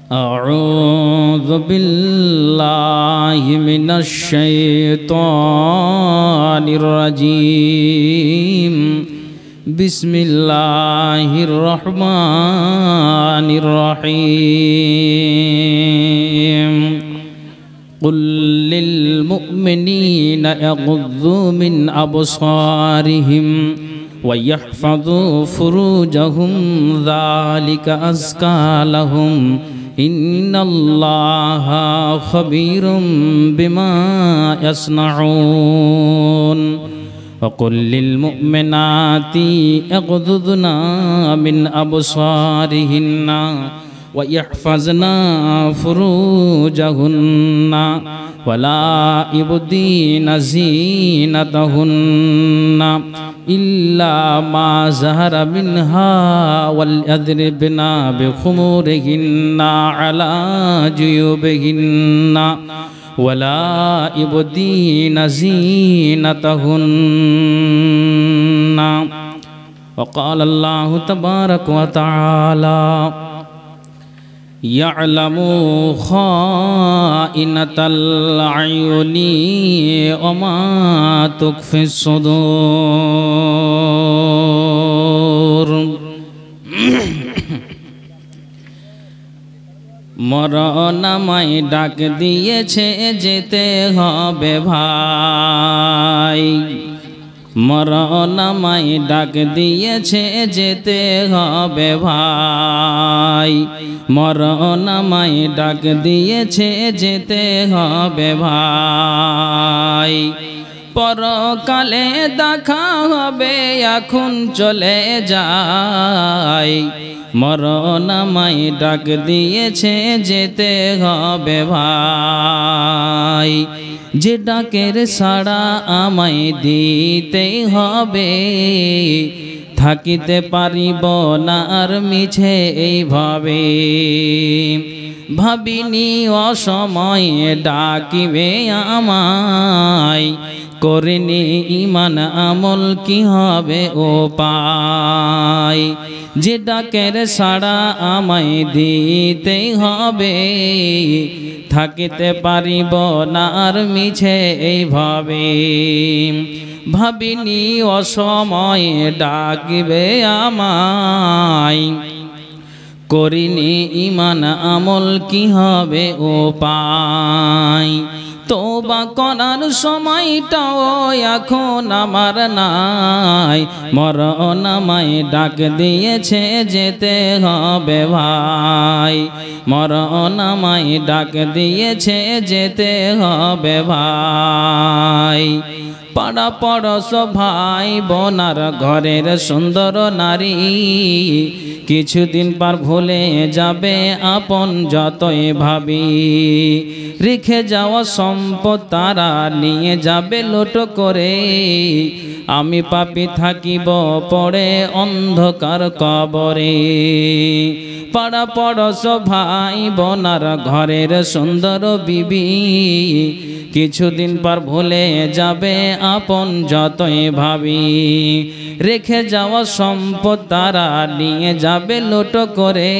أعوذ بالله من الشيطان الرجيم بسم الله الرحمن الرحيم قل للمؤمنين يغضوا من أبصارهم ويحفظوا فروجهم ذلك أزكى لهم إن الله خبير بما يصنعون وقل للمؤمنات يغضضن من أبصارهن ويحفظن فروجهن ولا يبدين زينتهن إلا ما ظهر منها وليضربن بخمورهن على جيوبهن ولا يبدين زينتهن وقال الله تبارك وتعالى يعلم خائنة الأعين وما تخفي الصدور মরণ আমায় ডাক দিয়েছে যেতে হবে ভাই মরণ আমায় ডাক দিয়েছে যেতে হবে ভাই মরণ আমায় ডাক দিয়েছে যেতে হবে ভাই পরকালে দেখা হবে এখন চলে যাই মরণ আমায় ডাক দিয়েছে যেতে হবে ভাই যে ডাকের সাড়া আমায় দিতেই হবে থাকিতে পারিব না আর মিছে এইভাবে ভাবিনি অসময়ে ডাকিবে আমায় করিনি ইমান আমল কি হবে ও পাই যে ডাকের সাড়া আমায় দিতেই হবে থাকিতে পারিব না আর মিছে এইভাবে ভাবিনি অসময়ে ডাকিবে আমায় করিনি ইমান আমল কি হবে ও পাই তোবা করার সময়টাও এখন আমার নাই মরণ আমায় ডাক দিয়েছে যেতে হবে ভাই মরণ আমায় ডাক দিয়েছে যেতে হবে ভাই পাড়া পড়শ ভাই বোনার ঘরের সুন্দর নারী কিছুদিন পর ভুলে যাবে আপন যতই ভাবি রেখে যাওয়া সম্পদ তারা নিয়ে যাবে লুট করে আমি পাপী থাকিব পড়ে অন্ধকার কবরে পাড়া পড়শ ভাই বোনার ঘরের সুন্দর বিবি কিছুদিন পর ভুলে যাবে আপন যতই ভাবি রেখে যাওয়া সম্পদ তারা নিয়ে যাবে লুট করে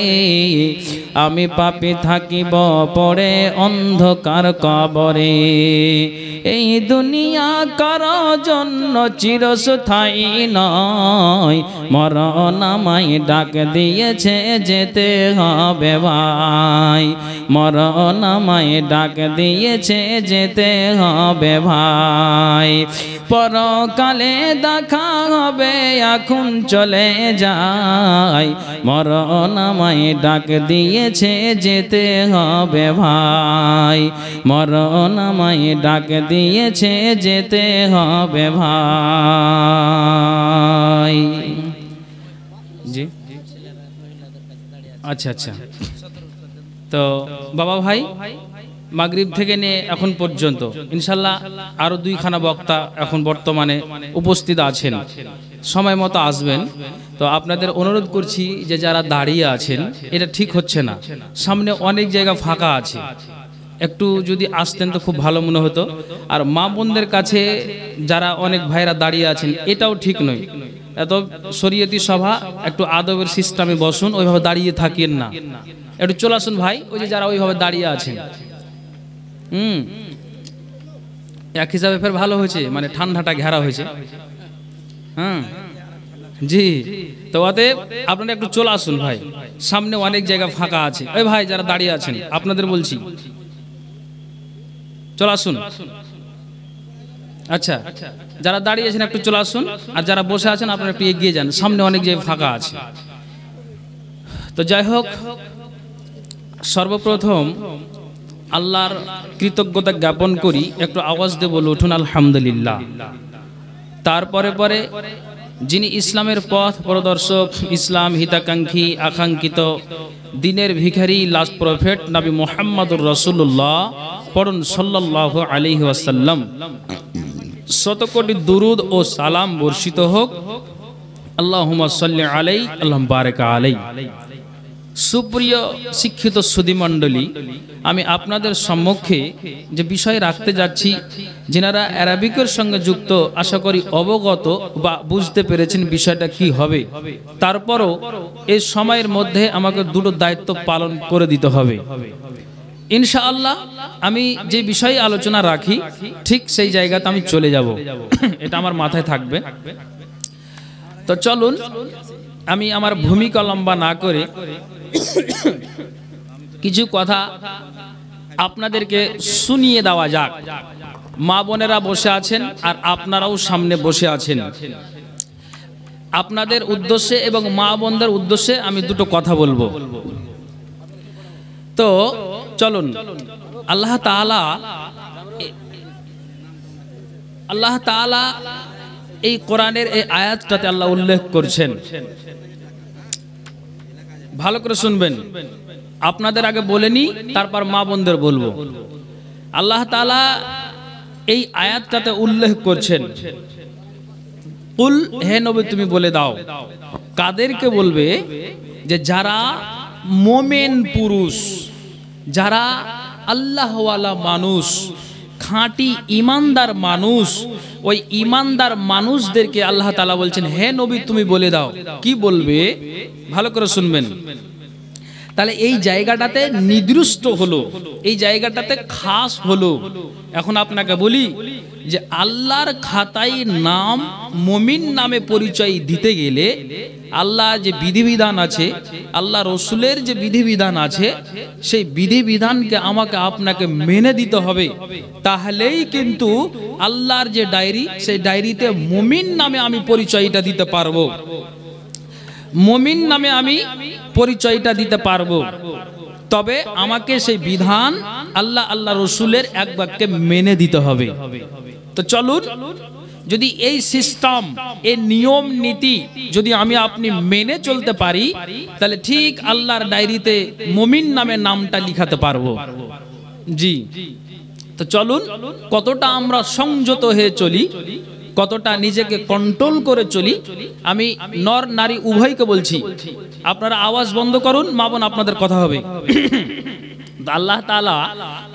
আমি পাপী থাকিব পড়ে অন্ধকার কবরে এই দুনিয়া কারো জন্য চিরস্থায়ী নয় মরণ আমায় ডাক দিয়েছে যেতে হবে ভাই মরণ আমায় ডাক দিয়েছে যেতে হবে ভাই পরকালে দেখা হবে এখন চলে যাই মরণ আমায় ডাক দিয়েছে যেতে হবে ভাই মরণ আমায় ডাক দিয়েছে যেতে হবে ভাই জি আচ্ছা আচ্ছা তো বাবা ভাই মাগরিব থেকে নিয়ে এখন পর্যন্ত ইনশাল্লাহ আরো দুইখানা বক্তা এখন বর্তমানে উপস্থিত আছেন সময় মতো আসবেন তো আপনাদের অনুরোধ করছি যে যারা দাঁড়িয়ে আছেন এটা ঠিক হচ্ছে না সামনে অনেক জায়গা ফাঁকা আছে একটু যদি আসতেন তো খুব ভালো মনে হতো আর মা বোনদের কাছে যারা অনেক ভাইরা দাঁড়িয়ে আছেন এটাও ঠিক নয় এত শরীয়তি সভা, একটু আদবের সিস্টেমে বসুন, ওইভাবে দাঁড়িয়ে থাকিয়েন না, একটু চলে আসুন ভাই। ওই যে যারা ওইভাবে দাঁড়িয়ে আছেন, এক হিসাবে ফের ভালো হয়েছে, মানে ঠান্ডাটা ঘেরা হয়েছে। হ্যাঁ জি, তো অতএব আপনারা একটু চলে আসুন ভাই, সামনে অনেক জায়গা ফাঁকা আছে। ওই ভাই যারা দাঁড়িয়ে আছেন আপনাদের বলছি চলে আসুন। আচ্ছা, যারা দাঁড়িয়ে আছেন একটু চলে আসুন, আর যারা বসে আছেন আপনারা একটু এগিয়ে যান, সামনে অনেক জায়গা ফাঁকা আছে। তো যাই হোক, সর্বপ্রথম আল্লাহর কৃতজ্ঞতা জ্ঞাপন করি, একটু আওয়াজ দিয়ে বলে উঠুন আলহামদুলিল্লাহ। তারপরে পরে যিনি ইসলামের পথ প্রদর্শক, ইসলাম হিতাকাঙ্ক্ষী, আকাঙ্ক্ষিত দিনের ভিখারি, লাস্ট প্রফেট নবী মুহাম্মদুর রাসূলুল্লাহ, পড়ুন সাল্লাল্লাহু আলাইহি ওয়াসাল্লাম। শত কোটি দুরুদ ও সালাম বর্ষিত হোক। আল্লাহুম্মা সাল্লি আলাইহি আল্লাহুম্মা বারিক আলাইহি। সুপ্রিয় শিক্ষিত সুধীমণ্ডলী, আমি আপনাদের সম্মুখে যে বিষয় রাখতে যাচ্ছি, যিনারা অ্যারাবিকের সঙ্গে যুক্ত আশা করি অবগত বা বুঝতে পেরেছেন বিষয়টা কি হবে। তারপরও এই সময়ের মধ্যে আমাকে দুটো দায়িত্ব পালন করে দিতে হবে ইনশাআল্লাহ। আমি যে বিষয়ে আলোচনা রাখি ঠিক সেই জায়গাতে আমি চলে যাব, এটা আমার মাথায় থাকবে। তো চলুন, আমি আমার ভূমিকা লম্বা না করে কিছু কথা আপনাদেরকে শুনিয়ে দেওয়া যাক। মা বোনেরা বসে আছেন আর আপনারাও সামনে বসে আছেন, আপনাদের উদ্দেশ্যে এবং মা বোনদের উদ্দেশ্যে আমি দুটো কথা বলবো। তো চলুন, আল্লাহ তাআলা এই কোরআনের এই আয়াতটাতে আল্লাহ উল্লেখ করছেন, ভালো করে শুনবেন। আপনাদের আগে বলেনি, তারপর মা বোনদের বলবো। আল্লাহ তাআলা এই আয়াতটাতে উল্লেখ করছেন, কুল, হে নবী তুমি বলে দাও। কাদেরকে বলবে? যে যারা মোমেন পুরুষ, যারা আল্লাহওয়ালা মানুষ, খাঁটি ইমানদার মানুষ, ওই ইমানদার মানুষদেরকে আল্লাহ তাআলা বলছেন, হে নবী তুমি বলে দাও। কি বলবে? ভালো করে শুনবেন। তাহলে এই জায়গাটাতে নির্দিষ্ট হলো, এই জায়গাটাতে খাস হলো। এখন আপনাকে বলি যে আল্লাহর খাতায় নাম মুমিন নামে পরিচয় দিতে গেলে আল্লাহ যে বিধিবিধান আছে, আল্লাহ রসুলের যে বিধিবিধান আছে, সেই বিধিবিধানকে আমাকে আপনাকে মেনে দিতে হবে। তাহলেই কিন্তু আল্লাহর যে ডায়েরি, সেই ডায়েরিতে মুমিন নামে আমি পরিচয়টা দিতে পারবো, মুমিন নামে আমি পরিচয়টা দিতে পারবো। তবে আমাকে সেই বিধান আল্লাহ রসুলের এক বাক্যে মেনে দিতে হবে। তো চলুন, যদি এই সিস্টেম, এই নিয়ম নীতি যদি আমি আপনি মেনে চলতে পারি, তাহলে ঠিক আল্লাহর ডায়েরিতে মুমিন নামে নামটা লিখাতে পারবো। জি, তো চলুন, কতটা আমরা সংযত হয়ে চলি, কতটা নিজেকে কন্ট্রোল করে চলি। আমি নর নারী উভয়কে বলছি, আপনারা আওয়াজ বন্ধ করুন, মা বোন আপনাদের কথা হবে। আল্লাহ তাআলা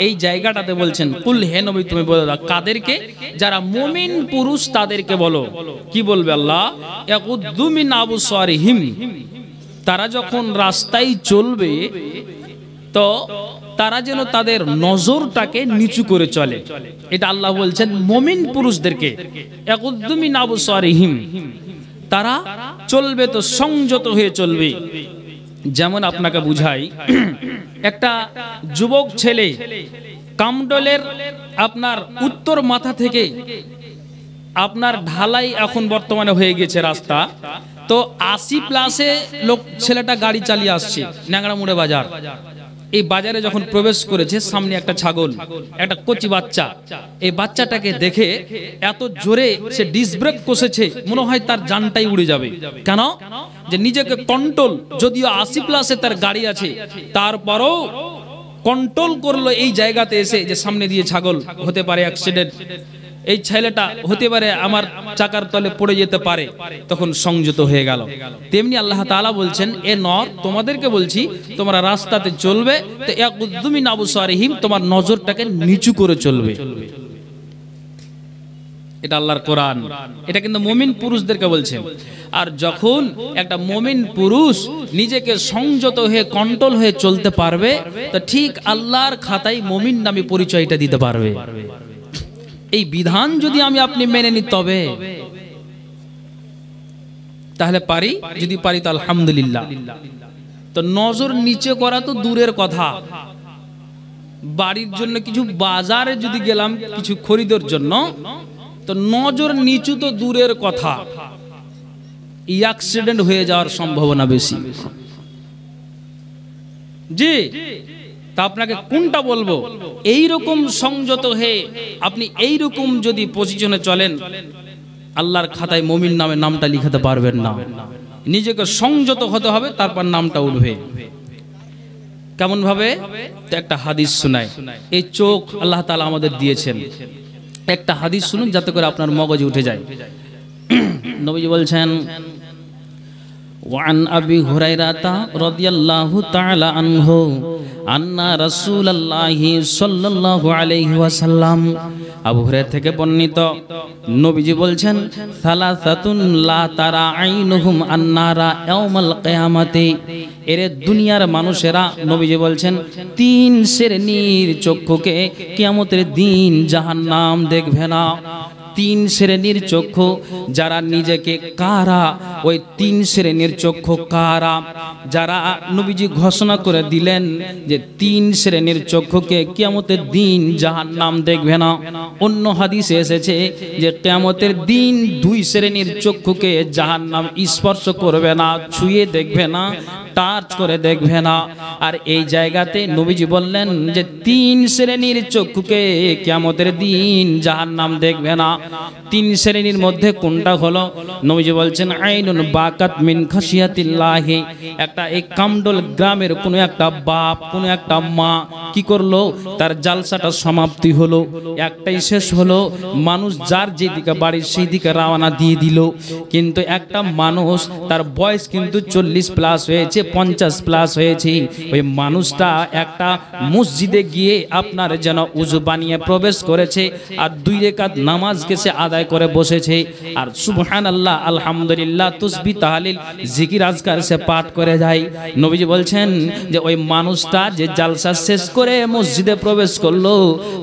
এই জায়গাটাতে বলছেন, কুল, হে নবী তুমি বলে দাও। কাদেরকে? যারা মুমিন পুরুষ তাদেরকে বলো। কি বলবে আল্লাহ? ইয়াকুদ্দু মিন আবসারিহিম, তারা যখন রাস্তায় চলবে তো তারা যেন তাদের নজরটাকে নিচু করে চলে। এটা আল্লাহ বলছেন মুমিন পুরুষদেরকে, ইয়াকুদ্দু মিন আবসারিহিম, তারা চলবে তো সংযত হয়ে চলবে। যেমন আপনাকে বুঝাই, একটা যুবক ছেলে কামডলের আপনার উত্তর মাথা থেকে আপনার ঢালাই এখন বর্তমানে হয়ে গেছে রাস্তা, তো 80+ লোক ছেলেটা গাড়ি চালিয়ে আসছে ন্যাংরামুড়ে বাজার। এই বাজারে যখন প্রবেশ করেছে, সামনে একটা ছাগল, একটা কচি বাচ্চা, এই বাচ্চাটাকে দেখে এত জোরে সে ডিস্ক ব্রেক কষেছে, মনে হয় তার জানটাই উড়ে যাবে। কেন? যে নিজেকে কন্ট্রোল, যদিও 80+ তার গাড়ি আছে, তারপরও কন্ট্রোল করলো এই জায়গাতে এসে যে সামনে দিয়ে ছাগল, হতে পারে অ্যাক্সিডেন্ট, এই ছেলেটা হতে পারে আমার চাকার তলে পড়ে যেতে পারে, তখন সংযত হয়ে গেল। তেমনি আল্লাহ তাআলা বলছেন, এ নর, তোমাদেরকে বলছি তোমরা রাস্তাতে চলবে তো ইয়াকুদ্দু মিন আবসারিহিম, তোমার নজরটাকে নিচু করে চলবে। এটা আল্লাহর কোরআন, এটা কিন্তু মুমিন পুরুষদেরকে বলছেন। আর যখন একটা মুমিন পুরুষ নিজেকে সংযত হয়ে কন্ট্রোল হয়ে চলতে পারবে, তো ঠিক আল্লাহর খাতায় মুমিন নামে পরিচয়টা দিতে পারবে। এই বিধান যদি আমি আপনি মেনে নিই তবে তাহলে পারি, যদি পারি তো আলহামদুলিল্লাহ। তো নজর নিচে করা তো দূরের কথা, বাড়ির জন্য কিছু বাজারে যদি গেলাম কিছু খরিদের জন্য, তো নজর নিচু তো দূরের কথা, অ্যাক্সিডেন্ট হয়ে যাওয়ার সম্ভাবনা বেশি। জি, তা আপনাকে কোনটা বলবো, এই রকম সংযত হয়ে আপনি এই রকম যদি পজিশনে চলেন, আল্লাহর খাতায় মুমিন নামে নামটা লিখাতে পারবেন না। নিজেকে সংযত হতে হবে, তারপর নামটা উঠবে। কেমন ভাবে? তো একটা হাদিস শোনায়, এই চোখ আল্লাহ তাআলা আমাদের দিয়েছেন, একটা হাদিস শুনুন যাতে করে আপনার মগজে উঠে যায়। নবীজি বলছেন, ওয়ান আবি হুরায়রাতা রাদিয়াল্লাহু তাআলা আনহু আন্না রাসূলুল্লাহি সাল্লাল্লাহু আলাইহি ওয়াসাল্লাম, আবু হুরায়রা থেকে বর্ণিত, নবীজি বলছেন, সালাসাতুন লা তারা আইনুহুম আন্নারা ইয়াউমাল কিয়ামাতি, এরে দুনিয়ার মানুষেরা, নবীজি বলছেন, তিন শ্রেণীর চক্ষুকে কিয়ামতের দিন জাহান্নাম দেখবে না। তিন শ্রেণীর চক্ষু, যারা নিজেকে কারা, ওই তিন শ্রেণীর চক্ষু কারা, যারা নবীজি ঘোষণা করে দিলেন যে তিন শ্রেণীর চক্ষুকে কিয়ামতের দিন জাহান্নাম দেখবে না। অন্য হাদিসে এসেছে যে কিয়ামতের দিন দুই শ্রেণীর চক্ষুকে জাহান্নাম স্পর্শ করবে না, ছুঁয়ে দেখবে না, টাচ করে দেখবে না। আর এই জায়গাতে নবীজি বললেন যে তিন শ্রেণীর চক্ষুকে কিয়ামতের দিন জাহান্নাম দেখবে না। তিন শ্রেণীর মধ্যে কোনটা হলো? নবীজি বলছেন, আইনুন বাকাত মিন খাশিয়াতিল্লাহি, একটা এই কামডল গ্রামের কোনো একটা বাপ, কোনো একটা মা কি করলো, তার জালসাটা সমাপ্তি হলো, একটাই শেষ হলো, মানুষ যার যেদিকে বাড়ির সেই দিকে রওনা দিয়ে দিল। কিন্তু একটা মানুষ তার বয়স কিন্তু 40 প্লাস হয়েছে, 50 প্লাস হয়েছে, ওই মানুষটা একটা মসজিদে গিয়ে আপনার যেন উযু বানিয়ে প্রবেশ করেছে, আর 2 রাকাত নামাজকে সে আদায় করে বসেছে, আর সুবহানাল্লাহ, আলহামদুলিল্লাহ, তাসবিহ তাহলিল জিকির আজকার সে পাঠ করে যায়। নবীজি বলছেন যে ওই মানুষটা যে জালসা শেষ করে মসজিদে প্রবেশ করলো,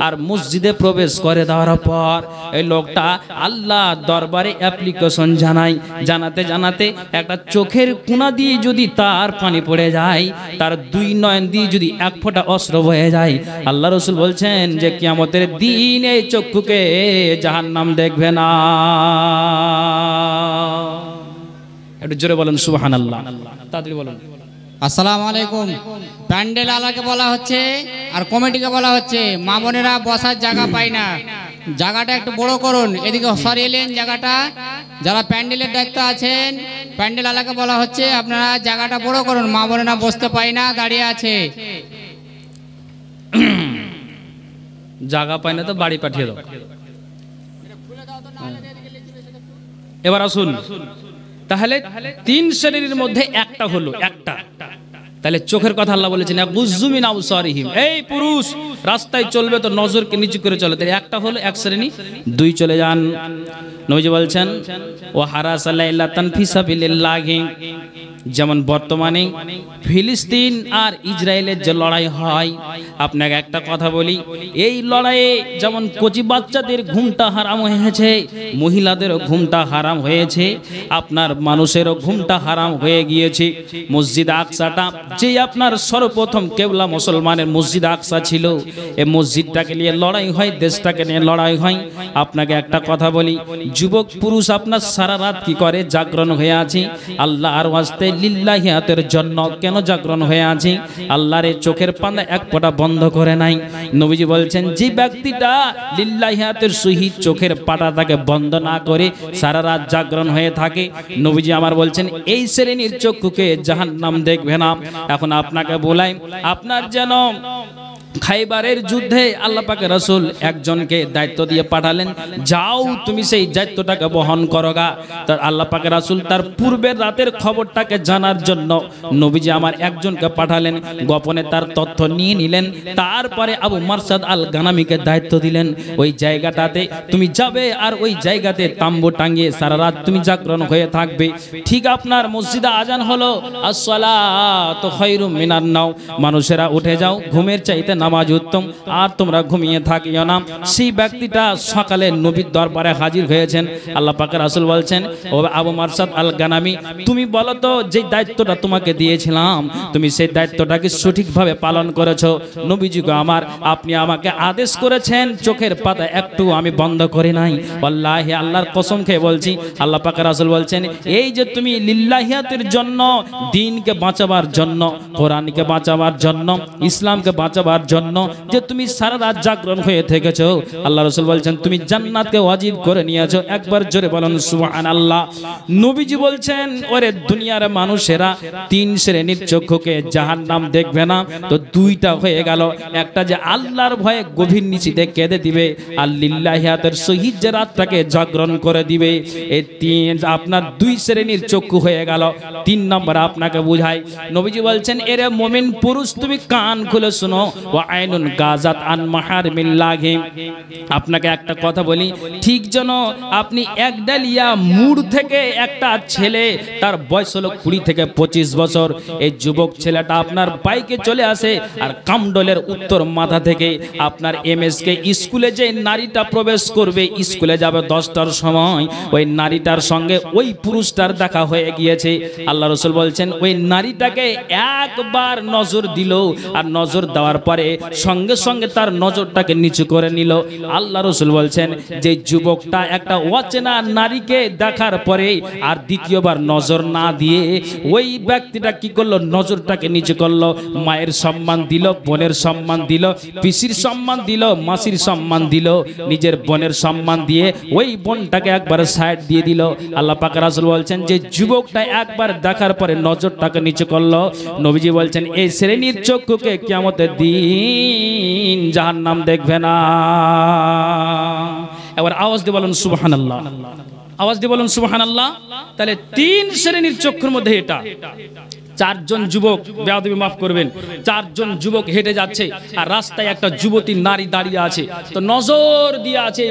আর মসজিদে প্রবেশ করে দেওয়ার পর এই লোকটা আল্লাহ দরবারে অ্যাপ্লিকেশন জানায়, জানাতে জানাতে একটা চোখের কোণা দিয়ে যদি তার পানি পড়ে যায়, তার 2 নয়ন দিয়ে যদি 1 ফোঁটা অশ্রু বয়ে যায়, আল্লাহ রাসূল বলছেন যে কিয়ামতের দিন এই চক্ষুকে জাহান্নাম দেখবে না। একটু জোরে বলেন সুবহানাল্লাহ, তাড়াতাড়ি বলেন। আসসালামু আলাইকুম। প্যান্ডেল আলাকে বলা হচ্ছে আর কমিটিকে বলা হচ্ছে, মা বোনেরা বসার জায়গা পায় না, জায়গাটা একটু বড় করুন, এদিকে সরিয়ে নেন জায়গাটা। যারা প্যান্ডেলের দায়িত্ব আছেন, প্যান্ডেল আলাকে বলা হচ্ছে আপনারা জায়গাটা বড় করুন, মা বোনেরা বসতে পায় না, দাঁড়িয়ে আছে। জায়গা পায় না তো বাড়ি পাঠিয়ে দাও। এবার আসুন, তাহলে তিন শ্রেণীর মধ্যে একটা হলো, একটা। তাহলে চোখের কথা আল্লাহ বলেছেন, গুযুমিন আবসারিহিম, এই পুরুষ রাস্তায় চলবে তো নজরকে নিচু করে চলে। তাহলে একটা হলো এক শ্রেণী, 2 চলে যান। নবীজি বলছেন, ওয়া হারাসা লাইলাতান ফি সাবিলিল্লাহি, যেমন বর্তমানে ফিলিস্তিন আর ইসরায়েলের যে লড়াই হয়, আপনাকে একটা কথা বলি, এই লড়াইয়ে যেমন কচি বাচ্চাদের ঘুমটা হারাম হয়েছে, মহিলাদেরও ঘুমটা হারাম হয়েছে, আপনার মানুষেরও ঘুমটা হারাম হয়ে গিয়েছে। মসজিদ আকসাটা যে আপনার সর্বপ্রথম কেবলা মুসলমানের মসজিদ আকসা ছিল, এই মসজিদটাকে নিয়ে লড়াই হয়, দেশটাকে নিয়ে লড়াই হয়। আপনাকে একটা কথা বলি, যুবক পুরুষ আপনার সারা রাত কি করে? জাগরণ হয়ে আছে আল্লাহর ওয়াস্তে লিল্লাহিয়াতের জন্য। কেন জাগরণ হয়ে আছে? আল্লাহর চোখের পাতা 1 ফোঁটা বন্ধ করে নাই। নবীজি বলছেন, যে ব্যক্তিটা লিল্লাহিয়াতের সহিত চোখের পাতাটাকে বন্ধ না করে সারা রাত জাগরণ হয়ে থাকে, নবীজি আমার বলছেন এই শ্রেণীর চক্ষুকে জাহান্নাম দেখবে না। এখন আপনাকে বলাই, আপনার যেন খাইবারের যুদ্ধে আল্লাহ পাকের রাসূল একজনকে দায়িত্ব দিয়ে পাঠালেন, যাও তুমি সেই দায়িত্বটাকে বহন করোগা। তার আল্লাহ পাকের রাসূল তার পূর্বের রাতের খবরটাকে জানার জন্য নবীজি আমার একজনকে পাঠালেন, গোপনে তার তথ্য নিয়ে নিলেন। তারপরে আবু মারসাদ আল গানামিকে দায়িত্ব দিলেন, ওই জায়গাটাতে তুমি যাবে আর ওই জায়গাতে তাম্বু টাঙিয়ে সারা রাত তুমি জাগরণ হয়ে থাকবে। ঠিক আপনার মসজিদে আজান হলো, আসসালাতু খায়রুম মিনান নাওম, মানুষেরা উঠে যাও, ঘুমের চাইতে নামাজ উত্তম, আর তোমরা ঘুমিয়ে থাকিও না। সেই ব্যক্তিটা সকালে নবীর দরবারে হাজির হয়েছেন। আল্লাহ পাকের রাসূল বলছেন, ও আবু মারসাদ আল গানামি, তুমি বলো তো যে দায়িত্বটা তোমাকে দিয়েছিলাম তুমি সেই দায়িত্বটাকে সঠিকভাবে পালন করেছো? নবীজি গো আমার, আপনি আমাকে আদেশ করেছেন, চোখের পাতা একটু আমি বন্ধ করি নাই। আল্লাহি, আল্লাহর কসম খেয়ে বলছি, আল্লাহ পাকের রাসূল বলছেন, এই যে তুমি লিল্লাহিয়াতের জন্য, দ্বীনকে বাঁচাবার জন্য, কোরআনকে বাঁচাবার জন্য, ইসলামকে বাঁচাবার জন্য যে তুমি সারা রাত জাগরণ হয়ে থেকেছো, আল্লাহ রাসূল বলছেন তুমি জান্নাতকে ওয়াজিব করে নিয়েছো। একবার জোরে বলুন সুবহানাল্লাহ। নবীজি বলছেন, ওরে দুনিয়ার মানুষেরা তিন শ্রেণীর চক্ষুকে জাহান্নাম দেখবে না, তো দুইটা হয়ে গেল, একটা যে আল্লাহর ভয়ে গভীর নিশিতে কেঁদে দিবে, আর লিল্লাহিয়াতের সহিত যে রাতটাকে জাগরণ করে দিবে। এই তিন আপনার দুই শ্রেণীর চক্ষু হয়ে গেল। তিন নম্বর আপনাকে বুঝায়, নবীজি বলছেন, এরে মুমিন পুরুষ তুমি কান খুলে শুনো, ওয়া আইনুন গাজাত আন মাহারিমিল্লাহি। আপনাকে একটা কথা বলি, ঠিক যেন আপনি এক ডালিয়া মুড় থেকে একটা ছেলে, তার বয়স হলো 20 থেকে 25 বছর, এই যুবক ছেলেটা আপনার বাইকে চলে আসে, আর কামডলের উত্তর মাথা থেকে আপনার এমএসকে স্কুলে যে নারীটা প্রবেশ করবে, স্কুলে যাবে 10টার সময়, ওই নারীটার সঙ্গে ওই পুরুষটার দেখা হয়ে গিয়েছে। আল্লাহ রাসূল বলছেন, ওই নারীটাকে একবার নজর দিল, আর নজর দেওয়ার পরে সঙ্গে সঙ্গে তার নজরটাকে নিচু করে নিল। আল্লাহ রাসূল বলছেন, যে যুবকটা একটা অচেনা নারীকে দেখার পরে আর দ্বিতীয়বার নজর না দিয়ে ওই ব্যক্তিটা কি করলো, নজরটাকে নিচু করলো, মায়ের সম্মান দিল, বোনের সম্মান দিল, পিসির সম্মান দিল, মাসির সম্মান দিল, নিজের বোনের সম্মান দিয়ে ওই বোনটাকে একবার সাইড দিয়ে দিল। আল্লাহ পাক রাসূল বলছেন, যে যুবকটা একবার দেখার পরে নজরটাকে নিচু করলো, নবীজি বলছেন, এই শ্রেণীর চক্ষুকে কিয়ামতের দিন জাহান্নাম দেখবে না। এবার আওয়াজ দিয়ে বলুন সুবহানাল্লাহ, আওয়াজ দিয়ে বলুন সুবহানাল্লাহ। তাহলে তিন শ্রেণীর চক্ষুর মধ্যে এটা। চারজন যুবক, বেয়াদবি মাফ করবেন, চারজন যুবক হেঁটে যাচ্ছে, আর রাস্তায় একটা যুবতী নারী দাঁড়িয়ে আছে, তো নজর দিয়ে আছে,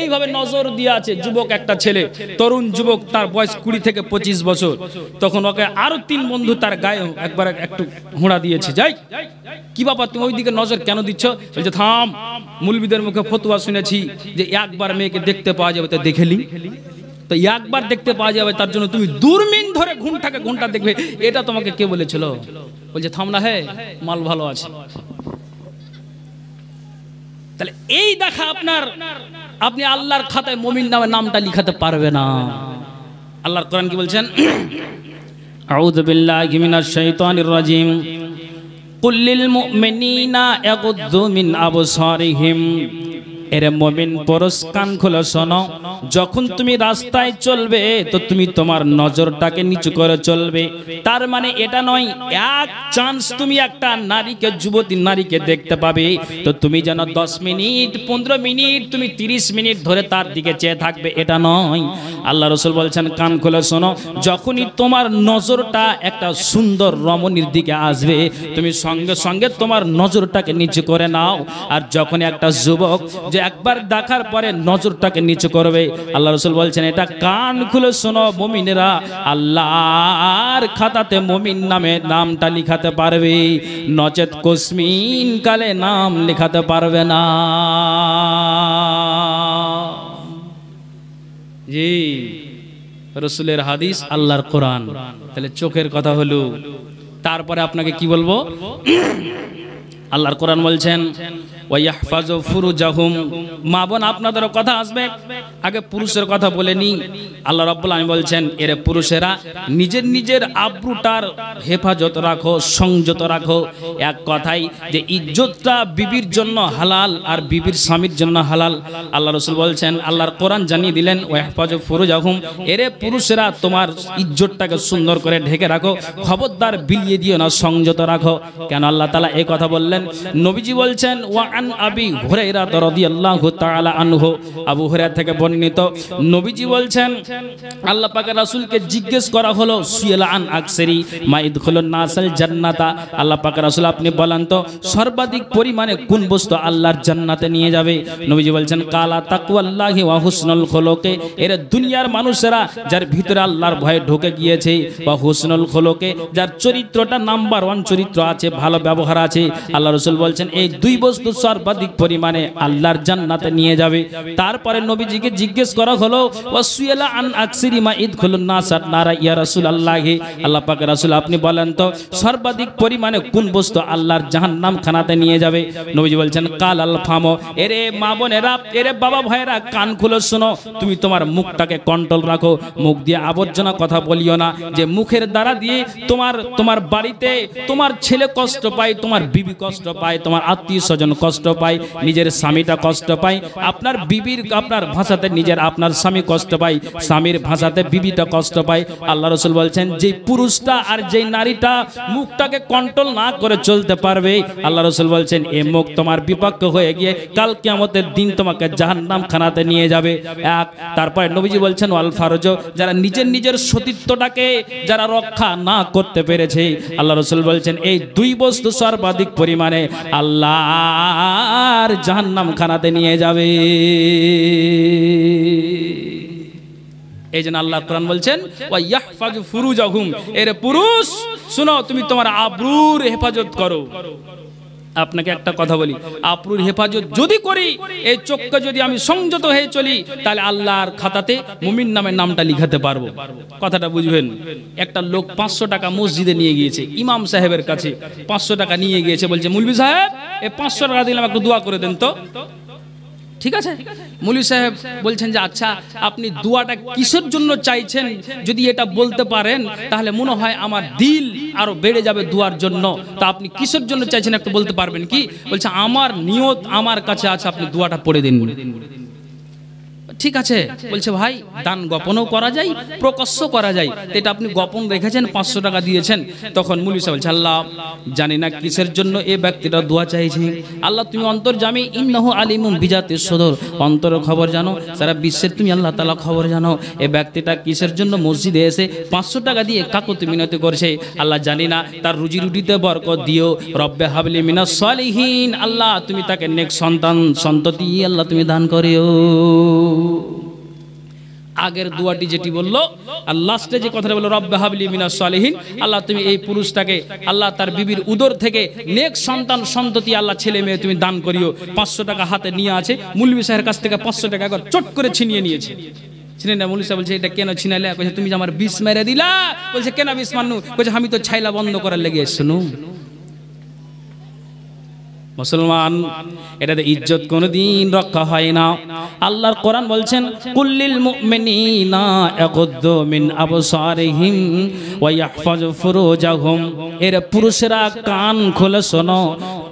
এইভাবে নজর দিয়ে আছে যুবক, একটা ছেলে, তরুণ যুবক, তার বয়স 20 থেকে 25 বছর। তখন ওকে আরো 3 বন্ধু তার গায়ে একবার একটু হুঁড়া দিয়েছে, যাই কি বাবা তুমি ওইদিকে নজর কেন দিচ্ছ? বলছে, থাম, মুলবিদের মুখে ফতোয়া শুনেছি যে একবার মেয়েকে দেখতে পাওয়া যাবে, তো দেখেলি, তো একবার দেখতে পাওয়া যাবে, তার জন্য তুমি দূরবীন ধরে ঘন্টা দেখবে, এটা তোমাকে কে বলেছিল? বলছে, থাম না, হে মাল ভালো আছে। তাহলে এই দেখা আপনি আল্লাহর খাতায় মুমিন নামে নামটা লিখাতে পারবে না। আল্লাহর কোরআন কি বলছেন? আউযু বিল্লাহি মিনাশ শাইতানির রাজিম, কুল লিল মুমিনিনা ইয়াগুদ্দু মিন আবসারিহিম। এরে মুমিন পুরুষ কান খুলে শোনো, যখন তুমি রাস্তায় চলবে তো তুমি তোমার নজরটাকে নিচু করে চলবে। তার মানে এটা নয় এক চান্স তুমি একটা নারীকে, যুবতী নারীকে দেখতে পাবে, তো তুমি যেন 10 মিনিট 15 মিনিট তুমি 30 মিনিট ধরে তার দিকে চেয়ে থাকবে, এটা নয়। আল্লাহ রাসূল বলছেন, কান খুলে শোনো, যখনই তোমার নজরটা একটা সুন্দর রমণীর দিকে আসবে, তুমি সঙ্গে সঙ্গে তোমার নজরটাকে নিচু করে নাও। আর যখন একটা যুবক যে একবার দেখার পরে নজরটাকে নিচু করবে, আল্লাহ রাসূল বলছেন, এটা কান খুলে শোনো মুমিনেরা, আল্লাহর খাতাতে মুমিন নামে নামটা লিখাতে পারবে, নচেত কসমিন কালে নাম লিখাতে পারবে না। জি, রাসূলের হাদিস, আল্লাহর কোরআন। তাহলে চোখের কথা হলো, তারপরে আপনাকে কি বলবো? আল্লাহর কোরআন বলছেন, ওয়া ইয়াহফাজু ফুরুজাহুম। মা বোন আপনাদেরও কথা আসবে, আগে পুরুষের কথা বলে নি। আল্লাহ রাব্বুল আলামিন বলছেন, এরে পুরুষেরা নিজের নিজের আব্রুটার হেফাজত রাখো, সংযত রাখো। এক কথাই যে ইজ্জতটা বিবির জন্য হালাল আর বিবির স্বামীর জন্য হালাল। আল্লাহ রাসূল বলছেন, আল্লাহর কোরআন জানিয়ে দিলেন, ওয়া ইয়াহফাজু ফুরুজাহুম, এরে পুরুষেরা তোমার ইজ্জতটাকে সুন্দর করে ঢেকে রাখো, খবরদার বিলিয়ে দিও না, সংযত রাখো। কেন আল্লাহ তাআলা এই কথা বললেন? নবীজি বলছেন, ওয়া আন আবি হুরায়রা রাদিয়াল্লাহু তাআলা আনহু, আবু হুরায়রা থেকে বর্ণিত, নবীজি বলছেন, আল্লাহ পাকের রাসূলকে জিজ্ঞেস করা হলো, সুইলা আন আকসারি মা ইদখুলুন নাসাল জান্নাতা, আল্লাহ পাকের রাসূল আপনি বলেন তো সর্বাধিক পরিমাণে কোন বস্তু আল্লাহর জান্নাতে নিয়ে যাবে? নবীজি বলছেন, কালা তাকওয়াল্লাহি ওয়া হুসনুল খুলুকে, এর দুনিয়ার মানুষেরা যার ভিতরে আল্লাহর ভয় ঢুকে গিয়েছে, বা হুসনুল খুলুকে, যার চরিত্রটা নাম্বার 1 চরিত্র আছে, ভালো ব্যবহার আছে, আল্লাহ রাসূল বলছেন এই দুই বস্তু সর্বাধিক পরিমাণে আল্লাহর জান্নাতে নিয়ে যাবে। তারপরে নবীজিকে জিজ্ঞেস করা হলো, ওয়াসুইলা আন আকসিরি মা ইদখুলুন নাসাত নারা ইয়া রাসূলুল্লাহি, আল্লাহ পাকের রাসূল আপনি বলেন তো সর্বাধিক পরিমাণে কোন বস্তু আল্লাহর জাহান্নাম খানাতে নিয়ে যাবে? নবীজি বলছেন, কাল আল ফামো, এরে মা বোনেরা, এরে বাবা ভাইয়েরা, কান খুলে শোনো, তুমি তোমার মুখটাকে কন্ট্রোল রাখো, মুখ দিয়ে আবর্জনা কথা বলিও না, যে মুখের দ্বারা দিয়ে তোমার বাড়িতে তোমার ছেলে কষ্ট পায়, তোমার বিবি কষ্ট পায়, তোমার আত্মীয় স্বজন কষ্ট পায়, নিজের স্বামীটা কষ্ট পায়, আপনার বিবির আপনার ভাষাতে নিজের আপনার স্বামী কষ্ট পায়, স্বামীর ভাষাতে বিবিটা কষ্ট পায়। আল্লাহ রাসূল বলছেন, যে পুরুষটা আর যে নারীটা মুখটাকে কন্ট্রোল না করে চলতে পারবে, আল্লাহ রাসূল বলছেন এই মুখ তোমার বিপক্ষ হয়ে গিয়ে কাল কিয়ামতের দিন তোমাকে জাহান্নাম খানাতে নিয়ে যাবে। এক, তারপরে নবীজি বলছেন, ওয়াল ফারজ, যারা নিজের সতীত্বটাকে যারা রক্ষা না করতে পেরেছে, আল্লাহ রাসূল বলছেন এই দুই বস্তু সর্বাধিক পরিমাণে আল্লাহর জাহান্নাম খানাতে নিয়ে যাবে। এই জন্য আল্লাহ কোরআন বলছেন, ওয়া ইয়াহফাজু ফুরুজাহুম, এর পুরুষ শুনো, তুমি তোমার আব্রুর হেফাজত করো। আপনাকে একটা কথা বলি, আব্রুর হেফাজত যদি করি, এই চোখকে যদি আমি সংযত হয়ে চলি, তাহলে আল্লাহর খাতাতে মুমিন নামের নামটা লিখাতে পারবো। কথাটা বুঝবেন। একটা লোক 500 টাকা মসজিদে নিয়ে গিয়েছে, ইমাম সাহেবের কাছে 500 টাকা নিয়ে গিয়েছে, বলছে মৌলভী সাহেব এই 500 টাকা দিলাম, একটু দোয়া করে দেন তো। ঠিক আছে, মৌলভী সাহেব বলছেন যে আচ্ছা আপনি দোয়াটা কিসের জন্য চাইছেন, যদি এটা বলতে পারেন তাহলে মনে হয় আমার দিল আরো বেড়ে যাবে দোয়ার জন্য। তা আপনি কিসের জন্য চাইছেন একটু বলতে পারবেন কি? বলছে আমার নিয়ত আমার কাছে আছে, আপনি দোয়াটা পড়ে দিন। ঠিক আছে, বলছে ভাই দান গোপনও করা যায়, প্রকাশ্য করা যায়, এটা আপনি গোপন রেখেছেন, 500 টাকা দিয়েছেন। তখন মৌলভী সাহেব বলছে, আল্লাহ জানি না কিসের জন্য এই ব্যক্তিটা দোয়া চাইছে, আল্লাহ তুমি অন্তর্যামী, ইন্নাহু আলিমুম বিজাতিস সুদূর, অন্তরের খবর জানো, সারা বিশ্বের তুমি আল্লাহ তাআলা খবর জানো। এই ব্যক্তিটা কিসের জন্য মসজিদে এসে 500 টাকা দিয়ে কাকুতি মিনতি করছে, আল্লাহ জানি না, তার রুজি রুটিতে বরকত দিও, রব্বে হাবলি মিনাস সালিহিন, আল্লাহ তুমি তাকে নেক সন্তান সন্ততি আল্লাহ তুমি দান করিও। আগের দোয়াটি যেটি বললো, আর লাস্টে যে কথাটা বললো, রব্বে হাবলি মিনাস সালিহিন, আল্লাহ তুমি এই পুরুষটাকে আল্লাহ তার বিবির উদর থেকে নেক সন্তান সন্ততি আল্লাহ ছেলে মেয়ে তুমি দান করিও। 500 টাকা হাতে নিয়ে আছে, মৌলভী সাহেবের কাছ থেকে 500 টাকা একবার চট করে ছিনিয়ে নিয়েছে। ছিনে না, মৌলভী সাহেব বলছে এটা কেন ছিনাইলে? বলছে তুমি যে আমার বিষ মেরে দিলা। বলছে কেন বিষ মারনু? বলছে আমি তো ছাইলা বন্ধ করার লেগে শুনু। মুসলমান, এটাতে ইজ্জত কোনদিন রক্ষা হয় না। আল্লাহর কোরআন বলছেন, কুল্লিল মুমিনিনা ইয়াগুদ্দু মিন আবসারিহিম ওয়া ইয়াহফাজু ফুরুজাহুম, এর পুরুষেরা কান খুলে শোনো,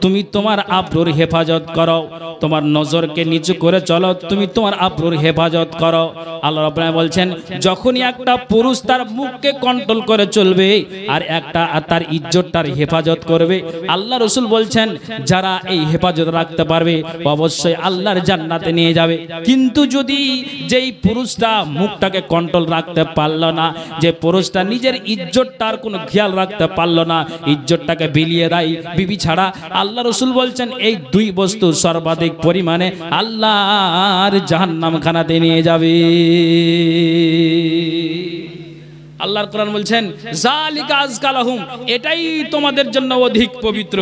তুমি তোমার আব্রুর হেফাজত করো, তোমার নজরকে নিচু করে চলো, তুমি তোমার আব্রুর হেফাজত করো। আল্লাহ রাব্বুল আলামিন বলছেন, যখনই একটা পুরুষ তার মুখকে কন্ট্রোল করে চলবে আর একটা তার ইজ্জতটার হেফাজত করবে, আল্লাহ রাসূল বলছেন যারা এই হেফাজত রাখতে পারবে অবশ্যই আল্লাহর জান্নাতে নিয়ে যাবে। কিন্তু যদি যেই পুরুষটা মুখটাকে কন্ট্রোল রাখতে পারলো না, যে পুরুষটা নিজের ইজ্জতটার কোনো খেয়াল রাখতে পারলো না, ইজ্জতটাকে বিলিয়ে দেয় বিবি ছাড়া, আল্লাহ রাসূল বলছেন এই দুই বস্তু সর্বাধিক পরিমাণে আল্লাহর জাহান্নাম খানাতে নিয়ে যাবে। আল্লাহর কোরআন বলছেন, জালিকা আযকা লাহুম, এটাই তোমাদের জন্য অধিক পবিত্র।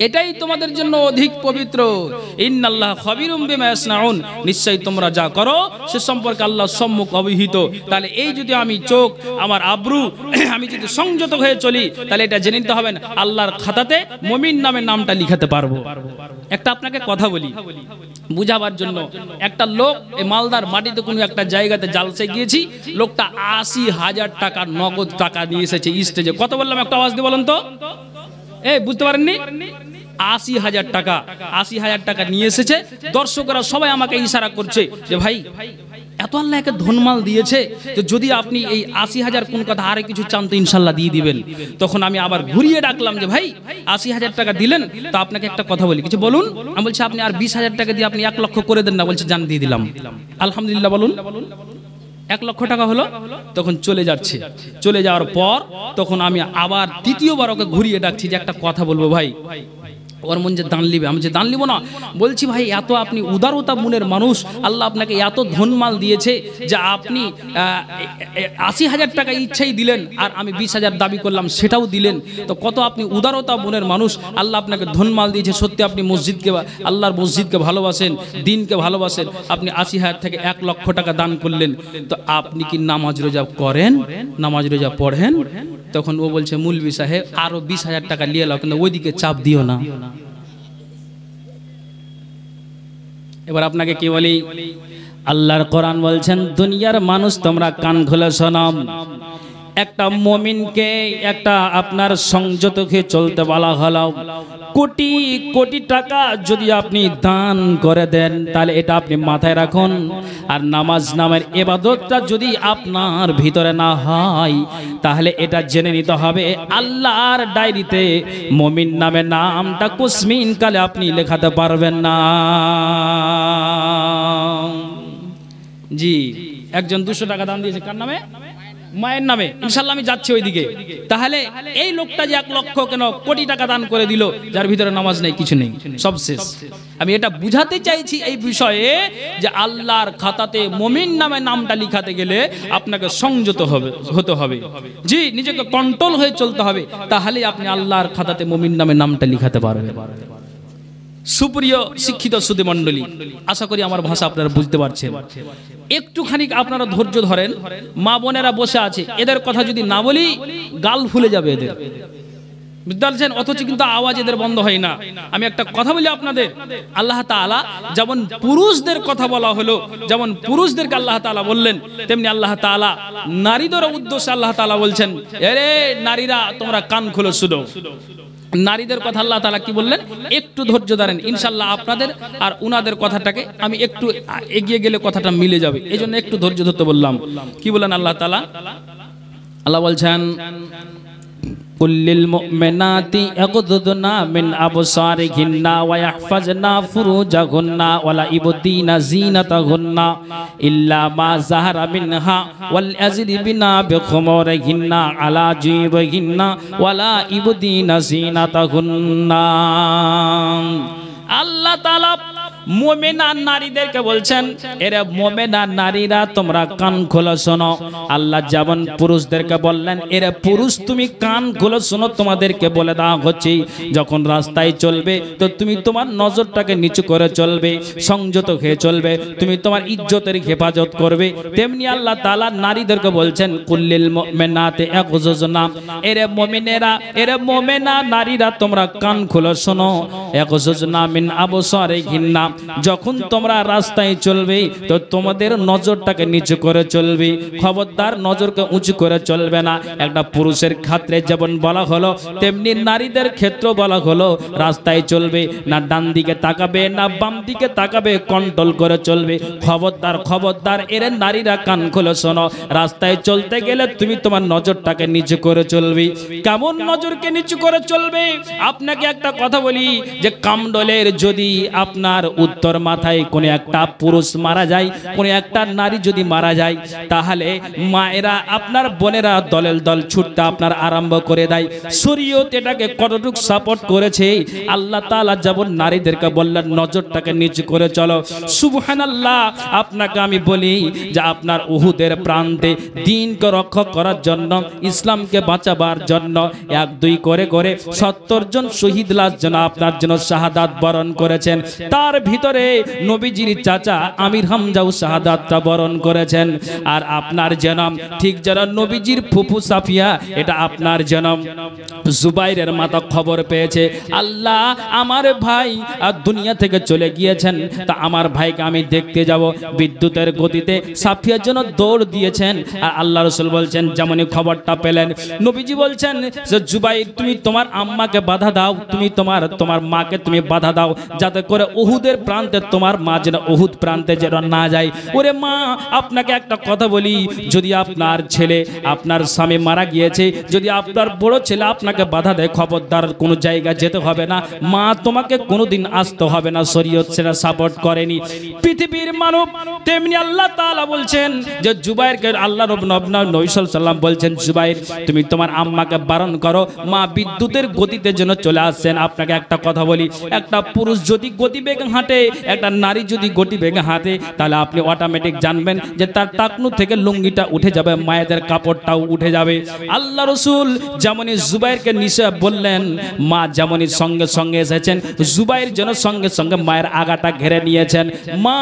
এটাই তোমাদের জন্য অধিক পবিত্র। ইন্নাল্লাহ খাবিরুম বিমা ইয়াসনাউন, নিশ্চয়ই তোমরা যা করো সে সম্পর্কে আল্লাহ সম্মুখ অবহিত। তাহলে এই যদি আমি চোখ, আমার আব্রু আমি যদি সংযত হয়ে চলি, তাহলে এটা জেনে নিতে হবে আল্লাহর খাতাতে মুমিন নামের নামটা লিখাতে পারবো। একটা আপনাকে কথা বলি বুঝাবার জন্য। একটা লোক এই মালদার মাটিতে কোনো একটা জায়গাতে জালসে গিয়েছি, লোকটা ৮০,০০০ টাকা নগদ টাকা নিয়ে এসেছে স্টেজে। কত বললাম একটা আওয়াজ দিয়ে বলেন তো, বুঝতে পারেননি? ৮০,০০০ টাকা, ৮০,০০০ টাকা নিয়ে এসেছে। দর্শকরা সবাই আমাকে ইশারা করছে যে ভাই এত আল্লাহকে ধনমাল দিয়েছে, তো যদি আপনি এই ৮০,০০০ কোন কথা আরে কিছু চান তো ইনশাল্লাহ দিয়ে দিবেন। তখন আমি আবার ঘুরিয়ে ডাকলাম যে ভাই ৮০,০০০ টাকা দিলেন, তো আপনাকে একটা কথা বলি, কিছু বলুন। আমি বলছি আপনি আর ২০,০০০ টাকা দিয়ে আপনি ১ লক্ষ করে দেন না। বলছে জান দিয়ে দিলাম। আলহামদুলিল্লাহ বলুন। ১ লক্ষ টাকা হলো। তখন চলে যাচ্ছে। চলে যাওয়ার পর তখন আমি আবার দ্বিতীয়বার ওকে ঘুরিয়ে ডাকছি যে একটা কথা বলবো ভাই। ওর মন যে দান লিবে, আমি যে দান লিব না। বলছি ভাই এত আপনি উদারতা মনের মানুষ, আল্লাহ আপনাকে এত ধনমাল দিয়েছে যে আপনি ৮০,০০০ টাকা ইচ্ছাই দিলেন, আর আমি ২০,০০০ দাবি করলাম সেটাও দিলেন। তো কত আপনি উদারতা মনের মানুষ, আল্লাহ আপনাকে ধনমাল দিয়েছে। সত্যি আপনি মসজিদকে, আল্লাহর মসজিদকে ভালোবাসেন, দিনকে ভালোবাসেন। আপনি ৮০,০০০ থেকে ১ লক্ষ টাকা দান করলেন। তো আপনি কি নামাজ রোজা করেন, নামাজ রোজা পড়েন? তখন ও বলছে মুলবি সাহেব আরো ২০,০০০ টাকা নিয়ে এলাও, কিন্তু ওইদিকে চাপ দিও না। এবার আপনাকে কি বলি, আল্লাহর কোরআন বলছেন দুনিয়ার মানুষ তোমরা কান খুলে শোনো। একটা মুমিনকে একটা আপনার সংযত হয়ে চলতে বলা হলো। কোটি কোটি টাকা যদি আপনি দান করে দেন তাহলে এটা আপনি মাথায় রাখুন। আর নামাজ নামের ইবাদতটা যদি আপনার ভিতরে না হয় তাহলে এটা জেনে নিতে হবে আল্লাহর ডায়েরিতে মুমিন নামের নামটা কুসমিন কালে আপনি লেখাতে পারবেন না। জি, একজন ২০০ টাকা দান দিয়েছে কার নামে? মায়ের নামে। ইনশাল্লাহ আমি যাচ্ছি ওইদিকে। তাহলে এই লোকটা যে ১ লক্ষ কেন কোটি টাকা দান করে দিল, যার ভিতরে নামাজ নেই, কিছু নেই, সব শেষ। আমি এটা বুঝাতে চাইছি এই বিষয়ে যে আল্লাহর খাতাতে মুমিন নামে নামটা লিখাতে গেলে আপনাকে সংযত হতে হবে। জি, নিজেকে কন্ট্রোল হয়ে চলতে হবে, তাহলে আপনি আল্লাহর খাতাতে মুমিন নামে নামটা লিখাতে পারবেন। সুপ্রিয় শিক্ষিত সুধী মণ্ডলী, আশা করি আমার ভাষা আপনারা বুঝতে পারছেন। একটুখানি আপনারা ধৈর্য ধরেন। মা বোনেরা বসে আছে, এদের কথা যদি না বলি গাল ফুলে যাবে এদের, বুঝতে পারছেন? অথচ কিন্তু আওয়াজ এদের বন্ধ হয় না। আমি একটা কথা বলি আপনাদের, আল্লাহ তাআলা যেমন পুরুষদের কথা বলা হলো, যেমন পুরুষদেরকে আল্লাহ তাআলা বললেন, তেমনি আল্লাহ তাআলা নারীদের উদ্দেশ্যে আল্লাহ তাআলা বলছেন, এরে নারীরা তোমরা কান খুলে শুনো। নারীদের কথা আল্লাহ তাআলা কি বললেন, একটু ধৈর্য ধরেন, ইনশাআল্লাহ আপনাদের আর উনাদের কথাটাকে আমি একটু এগিয়ে গেলে কথাটা মিলে যাবে, এই জন্য একটু ধৈর্য ধরতে বললাম। কি বলেন আল্লাহ তাআলা? আল্লাহ বলছেন কুল্লিল মুমিনাতি ইয়াগুদুদনা মিন আবসারিহিন্না ওয়া ইয়াহফাজনা ফুরুজাহুন্না ওয়ালা ইবদিনা যিনাতাহুন্না ইল্লা মা যাহারা মিনহা ওয়াল ইয়াজরিবিনা বিখুমুরিহিন্না আলা জিবিহিন্না ওয়ালা ইবদিনা যিনাতাহুন্না। আল্লাহ তাআলা মুমিনা নারীদেরকে বলছেন, এরা মুমিনা নারীরা তোমরা কান খোলো শোনো। আল্লাহ যেমন পুরুষদেরকে বললেন, এরা পুরুষ তুমি কান খোলো শোনো, তোমাদেরকে বলে দেওয়া হচ্ছে যখন রাস্তায় চলবে তো তুমি তোমার নজরটাকে নিচু করে চলবে, সংযত হয়ে চলবে, তুমি তোমার ইজ্জতের হেফাজত করবে। তেমনি আল্লাহ তাআলা নারীদেরকে বলছেন কুল্লিল মুমিনাতি ইয়াগুযুজনা, এরা মুমিনেরা, এরা মুমিনা নারীরা তোমরা কান খোলো শোনো। ইয়াগুযুজনা মিন আবসারিহিন্না, যখন তোমরা রাস্তায় চলবে তো তোমাদের নজরটাকে নিচু করে চলবে, খবরদার নজরকে উঁচু করে চলবে না। একটা পুরুষের ক্ষেত্রে যেমন বলা হলো তেমনি নারীদের ক্ষেত্রে বলা হলো, রাস্তায় চলবে না ডান দিকে তাকাবে না বাম দিকে তাকাবে, কন্ট্রোল করে চলবে। খবরদার খবরদার, এর নারীরা কান খুলে শোনো, রাস্তায় চলতে গেলে তুমি তোমার নজরটাকে নিচু করে চলবে। কেমন নজরকে নিচু করে চলবে? আপনাকে একটা কথা বলি যে কামডলের যদি আপনার উত্তর মাথায় কোনো একটা পুরুষ মারা যায়, কোনো একটা নারী যদি মারা যায়, তাহলে মায়েরা আপনার বোনেরা দলের দল ছুটতে আপনার আরম্ভ করে দেয়। শরীয়ত এটাকে কতটুকু সাপোর্ট করেছে, আল্লাহ তাআলা যেমন নারীদেরকে বললেন নজরটাকে নিচু করে চলো। সুবহানাল্লাহ। আপনাকে আমি বলি যে আপনার উহুদের প্রান্তে দ্বীনকে রক্ষা করার জন্য, ইসলামকে বাঁচাবার জন্য 1-2 করে 70 জন শহীদ লাশ যেন আপনার জন্য শাহাদাত বরণ করেছেন। তার ভিতরে নবীজির চাচা আমির হামজাও শাহাদাতটা বরণ করেছেন। আর আপনার জনম ঠিক যেন নবীজির ফুফু সাফিয়া, এটা আপনার জনম জুবাইরের মাতা খবর পেয়েছে, আল্লাহ আমার ভাই আর দুনিয়া থেকে চলে গিয়েছেন, তা আমার ভাইকে আমি দেখতে যাব। বিদ্যুতের গতিতে সাফিয়ার জন্য দৌড় দিয়েছেন। আর আল্লাহ রাসূল বলছেন যেমনই খবরটা পেলেন, নবীজি বলছেন যে জুবাইর তুমি তোমার আম্মাকে বাধা দাও, তুমি তোমার মাকে তুমি বাধা দাও, যাতে করে উহুদের প্রান্তে তোমার মা যেন উহুদ প্রান্তে যেন না যায়। ওরে মা, আপনাকে একটা কথা বলি, যদি আপনার ছেলে, আপনার স্বামী মারা গিয়েছে, যদি আপনার বড় ছেলে আপনাকে বাধা দেয়, খবরদার কোনো জায়গা যেতে হবে না, মা তোমাকে কোনোদিন আসতে হবে না। শরীয়ত সেটা সাপোর্ট করেনি। পৃথিবীর মানব তেমনি আল্লাহ তাআলা বলছেন যে জুবাইরকে, আল্লাহ নবী সাল্লাল্লাহু আলাইহি সাল্লাম বলছেন জুবাইর তুমি তোমার আম্মাকে বারণ করো, মা বিদ্যুতের গতিতে যেন চলে আসছেন। আপনাকে একটা কথা বলি, একটা পুরুষ যদি গতিবেগে হাঁটে, একটা নারী যদি গতিবেগে হাঁটে, তাহলে আপনি অটোমেটিক জানবেন যে তার টাকনু থেকে লুঙ্গিটা উঠে যাবে, মায়েদের কাপড়টাও উঠে যাবে। আল্লাহ রাসূল যেমনই জুবাইরকে নিষেধ বললেন, মা যেমনই সঙ্গে সঙ্গে এসেছেন, জুবাইর যেন সঙ্গে সঙ্গে মায়ের আগাটা ঘেরে নিয়েছেন। মা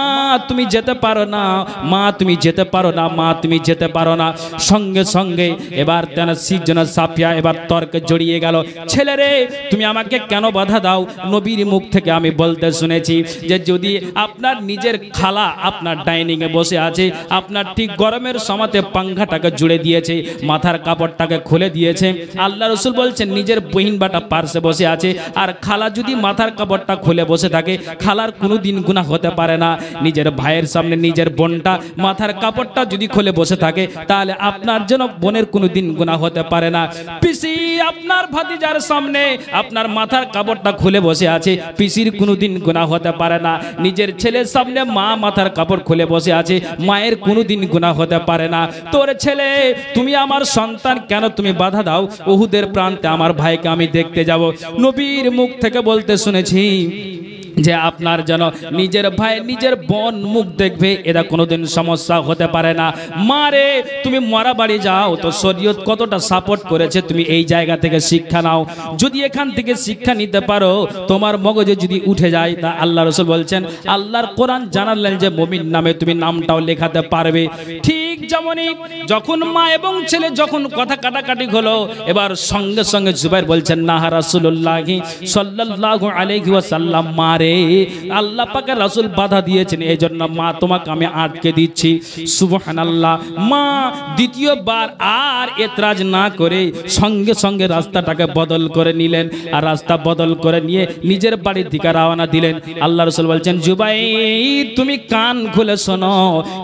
তুমি যেতে পারো না, মা তুমি যেতে পারো না, মা তুমি যেতে পারো না। সঙ্গে সঙ্গে এবার তেনা সিজন সাফিয়া এবার তর্কে জড়িয়ে গেল, ছেলে রে তুমি আমাকে কেন বাধা দাও? নবীর মুখ থেকে আমি বলতে শুনেছি যে যদি আপনার নিজের খালা আপনার ডাইনিং এ বসে আছে, আপনার ঠিক গরমের সময়তে পাংখাটাকে জুড়ে দিয়েছে, মাথার কাপড়টাকে খুলে দিয়েছে, আল্লাহ রাসূল বলছেন নিজের বহিন বাটা পার্শ্বে বসে আছে, আর খালা যদি মাথার কাপড়টা খুলে বসে থাকে, খালার কোনোদিন গুনাহ হতে পারে না। নিজের ভাইয়ের সামনে নিজের বোনটা মাথার কাপড়টা যদি খুলে বসে থাকে, তাহলে আপনার জন্য বোনের কোনোদিন গুনাহ হতে পারে না। পিসি আপনার ভাতিজার সামনে আপনার মাথার কাপড়টা খুলে বসে আছে, পিসির কোনোদিন গুনাহ হতে পারে না। নিজের ছেলের সামনে মা মাথার কাপড় খুলে বসে আছে, মায়ের কোনোদিন গুনাহ হতে পারে না। তোর ছেলে তুমি আমার সন্তান, কেন তুমি বাধা দাও? উহুদের প্রান্তে আমার ভাইকে আমি দেখতে যাব। নবীর মুখ থেকে বলতে শুনেছি যে আপনার যেন নিজের ভাই নিজের বোন মুখ দেখবে, এটা কোনোদিন সমস্যা হতে পারে না। মারে তুমি মরা বাড়ি যাও, তো শরীয়ত কতটা সাপোর্ট করেছে তুমি এই জায়গা থেকে শিক্ষা নাও। যদি এখান থেকে শিক্ষা নিতে পারো, তোমার মগজে যদি উঠে যায়, তা আল্লাহ রাসূল বলছেন, আল্লাহর কোরআন জানালেন যে মুমিন নামে তুমি নামটাও লেখাতে পারবে। ঠিক যেমনই যখন মা এবং ছেলে যখন কথা কাটাকাটি হলো, এবার সঙ্গে সঙ্গে জুবাইর বলছেন না রাসূলুল্লাহি সাল্লাল্লাহু আলাইহি ওয়াসাল্লাম, মারে আল্লাহ পাকের রাসূল বাধা দিয়েছেন, এই জন্য মা তোমাকে আমি আটকে দিচ্ছি। সুবহানাল্লাহ। মা দ্বিতীয়বার আর এতরাজ না করে সঙ্গে সঙ্গে রাস্তাটাকে বদল করে নিলেন, আর রাস্তা বদল করে নিয়ে নিজের বাড়ির দিকে রওনা দিলেন। আল্লাহ রাসূল বলছেন জুবাইর তুমি কান খুলে শোনো,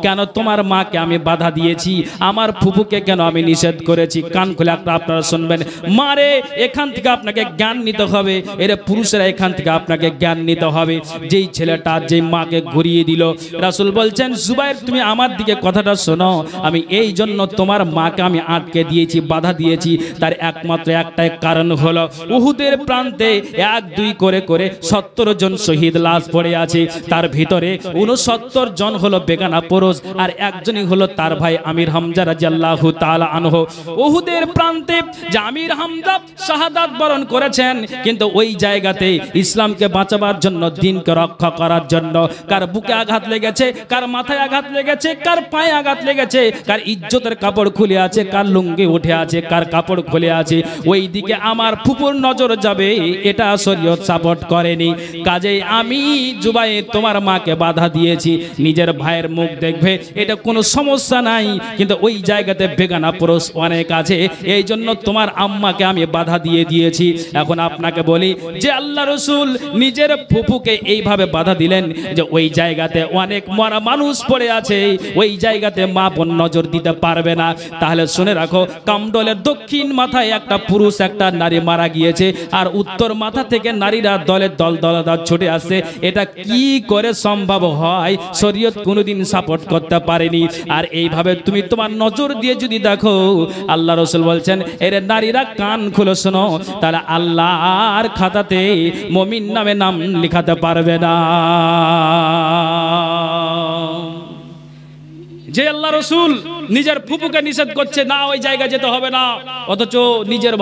কেন তোমার মাকে আমি বাধা দিয়েছি, আমার ফুফুকে কেন আমি নিষেধ করেছি, কান খুলে আপনারা শুনবেন। মারে এখান থেকে আপনাকে জ্ঞান নিতে হবে, এরা পুরুষেরা এখান থেকে আপনাকে জ্ঞান নিতে হবে। যেই ছেলেটা যেই মাকে ঘুরিয়ে দিল, রাসূল বলছেন জুবাইর তুমি আমার দিকে কথাটা শোনো, আমি এই জন্য তোমার মাকে আমি আটকে দিয়েছি, বাধা দিয়েছি, তার একমাত্র একটাই কারণ হলো উহুদের প্রান্তে 1-2 করে 70 জন শহীদ লাশ পড়ে আছে, তার ভিতরে 69 জন হলো বেগানা পুরুষ, আর একজনই হলো তার ভাই আমির হামজা রাদিয়াল্লাহু তাআলা আনহু। উহুদের প্রান্তে যে আমির হামজা শাহাদাত বরণ করেছেন, কিন্তু ওই জায়গাতে ইসলামকে বাঁচাবার জন্য, দ্বীনকে রক্ষা করার জন্য, কার বুকে আঘাত লেগেছে, কার মাথায় আঘাত লেগেছে, কার পায়ে আঘাত লেগেছে, কার ইজ্জতের কাপড় খুলে আছে, কার লুঙ্গি উঠে আছে, কার কাপড় খুলে আছে, ওই দিকে আমার ফুপুর নজর যাবে, এটা শরীয়ত সাপোর্ট করেনি। কাজেই আমি জুবাইর তোমার মাকে বাধা দিয়েছি, নিজের ভাইয়ের মুখ দেখবে, এটা কোনো সমস্যা সমস্যা নাই, কিন্তু ওই জায়গাতে বেগানা পুরুষ অনেক আছে, এই জন্য তোমার আম্মাকে আমি বাধা দিয়ে দিয়েছি। এখন আপনাকে বলি যে আল্লাহ রসুল নিজের ফুফুকে এইভাবে বাধা দিলেন যে ওই জায়গাতে অনেক মরা মানুষ পড়ে আছে, ওই জায়গাতে মা বোন নজর দিতে পারবে না। তাহলে শুনে রাখো, কামডলের দক্ষিণ মাথায় একটা পুরুষ একটা নারী মারা গিয়েছে, আর উত্তর মাথা থেকে নারীরা দলের দল দলদার ছুটে আসছে। এটা কি করে সম্ভব হয়? শরীয়ত কোনোদিন সাপোর্ট করতে পারেনি। আর এইভাবে তুমি তোমার নজর দিয়ে যদি দেখো, আল্লাহ রসুল বলছেন এরে নারীরা কান খুলে শোনো, তাহলে আল্লাহর খাতাতে মুমিন নামে নাম লিখাতে পারবে না। যে আল্লাহ রসুল নিজের ফুপুকে নিষেধ করছে না ওই জায়গা যেতে হবে না, অথচ নিজের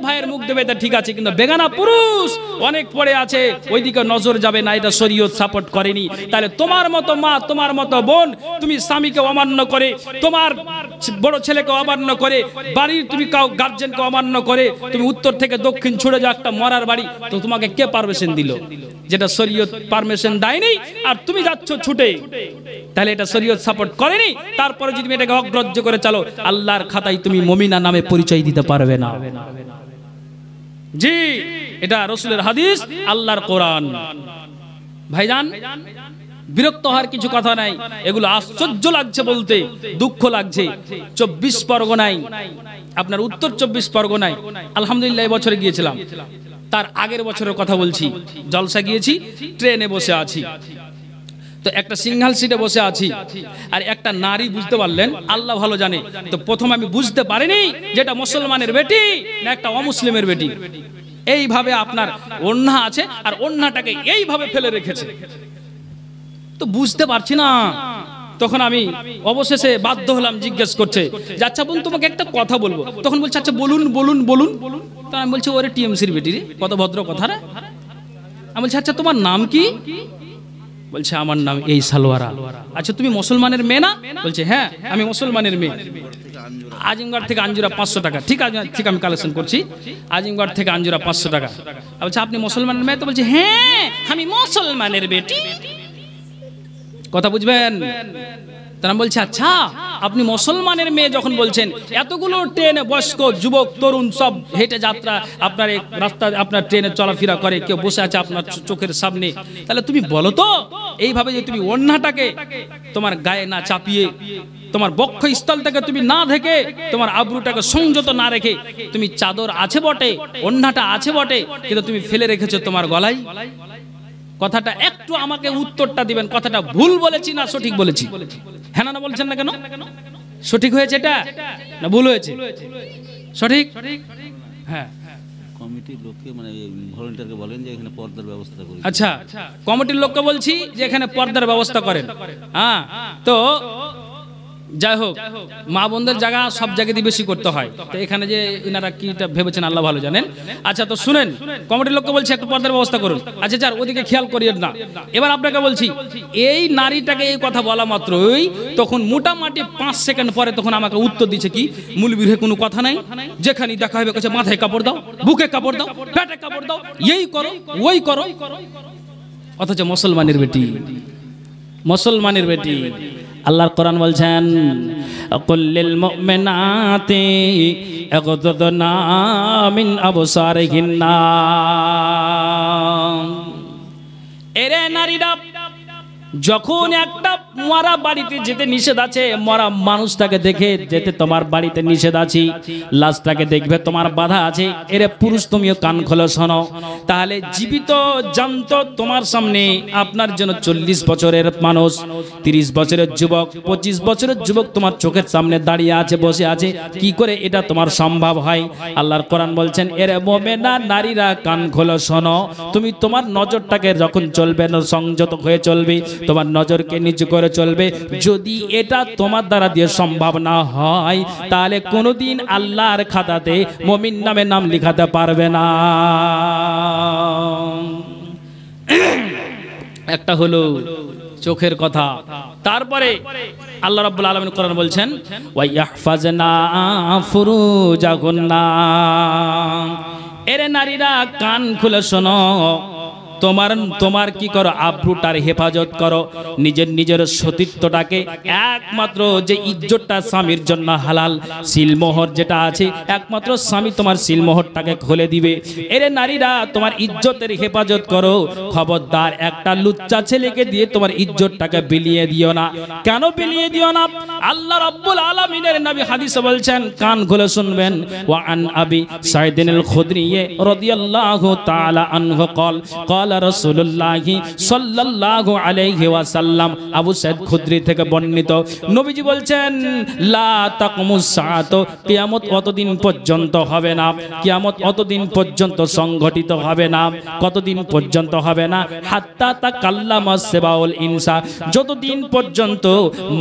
ভাইয়ের মুখ দেবে, এটা ঠিক আছে, কিন্তু বেগানা পুরুষ অনেক পড়ে আছে, ওইদিকে নজর যাবে না, এটা শরীয়ত সাপোর্ট করেনি। তাহলে তোমার মতো মা, তোমার মতো বোন, তুমি স্বামীকে অমান্য করে, তোমার বড় ছেলেকে অমান্য করে, বাড়ির তুমি কাউ গার্জেনকে অমান্য করে তুমি উত্তর থেকে দক্ষিণ ছুড়ে যাও একটা মরার বাড়ি, তো তোমাকে কে পারমিশন দিল? যেটা শরীয়ত পারমিশন দেয়নি আর তুমি যাচ্ছ ছুটে, তাহলে এটা শরীয়ত সাপোর্ট করেনি। তারপরে যদি এটাকে অগ্রাহ্য করে চলো, আল্লাহর খাতায় তুমি মুমিনা নামে পরিচয় দিতে পারবে না। জি, এটা রাসূলের হাদিস, আল্লাহর কোরআন। ভাইজান, বিরক্ত হওয়ার কিছু কথা নাই, এগুলো আশ্চর্য লাগছে বলতে, দুঃখ লাগছে। 24 পরগনায়, আপনার উত্তর 24 পরগনায় আলহামদুলিল্লাহ এই বছরে গিয়েছিলাম, তার আগের বছরের কথা বলছি, জলসা গিয়েছি, ট্রেনে বসে আছি, তো একটা সিঙ্গেল সিটে বসে আছি, আর একটা নারী, বুঝতে পারলেন, আল্লাহ ভালো জানে, তো প্রথম আমি বুঝতে পারিনি যেটা মুসলমানের বেটি না একটা অমুসলিমের বেটি। এইভাবে আপনার ওড়না আছে আর ওড়নাটাকে এইভাবে ফেলে রেখেছে, তো বুঝতে পারছি না। তখন আমি অবশেষে বাধ্য হলাম, জিজ্ঞেস করছে যে আচ্ছা বোন, তোমাকে একটা কথা বলবো। তখন বলছে আচ্ছা বলুন বলুন বলুন। তো আমি বলছি ওরে টিএমসির বেটি রে, কত ভদ্র কথা রে। আমি বলছি আচ্ছা তোমার নাম কি? বলছে আমার নাম এই সালোয়ারা। আচ্ছা তুমি মুসলমানের মেয়ে না? বলছে হ্যাঁ আমি মুসলমানের মেয়ে। আজিমগড় থেকে আঞ্জুরা 500 টাকা। ঠিক আছে, ঠিক, আমি কালেকশন করছি। আজিমগড় থেকে আঞ্জুরা 500 টাকা। বলছে আপনি মুসলমানের মেয়ে? তো বলছে হ্যাঁ আমি মুসলমানের বেটি। কথা বুঝবেন? তারা বলছে আচ্ছা আপনি মুসলমানের মেয়ে যখন বলছেন, এতগুলো ট্রেনে বয়স্ক যুবক তরুণ সব হেঁটে যাত্রা আপনার এই রাস্তা, আপনার ট্রেনে চলাফেরা করে, কেউ বসে আছে আপনার চোখের সামনে, তাহলে তুমি বলো তো এইভাবে যে তুমি ওড়নাটাকে তোমার গায়ে না চাপিয়ে, তোমার বক্ষস্থলটাকে তুমি না ঢেকে, তোমার আবরুটাকে সংযত না রেখে, তুমি চাদর আছে বটে, ওড়নাটা আছে বটে, কিন্তু তুমি ফেলে রেখেছো তোমার গলায়। কথাটা একটু আমাকে উত্তরটা দিবেন, কথাটা ভুল বলেছি না সঠিক বলেছি? হ্যাঁ না বলছেন না কেন? সঠিক হয়েছে এটা না ভুল হয়েছে? সঠিক। হ্যাঁ, কমিটির লোককে মানে ভলান্টিয়ারকে বলেন যে এখানে পর্দার ব্যবস্থা করেন। আচ্ছা কমিটির লোককে বলছি যে এখানে পর্দার ব্যবস্থা করেন। হ্যাঁ, তো যাই হোক, মা বোনদের জায়গা সব জায়গাতেই বেশি করতে হয়, তো এখানে যে এনারা কিটা ভেবেছেন আল্লাহ ভালো জানেন। আচ্ছা তো শুনেন, কমিটির লোককে বলছি একটু পর্দার ব্যবস্থা করুন। আচ্ছা স্যার ওদিকে খেয়াল করিয়েন না। এবার আপনাকে বলছি, এই নারীটাকে এই কথা বলা মাত্রই তখন মোটামুটি 5 সেকেন্ড পরে তখন আমাকে উত্তর দিচ্ছে কি, মূলবীর কোনো কথা নাই, যেখানেই দেখা হবে কাছে মাথায় কাপড় দাও, বুকে কাপড় দাও, পেটে কাপড় দাও, এই করো ওই করো। অথচ মুসলমানের বেটি, মুসলমানের বেটি। আল্লাহর কোরআন বলছেন কুল্লিল মুমিনাতি ইয়াগদুদনা মিন আবসারিহিন্না। এরে নারীরা, যখন একটা মরা বাড়িতে যেতে নিষেধ আছে, মরা মানুষটাকে দেখে যেতে তোমার বাড়িতে নিষেধ আছে, লাশটাকে দেখবে তোমার বাধা আছে, এরে পুরুষ তুমিও কান খোলো শোনো। তাহলে জীবিত জান্ত তোমার সামনে আপনার জন্য 40 বছরের মানুষ, 30 বছরের যুবক, 25 বছরের যুবক তোমার চোখের সামনে দাঁড়িয়ে আছে, বসে আছে, কি করে এটা তোমার সম্ভব হয়? আল্লাহর কোরআন বলছেন এরে মুমিনা নারীরা কান খোলো শোনো, তুমি তোমার নজরটাকে যখন চলবে না সংযত হয়ে চলবে, তোমার নজরকে নিচু করে চলবে। যদি এটা তোমার দ্বারা দিয়ে সম্ভব না হয়, তাহলে কোনোদিন আল্লাহর খাতাতে মুমিন নামে নাম লিখাতে পারবে না। একটা হলো চোখের কথা। তারপরে আল্লাহ রাব্বুল আলামিন কোরআন বলছেন ওয়া ইয়াহফাজনা ফুরুজাহুন্না। এরে নারীরা কান খুলে শোনো, তোমার কি করো, আব্রুটার হেফাজত করো, নিজের সতীত্বটাকে একমাত্র যে ইজ্জতটা স্বামীর জন্য হালাল, সিলমোহর যেটা আছে একমাত্র স্বামী তোমার সিলমোহরটাকে খুলে দিবে। এরে নারীরা, তোমার ইজ্জতের হেফাজত করো, খবরদার একটা লুচ্চা ছেলেকে দিয়ে তোমার ইজ্জতটাকে বিলিয়ে দিও না। কেন বিলিয়ে দিও না? আল্লাহ রাব্বুল আলামিনের নবী হাদিসে বলছেন, কান খুলে শুনবেন, ওয়া আন আবি সাইদিন আল খুদরি রাদিয়াল্লাহু তাআলা আনহু ক্বালা রাসূলুল্লাহি সাল্লাল্লাহু আলাইহি ওয়াসাল্লাম, আবু সাইদ খুদরি থেকে বর্ণিত, নবীজি বলছেন, লা তাকুমুস সাআতু, কিয়ামত অতদিন পর্যন্ত হবে না, কিয়ামত অতদিন পর্যন্ত সংঘটিত হবে না। কতদিন পর্যন্ত হবে না? হাত্তা তাকাল্লামা সিবাউল ইনসা, যতদিন পর্যন্ত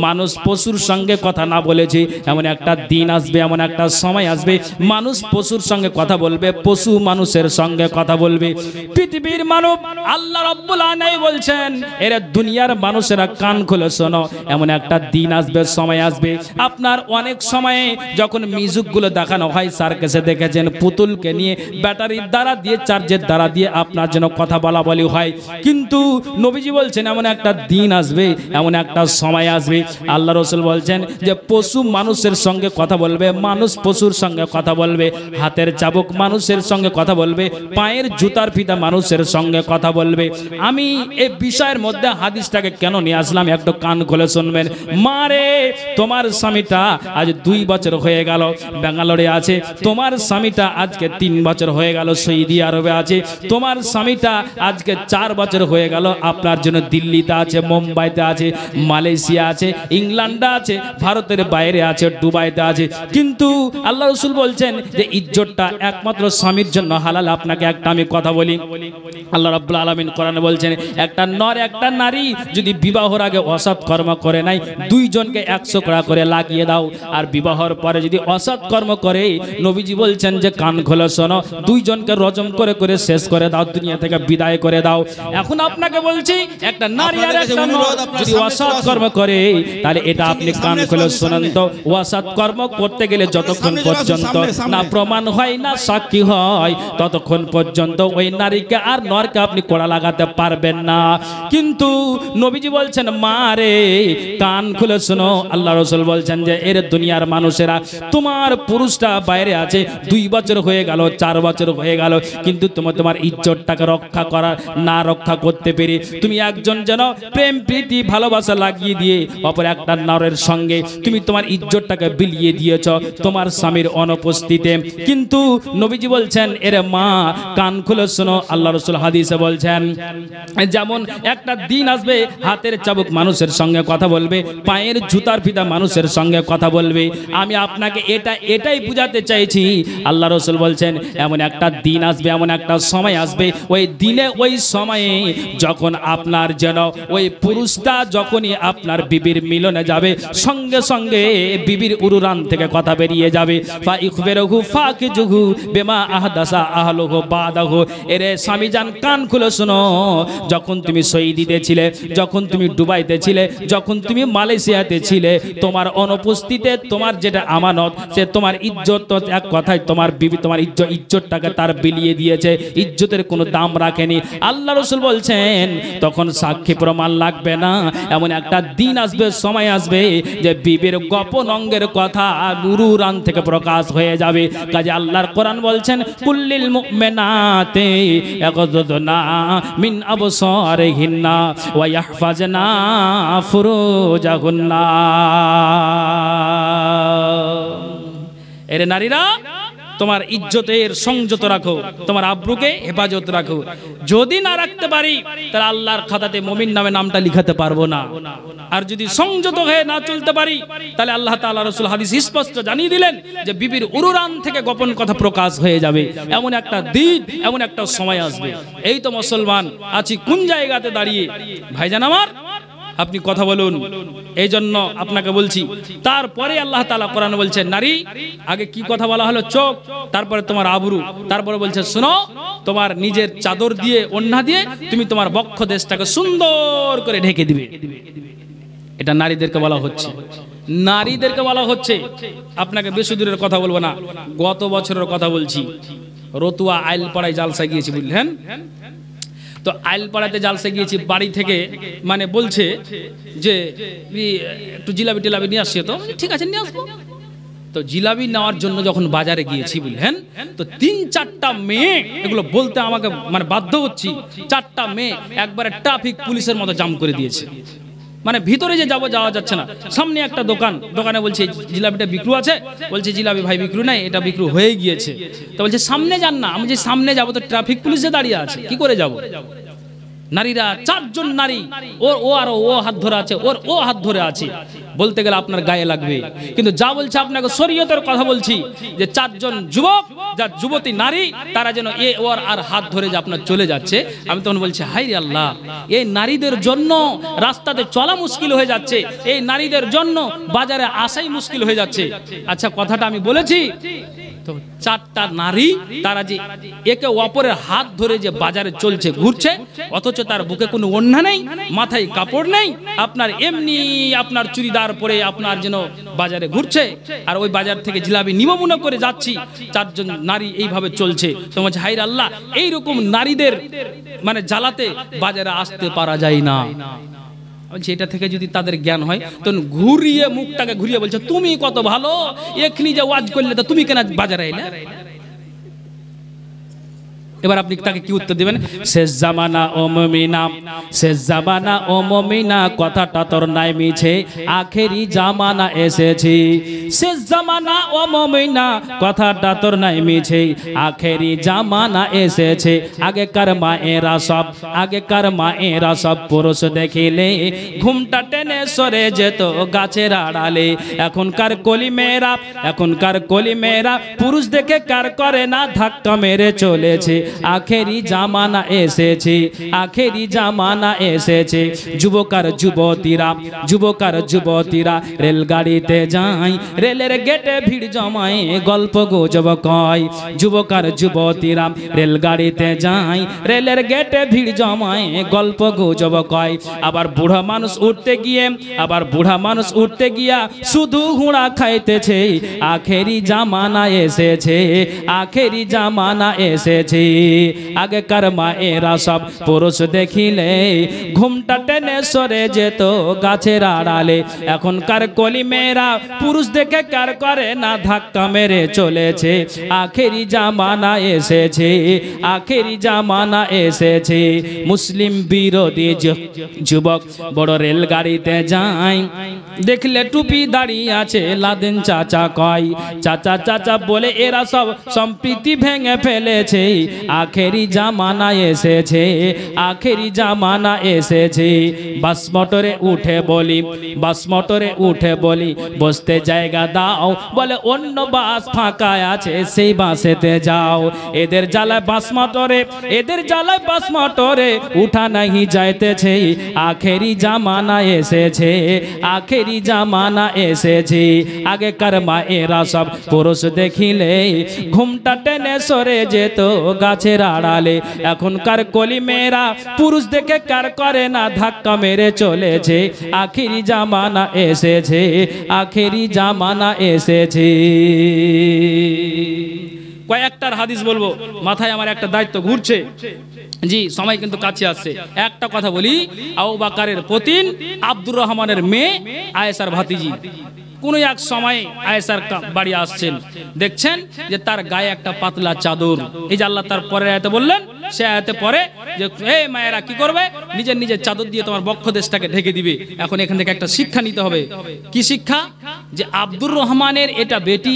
মানুষ পশুর সঙ্গে কথা না বলেছে। এমন একটা দিন আসবে, এমন একটা সময় আসবে, মানুষ পশুর সঙ্গে কথা বলবে, পশু মানুষের সঙ্গে কথা বলবে। পৃথিবীর মানব আল্লাহ রাব্বুল আলামিন বলছেন, এর দুনিয়ার মানুষেরা কান খুলে শোনো, এমন একটা দিন আসবে, সময় আসবে। আপনার অনেক সময়ে যখন মিউজিকগুলো দেখানো হয়, সার্কাসে দেখেছেন, পুতুলকে নিয়ে ব্যাটারির দ্বারা দিয়ে, চার্জের দ্বারা দিয়ে আপনার জন্য কথা বলা বলি হয়। কিন্তু নবীজি বলছেন, এমন একটা দিন আসবে, এমন একটা সময় আসবে, আল্লাহ রাসূল বলছেন যে পশু মানুষের সঙ্গে কথা বলবে, মানুষ পশুর সঙ্গে কথা বলবে, হাতের চাবুক মানুষের সঙ্গে কথা বলবে, পায়ের জুতার ফিতা মানুষের সঙ্গে কথা বলবে। আমি এই বিষয়ের মধ্যে হাদিসটাকে কেন নিয়ে আসলাম, একটু কান খুলে শুনবেন। মারে, তোমার স্বামীটা আজ 2 বছর হয়ে গেল ব্যাঙ্গালোরে আছে, তোমার স্বামীটা আজকে 3 বছর হয়ে গেল সৌদি আরবে আছে, তোমার স্বামীটা আজকে 4 বছর হয়ে গেল আপনার জন্য দিল্লিতে আছে, মুম্বাইতে আছে, মালয়েশিয়া আছে, ইংল্যান্ডে আছে, ভারতের বাইরে আছে, দুবাইতে আছে। কিন্তু আল্লাহ রাসূল বলছেন যে ইজ্জতটা একমাত্র স্বামীর জন্য হালাল। আপনাকে একটা আমি কথা বলি, আল্লাহ রাব্বুল আলামিন কোরআনে বলছেন, একটা নর একটা নারী যদি বিবাহের আগে অসৎ কর্ম করে নাই, 2 জনকে 100 কড়া করে লাগিয়ে দাও। আর বিবাহের পরে যদি অসৎ কর্ম করে, নবীজি বলছেন যে কান খোলো শোনো, 2 জনকে রজম করে করে শেষ করে দাও, দুনিয়া থেকে বিদায় করে দাও। এখন আপনাকে বলছি, একটা নারী আর একটা নর যদি অসৎ কর্ম করে, তাহলে এটা আপনি কান খুলে শুনুন তো। অসৎ কর্ম করতে গেলে যতক্ষণ পর্যন্ত না প্রমাণ হয়, না সাক্ষী হয়, ততক্ষণ পর্যন্ত ওই নারীকে আর নরকে আপনি কোড়া লাগাতে পারবেন না। কিন্তু নবীজি বলছেন, মারে কান খুলে শোনো, আল্লাহ রাসূল বলছেন যে এর দুনিয়ার মানুষেরা, তোমার পুরুষটা বাইরে আছে, 2 বছর হয়ে গেল, 4 বছর হয়ে গেল, কিন্তু তোমার ইজ্জতটাকে রক্ষা করা না রক্ষা করতে পেরে তুমি একজন যেন প্রেম প্রীতি ভালোবাসা লাগিয়ে দিয়ে অপর একটা নরের সঙ্গে তুমি তোমার ইজ্জতটাকে বিলিয়ে দিয়েছ তোমার স্বামীর অনুপস্থিতিতে। কিন্তু নবীজি বলছেন, এরে মা কান খুলে শোনো, আল্লাহ রাসূল হাদিসে বলছেন, যেমন একটা দিন আসবে, হাতের চাবুক মানুষের সঙ্গে কথা বলবে, পায়ের জুতার ফিতা মানুষের সঙ্গে কথা বলবে। আমি আপনাকে এটাই বুঝাতে চাইছি, আল্লাহ রাসূল বলছেন এমন একটা দিন আসবে, এমন একটা সময় আসবে, ওই দিনে ওই সময়ে যখন আপনার যেন ওই পুরুষটা যখনই আপনার বিবির মিলনে যাবে, সঙ্গে সঙ্গে বিবির উরুরান থেকে কথা বেরিয়ে যাবে, ফা ইখবিরহু ফাকিজুহু বিমা আহদাসা আহলুহু বাদাহু। এরে স্বামী জান, কান খুলে শোনো, যখন তুমি সৌদিতে ছিলে, যখন তুমি দুবাইতে ছিলে, যখন তুমি মালয়েশিয়াতে ছিলে, তোমার অনুপস্থিতিতে তোমার যেটা আমানত, সে তোমার ইজ্জত, এক কথায় তোমার বিবি তোমার ইজ্জতটাকে তার বিলিয়ে দিয়েছে, ইজ্জতের কোনো দাম রাখেনি। আল্লাহ রাসূল বলছেন, তখন সাক্ষী প্রমাণ লাগবে না। এমন একটা দিন আসবে, সময় আসবে, যে বিবির গোপন অঙ্গের কথা নুরুরান থেকে প্রকাশ হয়ে যাবে। কাজে আল্লাহর কোরআন বলছেন, কুল্লিল মুমিনাতি ইয়াগযুদনা মিন আবসারিহিন্না ওয়া ইয়াহফাজনা ফুরুজাহুন্না। এরে নারীরা, তোমার ইজ্জতের সংযত রাখো, তোমার আব্রুকে হেফাজত রাখো। যদি না রাখতে পারি, তাহলে আল্লাহর খাতাতে মুমিন নামে নামটা লিখাতে পারবো না। আর যদি সংযত হয়ে না চলতে পারি, তাহলে আল্লাহ তাআলা রাসূল হাদিস স্পষ্ট জানিয়ে দিলেন যে বিবির উরুরান থেকে গোপন কথা প্রকাশ হয়ে যাবে। এমন একটা দিন, এমন একটা সময় আসবে। এই তো মুসলমান আছি কোন জায়গাতে দাঁড়িয়ে, ভাইজান আমার, আপনি কথা বলুন। এই জন্য আপনাকে বলছি। তারপরে আল্লাহ তাআলা কোরআনে বলছেন, নারী, আগে কি কথা বলা হলো? চোখ, তারপরে তোমার আবরু, তারপরে বলছে শোনো, তোমার নিজের চাদর দিয়ে, ওড়না দিয়ে তুমি তোমার বক্ষ দেশটাকে সুন্দর করে ঢেকে দিবে। এটা নারীদেরকে বলা হচ্ছে, নারীদেরকে বলা হচ্ছে। আপনাকে বেশি দূরের কথা বলবো না, গত বছরের কথা বলছি। রতুয়া আইল পাড়ায় জালসা গিয়েছি, বুঝলেন? তো আইলপাড়াতে জালসে গিয়েছি, বাড়ি থেকে মানে বলছে যে একটু জিলাপি টিলাপি নিয়ে আসছে, তো ঠিক আছে নিয়ে আসবো। তো জিলাপি নেওয়ার জন্য যখন বাজারে গিয়েছি বুঝলেন, তো 3-4টা মেয়ে, এগুলো বলতে আমাকে মানে বাধ্য হচ্ছি, 4টা মেয়ে একবারে ট্রাফিক পুলিশের মতো জাম করে দিয়েছে। মানে ভিতরে যে যাওয়া যাচ্ছে না। সামনে একটা দোকানে বলছে জিলাপিটা বিক্রি আছে, বলছে জিলাপি ভাই বিক্রি নাই, এটা বিক্রি হয়ে গিয়েছে। তো বলছে সামনে যান না। আমি যে সামনে যাবো তো ট্রাফিক পুলিশে দাঁড়িয়ে আছে, কি করে যাব? নারীরা 4 জন নারী, ও আর ও হাত ধরে আছে, ও হাত ধরে আছে, বলতে গেলে আপনার গায়ে লাগবে। কিন্তু যা বলছে আপনাকে শরীয়তের কথা বলছি, যে 4 জন যুবক, যা যুবতী নারী, তারা যেন ওর আর হাত ধরে যে আপনার চলে যাচ্ছে। আমি তখন বলছি হাই রে আল্লাহ, এই নারীদের জন্য রাস্তাতে চলা মুশকিল হয়ে যাচ্ছে, এই নারীদের জন্য বাজারে আসাই মুশকিল হয়ে যাচ্ছে। আচ্ছা, কথাটা আমি বলেছি তো, 4টা নারী তারা যে একে অপরের হাত ধরে যে বাজারে চলছে ঘুরছে, অথচ তার বুকে কোনো ওড়না নেই, মাথায় কাপড় নেই, আপনার এমনি আপনার চুড়িদার পরে আপনার যেন বাজারে ঘুরছে, আর ওই বাজার থেকে জিলাপি নিমমুনা করে যাচ্ছি, 4 জন নারী এইভাবে চলছে। তো বলছে হাই রে আল্লাহ, এইরকম নারীদের মানে জ্বালাতে বাজারে আসতে পারা যায় না। এটা থেকে যদি তাদের জ্ঞান হয়, তখন ঘুরিয়ে মুখটাকে ঘুরিয়ে বলছে তুমি কত ভালো, এখনি যে ওয়াজ করলে তো তুমি কেন বাজারে এলে? এবার আপনি তাকে কি উত্তর দিবেন? শেষ জামানা ও মুমিনা, শেষ জামানা ও মুমিনা, কথাটা তোর নাই মিছে, আখেরি জামানা এসেছে। শেষ জামানা ও মুমিনা, কথাটা তোর নাই মিছে, আখেরি জামানা এসেছে। আগেকার মায়েরা সব পুরুষ দেখিলে ঘুমটা টেনে সরে যেত গাছের আড়ালে। এখনকার কলি মেয়েরা পুরুষ দেখে কার করে না, ধাক্কা মেরে চলেছে। আখেরি জামানা এসেছে, যুবক আর যুবতীরা রেলগাড়িতে যায়, রেলের গেটে ভিড় জমায়, গল্প গুজব কয়। যুবক আর যুবতীরা রেলগাড়িতে যায়, রেলের গেটে ভিড় জমায়, গল্প গুজব কয়। আবার বুড়া মানুষ উঠতে গিয়া শুধু হুঁড়া খাইতেছে। আখেরি জামানা এসেছে। আগেকার মায়েরা সব পুরুষ দেখিলে ঘুমটা টেনে সরে যেত গাছের আড়ালে। এখনকার কলি মেয়েরা পুরুষ দেখে কার করে না, ধাক্কা মেরে চলেছে। আখেরি জামানা এসেছে। মুসলিম বিরোধী যুবক বড় রেলগাড়িতে যায়, দেখলে টুপি দাঁড়িয়ে আছে, লাদেন চাচা কয়। চাচা বলে এরা সব সম্প্রীতি ভেঙে ফেলেছে। আখেরি জামানা এসেছে। বাস মোটরে উঠে বলি বসতে জায়গা দাও, বলে অন্য বাস ফাঁকা আছে, সেই বাসেতে যাও। এদের জ্বালায় বাস মোটরে উঠা নাহি যাইতেছে। আখেরি জামানা এসেছে। আগেকার মায়েরা সব পুরুষ দেখিলে ঘুমটা টেনে সরে যেত গাছের আড়ালে। এখনকার কলি মেয়েরা পুরুষ দেখে কার করে না, ধাক্কা মেরে চলেছে। আখেরি জামানা এসেছে। কয়েকটার হাদিস বলবো, মাথায় আমার একটা দায়িত্ব ঘুরছে, জি সময় কিন্তু কাছে আসছে। একটা কথা বলি, আবু বকরের পতিন আব্দুর রহমানের মেয়ে আয়েশার ভাতিজি কোন এক সময় আয়েশার বাড়ি আসছেন, দেখছেন যে তার গায়ে একটা পাতলা চাদর। এই যে আল্লাহ তার পরের আয়াতে বললেন, সে আয়াতে পরে যে এই মায়েরা কি করবে, নিজের চাদর দিয়ে তোমার বক্ষদেশটাকে ঢেকে দিবে। এখন এখান থেকে একটা শিক্ষা নিতে হবে। কি শিক্ষা? যে আব্দুর রহমানের এটা বেটি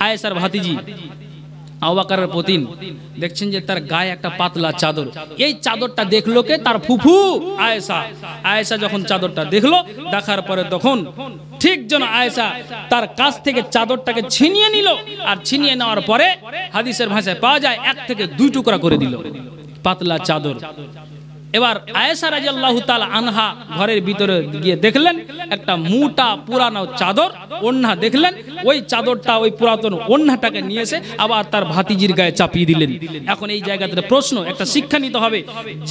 আয়েশার ভাতিজি আবু বকরের পতিন, দেখছেন যে তার গায়ে একটা পাতলা চাদর। এই চাদরটা দেখলো কে? তার ফুফু আয়েশা যখন চাদরটা দেখলো, দেখার পরে তখন ঠিক যেন আয়েশা তার কাছ থেকে চাদরটাকে ছিনিয়ে নিল, আর ছিনিয়ে নেওয়ার পরে হাদিসের ভাষায় পাওয়া যায় 1 থেকে 2 টুকরা করে দিল পাতলা চাদর। এবার আয়েশা রাদিয়াল্লাহু তাআলা আনহা ঘরের ভিতরে গিয়ে দেখলেন একটা মোটা পুরানো চাদর, ওড়না দেখলেন। ওই চাদরটা, ওই পুরাতন ওড়নাটাকে নিয়ে এসে আবার তার ভাতিজির গায়ে চাপিয়ে দিলেন। এখন এই জায়গাতে প্রশ্ন, একটা শিক্ষা নিতে হবে।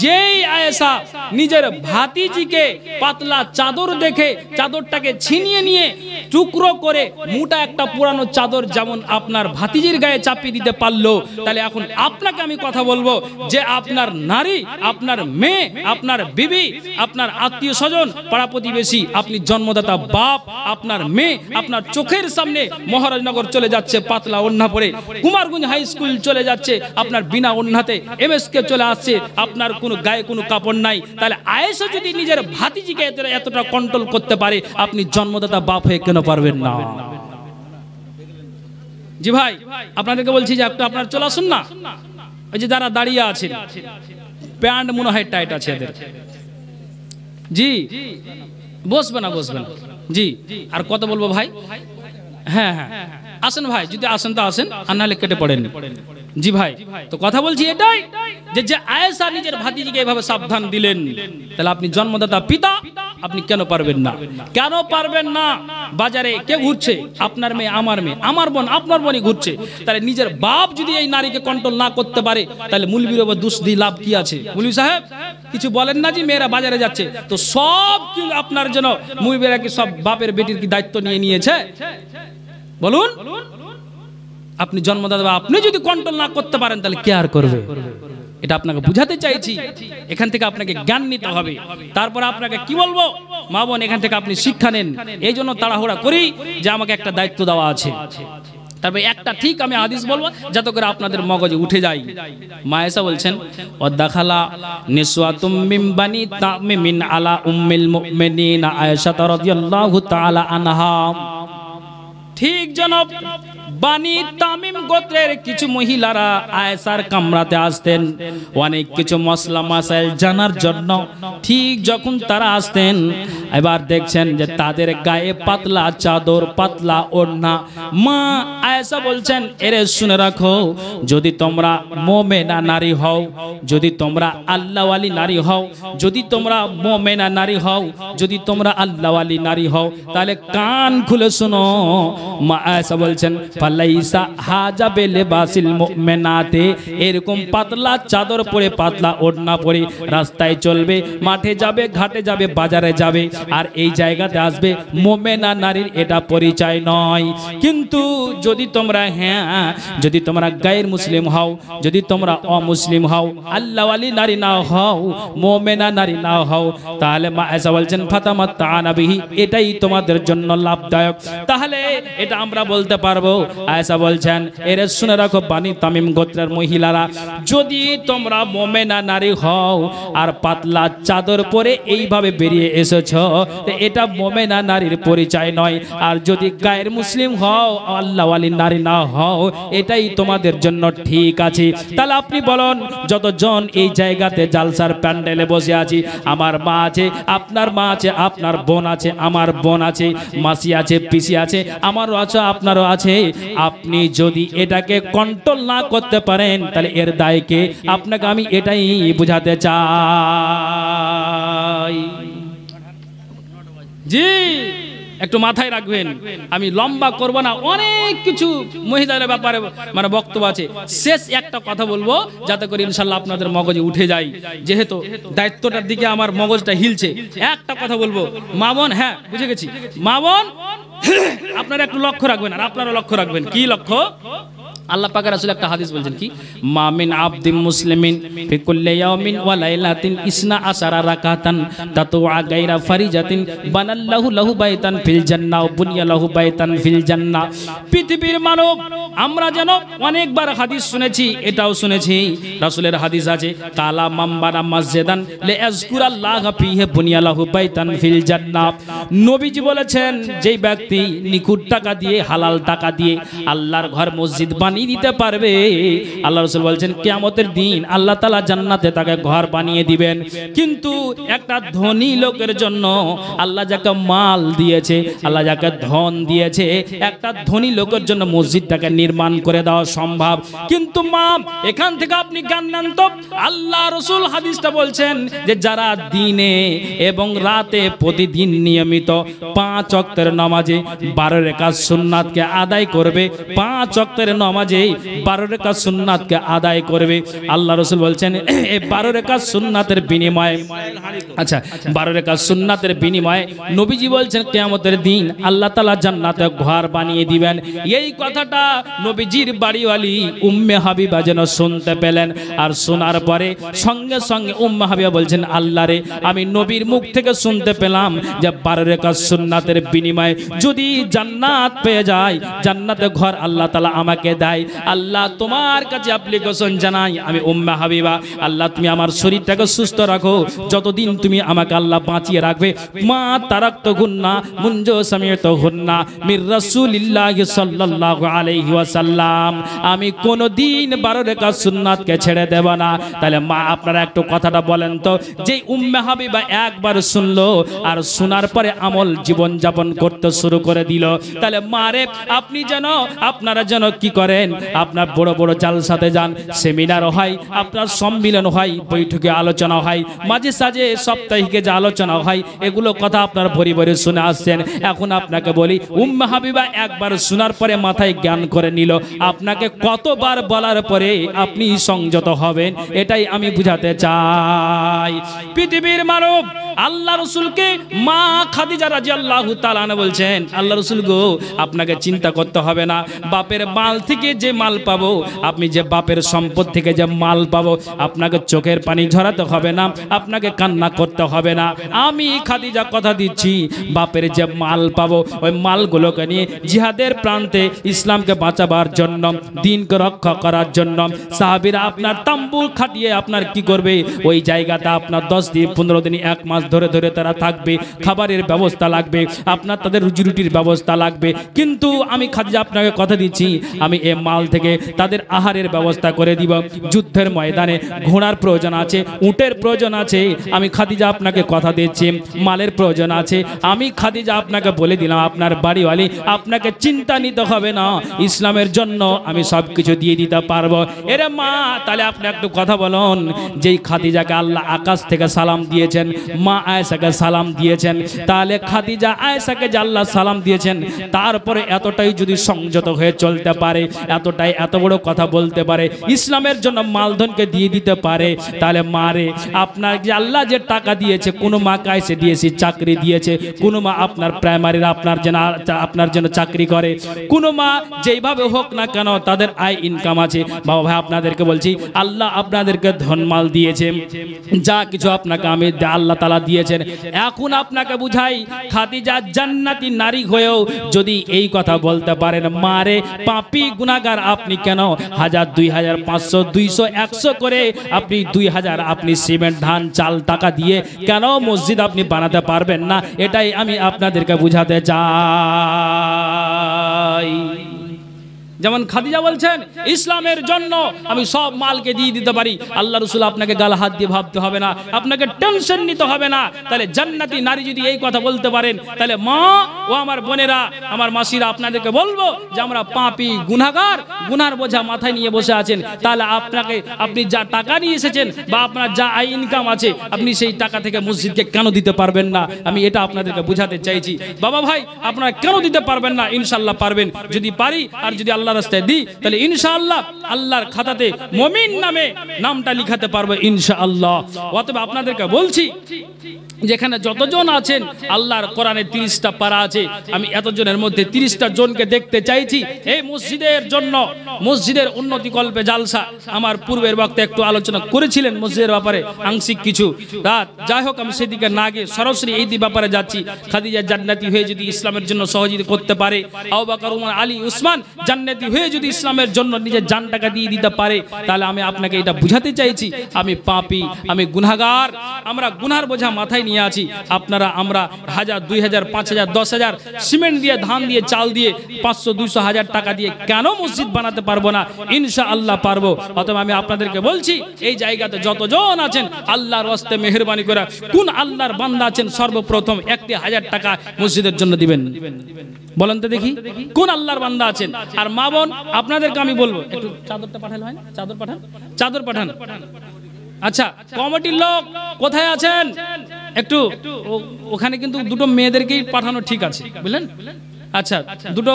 যেই আয়েশা নিজের ভাতিজিকে পাতলা চাদর দেখে চাদরটাকে ছিনিয়ে নিয়ে টুকরো করে মোটা একটা পুরানো চাদর যেমন আপনার ভাতিজির গায়ে চাপিয়ে দিতে পারলো, তাহলে এখন আপনাকে আমি কথা বলবো যে আপনার নারী, আপনার মেয়ে, আপনার বিবি, আপনার আত্মীয় স্বজন, পাড়া প্রতিবেশী, আপনি জন্মদাতা বাপ, আপনার মেয়ে আপনার চোখের সামনে মহারাজনগর চলে যাচ্ছে পাতলা ওড়না পরে, কুমারগঞ্জ হাই স্কুল চলে যাচ্ছে আপনার বিনা ওড়নাতে, এমএসকে চলে আসছে আপনার কোনো গায়ে কোনো কাপড় নাই, তাহলে আয়েশা যদি নিজের ভাতিজিকে এতটা কন্ট্রোল করতে পারে, আপনি জন্মদাতা বাপ হয়ে কেন পারবেন না? জি ভাই, আপনাদেরকে বলছি যে একটু আপনার চলে আসুন না। ওই যে যারা দাঁড়িয়ে আছেন, প্যান্ট মনে হয় টাইট আছে এদের। জি বসবে না, বসবে না। জি আর কত বলবো ভাই? হ্যাঁ হ্যাঁ আসেন ভাই, যদি আসেন তো আসেন, আর নাহলে কেটে পড়েন। জি ভাই, তো কথা বলছি এটাই যে আয়েশা নিজের ভাতিজিকে এভাবে সাবধান দিলেন, তাহলে আপনি জন্মদাতা পিতা, আপনি কেন পারবেন না? কেন পারবেন না? বাজারে কে ঘুরছে? আপনার মেয়ে, আমার মেয়ে, আমার বোন, আপনার বোনই ঘুরছে। তাহলে নিজের বাপ যদি এই নারীকে কন্ট্রোল না করতে পারে, তাহলে মুলবির ওপর দোষ দিয়ে লাভ কি আছে? মুলবি সাহেব কিছু বলেন না যে মেয়েরা বাজারে যাচ্ছে, তো সব কি আপনার জন্য মুলবিরা কি সব বাপের বেটির কি দায়িত্ব নিয়ে নিয়েছে? বলুন, আপনি জন্মদাতা, আপনি যদি কন্ট্রোল না করতে পারেন তাহলে কে আর করবে? এটা আপনাকে বুঝাতে চাইছি। এখান থেকে আপনাকে জ্ঞান নিতে হবে, তারপর আপনাকে কি বলবো মা বোন, এখান থেকে আপনি শিক্ষা নেন। এই জন্য তাড়াহুড়া করি যে আমাকে একটা দায়িত্ব দেওয়া আছে। তবে একটা ঠিক আমি হাদিস বলবো যাতে করে আপনাদের মগজে উঠে যায়। মা আয়েশা বলছেন, ওয়াদাখালা নিসওয়াতুম মিন বানি তামিমিন আলা উম্মিল মুমিনিন আয়েশা রাদিয়াল্লাহু তাআলা আনহা। ঠিক জনাব বানি তামিম গোত্রের কিছু মহিলারা আয়েশার কামরাতে আসতেন অনেক কিছু মশলা মাসাইল জানার জন্য। ঠিক যখন তারা আসতেন, এবার দেখছেন যে তাদের গায়ে পাতলা চাদর, পাতলা ওড়না। মা আয়েশা বলছেন, এরে শুনে রাখো, যদি তোমরা মুমিনা নারী হও, যদি তোমরা আল্লাহওয়ালি নারী হও, যদি তোমরা মুমিনা নারী হও, যদি তোমরা আল্লাহওয়ালি নারী হও, তাহলে কান খুলে শোনো। মা আয়েশা বলছেন, ফালাইসা হাজাবে লিবাসিল মুমিনাতে, এরকম পাতলা চাদর পরে, পাতলা ওড়না পরে রাস্তায় চলবে, মাঠে যাবে, ঘাটে যাবে, বাজারে যাবে, আর এই জায়গাতে আসবে, মুমিনা নারীর এটা পরিচয় নয়। কিন্তু যদি তোমরা, হ্যাঁ যদি তোমরা গায়ের মুসলিম হও, যদি তোমরা অমুসলিম হও, আল্লাহওয়ালি নারী না হও, মুমিনা নারী না হও, তাহলে মা আয়েশা বলছেন ফাতামাত্তানা বিহি, এটাই তোমাদের জন্য লাভদায়ক। তাহলে এটা আমরা বলতে পারবো। আয়েশা বলছেন, এর শুনে রাখো বানি তামিম গোত্রের মহিলারা, যদি তোমরা মুমিনা নারী হও আর পাতলা চাদর পরে এইভাবে বেরিয়ে এসেছো, এটা মুমিনা নারীর পরিচয় নয়। আর যদি গায়ের মুসলিম হও, আল্লাহওয়ালি নারী না হও, এটাই তোমাদের জন্য ঠিক আছে। তাহলে আপনি বলুন, যতজন এই জায়গাতে জালসার প্যান্ডেলে বসে আছি, আমার মা আছে, আপনার মা আছে, আপনার বোন আছে, আমার বোন আছে, মাসি আছে, পিসি আছে, আমারও আছে, আপনারও আছে। আপনি যদি এটাকে কন্ট্রোল না করতে পারেন, তাহলে এর দায়কে আপনাকে আমি এটাই বুঝাতে চাই। জি একটু মাথায় রাখবেন, আমি লম্বা করব না, অনেক কিছু মহিলাদের ব্যাপারে মানে বক্তব্য আছে। শেষ একটা কথা বলবো যাতে করে ইনশাল্লাহ আপনাদের মগজে উঠে যায়, যেহেতু দায়িত্বটার দিকে আমার মগজটা হিলছে। একটা কথা বলবো মা বোন, হ্যাঁ বুঝে গেছি মা বোন, আপনারা একটু লক্ষ্য রাখবেন, আর আপনারা লক্ষ্য রাখবেন। কি লক্ষ্য? আল্লাহ পাকের রাসূল একটা হাদিস বলছেন, কি মা মিন আবদিন মুসলিমিন ফি কুল্লি ইয়াউমিন ওয়া লাইলাতিন ইসনা আশারা রাকাতান তাতুআ গায়রা ফারিজাতিন বানাল্লাহু লাহু বাইতান ফিল জান্নাহ ওয়া বুনিয়া লাহু বাইতান ফিল জান্নাহ। পৃথিবীর মানব আমরা যেন অনেকবার হাদিস শুনেছি, এটাও শুনেছি রাসূলের হাদিস আছে, কালা মামবানা মসজিদান লিয়াজকুরাল্লাহ ফিহি বুনিয়া লাহু বাইতান ফিল জান্নাহ। নবীজি বলেছেন, যেই ব্যক্তি নিখুঁত টাকা দিয়ে, হালাল টাকা দিয়ে আল্লাহর ঘর মসজিদ বানিয়ে দিতে পারবে, আল্লাহ রাসূল বলছেন কিয়ামতের দিন আল্লাহ তাআলা জান্নাতে তাকে ঘর বানিয়ে দিবেন। কিন্তু একটা ধনী লোকের জন্য আল্লাহ যাকে মাল দিয়েছে, আল্লাহ যাকে ধন দিয়েছে, একটা ধনী লোকের জন্য মসজিদটাকে নির্মাণ করে দেওয়া সম্ভব। কিন্তু মা এখান থেকে আপনি জ্ঞান নেন তো, আল্লাহ রসুল হাদিসটা বলছেন যে যারা দিনে এবং রাতে প্রতিদিন নিয়মিত 5 ওয়াক্তের নামাজে 12 রাকাত সুন্নাতকে আদায় করবে, 5 ওয়াক্তের নামাজে 12 রাকাত সুন্নাতকে আদায় করবে, আল্লাহ রসুল বলছেন এই 12 রাকাত সুন্নাতের বিনিময়ে, আচ্ছা 12 রাকাত সুন্নাতের বিনিময়ে নবীজি বলছেন কিয়ামতের দিন আল্লাহ তাআলা জান্নাতে ঘর বানিয়ে দিবেন। এই কথাটা নবীজির বাড়িওয়ালি উম্মে হাবিবা যেন শুনতে পেলেন, আর শোনার পরে সঙ্গে সঙ্গে উম্মে হাবিবা বলছেন আল্লাহ রে, আমি নবীর মুখ থেকে শুনতে পেলাম যে 12 রাকাত সুন্নাতের বিনিময়ে যদি জান্নাত পেয়ে যায়, জান্নাতে ঘর আল্লাহ তাআলা আমাকে দেয়, আল্লাহ তোমার কাছে অ্যাপ্লিকেশন জানাই আমি উম্মে হাবিবা, আল্লাহ তুমি আমার শরীরটাকে সুস্থ রাখো, যতদিন তুমি আমাকে আল্লাহ বাঁচিয়ে রাখবে। মা তারাক্তু গুন্না মুনজু সামিয়তু হুন্না মির রাসূলিল্লাহি সাল্লাল্লাহু আলাইহি ওয়াসাল্লাম, আমি কোনদিন 12 রাকাত সুন্নাতকে ছেড়ে দেব না। তাহলে মা আপনারা একটু কথাটা বলেন তো, যে উম্মে হাবিবা একবার শুনলো আর শোনার পরে আমল জীবন যাপন করতে শুরু করে দিল, তাহলে মারে আপনি যেন আপনারা যেন কি করেন, আপনার বড় বড় জালসাতে যান, সেমিনার হয়, আপনার সম্মিলন হয়, বৈঠকে আলোচনা হয়, মাঝে সাঝে সাপ্তাহিকে যে আলোচনা হয়, এগুলো কথা আপনার ভরি ভরি শুনে আসছেন। এখন আপনাকে বলি উম্মে হাবিবা একবার শোনার পরে মাথায় জ্ঞান করে নিল, আপনাকে কতবার বলার পরে আপনি সংযত হবেন, এটাই আমি বুঝাতে চাই। পৃথিবীর মানব আল্লাহ রসুলকে মা খাদিজা রাদিয়াল্লাহু তাআলা আনহা বলছেন আল্লাহ রসুল গো, আপনাকে চিন্তা করতে হবে না, বাপের মাল থেকে যে মাল পাবো, আপনি যে বাপের সম্পদ থেকে যে মাল পাবো, আপনাকে চোখের পানি ঝরাতে হবে না, আপনাকে কান্না করতে হবে না। আমি খাদিজা কথা দিচ্ছি, বাপের যে মাল পাবো ওই মালগুলোকে নিয়ে জিহাদের প্রান্তে ইসলামকে বাঁচাবার জন্য, দ্বীনকে রক্ষা করার জন্য সাহাবীরা আপনার তাম্বু খাটিয়ে আপনার কি করবে, ওই জায়গাটা আপনার 10 দিন 15 দিন 1 মাস ধরে ধরে তারা থাকবে, খাবারের ব্যবস্থা লাগবে, আপনার তাদের রুজি রুটির ব্যবস্থা লাগবে। কিন্তু আমি খাদিজা আপনাকে কথা দিচ্ছি, আমি এই মাল থেকে তাদের আহারের ব্যবস্থা করে দিব। যুদ্ধের ময়দানে ঘোড়ার প্রয়োজন আছে, উটের প্রয়োজন আছে, আমি খাদিজা আপনাকে কথা দিচ্ছি, মালের প্রয়োজন আছে, আমি খাদিজা আপনাকে বলে দিলাম আপনার বাড়িওয়ালি আপনাকে চিন্তা নিতে হবে না, ইসলামের জন্য আমি সব কিছু দিয়ে দিতে পারবো। এরে মা, তাহলে আপনি একটু কথা বলুন, যেই খাদিজাকে আল্লাহ আকাশ থেকে সালাম দিয়েছেন, মা আয়েশাকে সালাম দিয়েছেন, তাহলে খাদিজা আয়েশাকে যে আল্লাহ সালাম দিয়েছেন, তারপরে এতটাই যদি সংযত হয়ে চলতে পারে, এতটাই এত বড় কথা বলতে পারে, ইসলামের জন্য মালধনকে দিয়ে দিতে পারে, তাহলে মারে আপনার যে আল্লাহ যে টাকা দিয়েছে, কোনো মা কায়সে দিয়েছে চাকরি দিয়েছে, কোনো মা আপনার প্রাইমারির আপনার জন্য চাকরি করে, কোনো মা যেইভাবে হোক না কেন তাদের আয় ইনকাম আছে। বাবা ভাই আপনাদেরকে বলছি, আল্লাহ আপনাদেরকে ধনমাল দিয়েছে, যা কিছু আপনাকে আমি আল্লাহ তাআলা দিয়েছেন। এখন আপনাকে বুঝাই, খাদিজা জান্নাতি নারী হয়েও যদি এই কথা বলতে পারেন, মারে পাপী গুনাহগার আপনি কেন 1000 2000 500 200 100 করে আপনি 2000 আপনি সিমেন্ট ধান চাল টাকা দিয়ে কেন মসজিদ আপনি বানাতে পারবেন না, এটাই আমি আপনাদেরকে বুঝাতে চাই। যেমন খাদিজা বলছেন ইসলামের জন্য আমি সব মালকে দিয়ে দিতে পারি, আল্লাহ রসুল আপনাকে গাল হাত দিয়ে ভাবতে হবে না, আপনাকে টেনশন নিতে হবে না। তাহলে জান্নাতি নারী যদি এই কথা বলতে পারেন, তাহলে মা ও আমার বোনেরা, আমার মাসিরা আপনাদেরকে বলবো যে আমরা পাপী গুনাহগার, গুনার বোঝা মাথায় নিয়ে বসে আছেন, তাহলে আপনি যা টাকা নিয়ে এসেছেন বা আপনার যা আয় ইনকাম আছে, আপনি সেই টাকা থেকে মসজিদকে কেন দিতে পারবেন না, আমি এটা আপনাদেরকে বোঝাতে চাইছি। বাবা ভাই আপনারা কেন দিতে পারবেন না, ইনশাআল্লাহ পারবেন। যদি পারি আর যদি আল্লাহ রাস্তায় দিই, তাহলে ইনশাআল্লাহ আল্লাহর খাতাতে মুমিন নামে নামটা লিখাতে পারবো ইনশাআল্লাহ। অতএব আপনাদেরকে বলছি, যেখানে যতজন আছেন, আল্লাহর কোরআনে 30টা পারা আছে, আমি এতজনের মধ্যে 30টা জনকে দেখতে চাইছি এই মসজিদের জন্য, মসজিদের উন্নতি কল্পে জালসা। আমার পূর্বের বক্তা একটু আলোচনা করেছিলেন মসজিদের ব্যাপারে আংশিক কিছু রাত, যাই হোক আমি সেদিকে না গিয়ে সরাসরি এই ব্যাপারে যাচ্ছি। খাদিজা জান্নাতি হয়ে যদি ইসলামের জন্য সহযোগিতা করতে পারে, আবু বকর ওমর আলী উসমান জান্নাতি হয়ে যদি ইসলামের জন্য নিজের জান টাকা দিয়ে দিতে পারে, তাহলে আমি আপনাকে এটা বুঝাতে চাইছি আমি পাপী, আমি গুনাহগার, আমরা গুনার বোঝা মাথায় নিয়ে আছি। আপনারা আমরা 1000 2000 5000 10000 সিমেন্ট দিয়ে, ধান দিয়ে, চাল দিয়ে, 500 200 1000 টাকা দিয়ে কেন মসজিদ বানাতে পারবো না? ইনশাআল্লাহ পারবো। অতএব আমি আপনাদেরকে বলছি, এই জায়গাতে যতজন আছেন আল্লাহর ওয়াস্তে মেহেরবানি করে কোন আল্লাহর বান্দা আছেন সর্বপ্রথম 1000 টাকা মসজিদের জন্য দিবেন? বলেন তো দেখি, কোন আল্লাহর বান্দা আছেন? আর মা বোন আপনাদেরকে আমি বলবো একটু চাদরটা পাঠালে হয় না, চাদর পাঠান, চাদর পাঠান। আচ্ছা কমিটির লোক কোথায় আছেন একটু ওখানে কিন্তু দুটো মেয়েদেরকেই পাঠানো ঠিক আছে বুঝলেন। আচ্ছা দুটো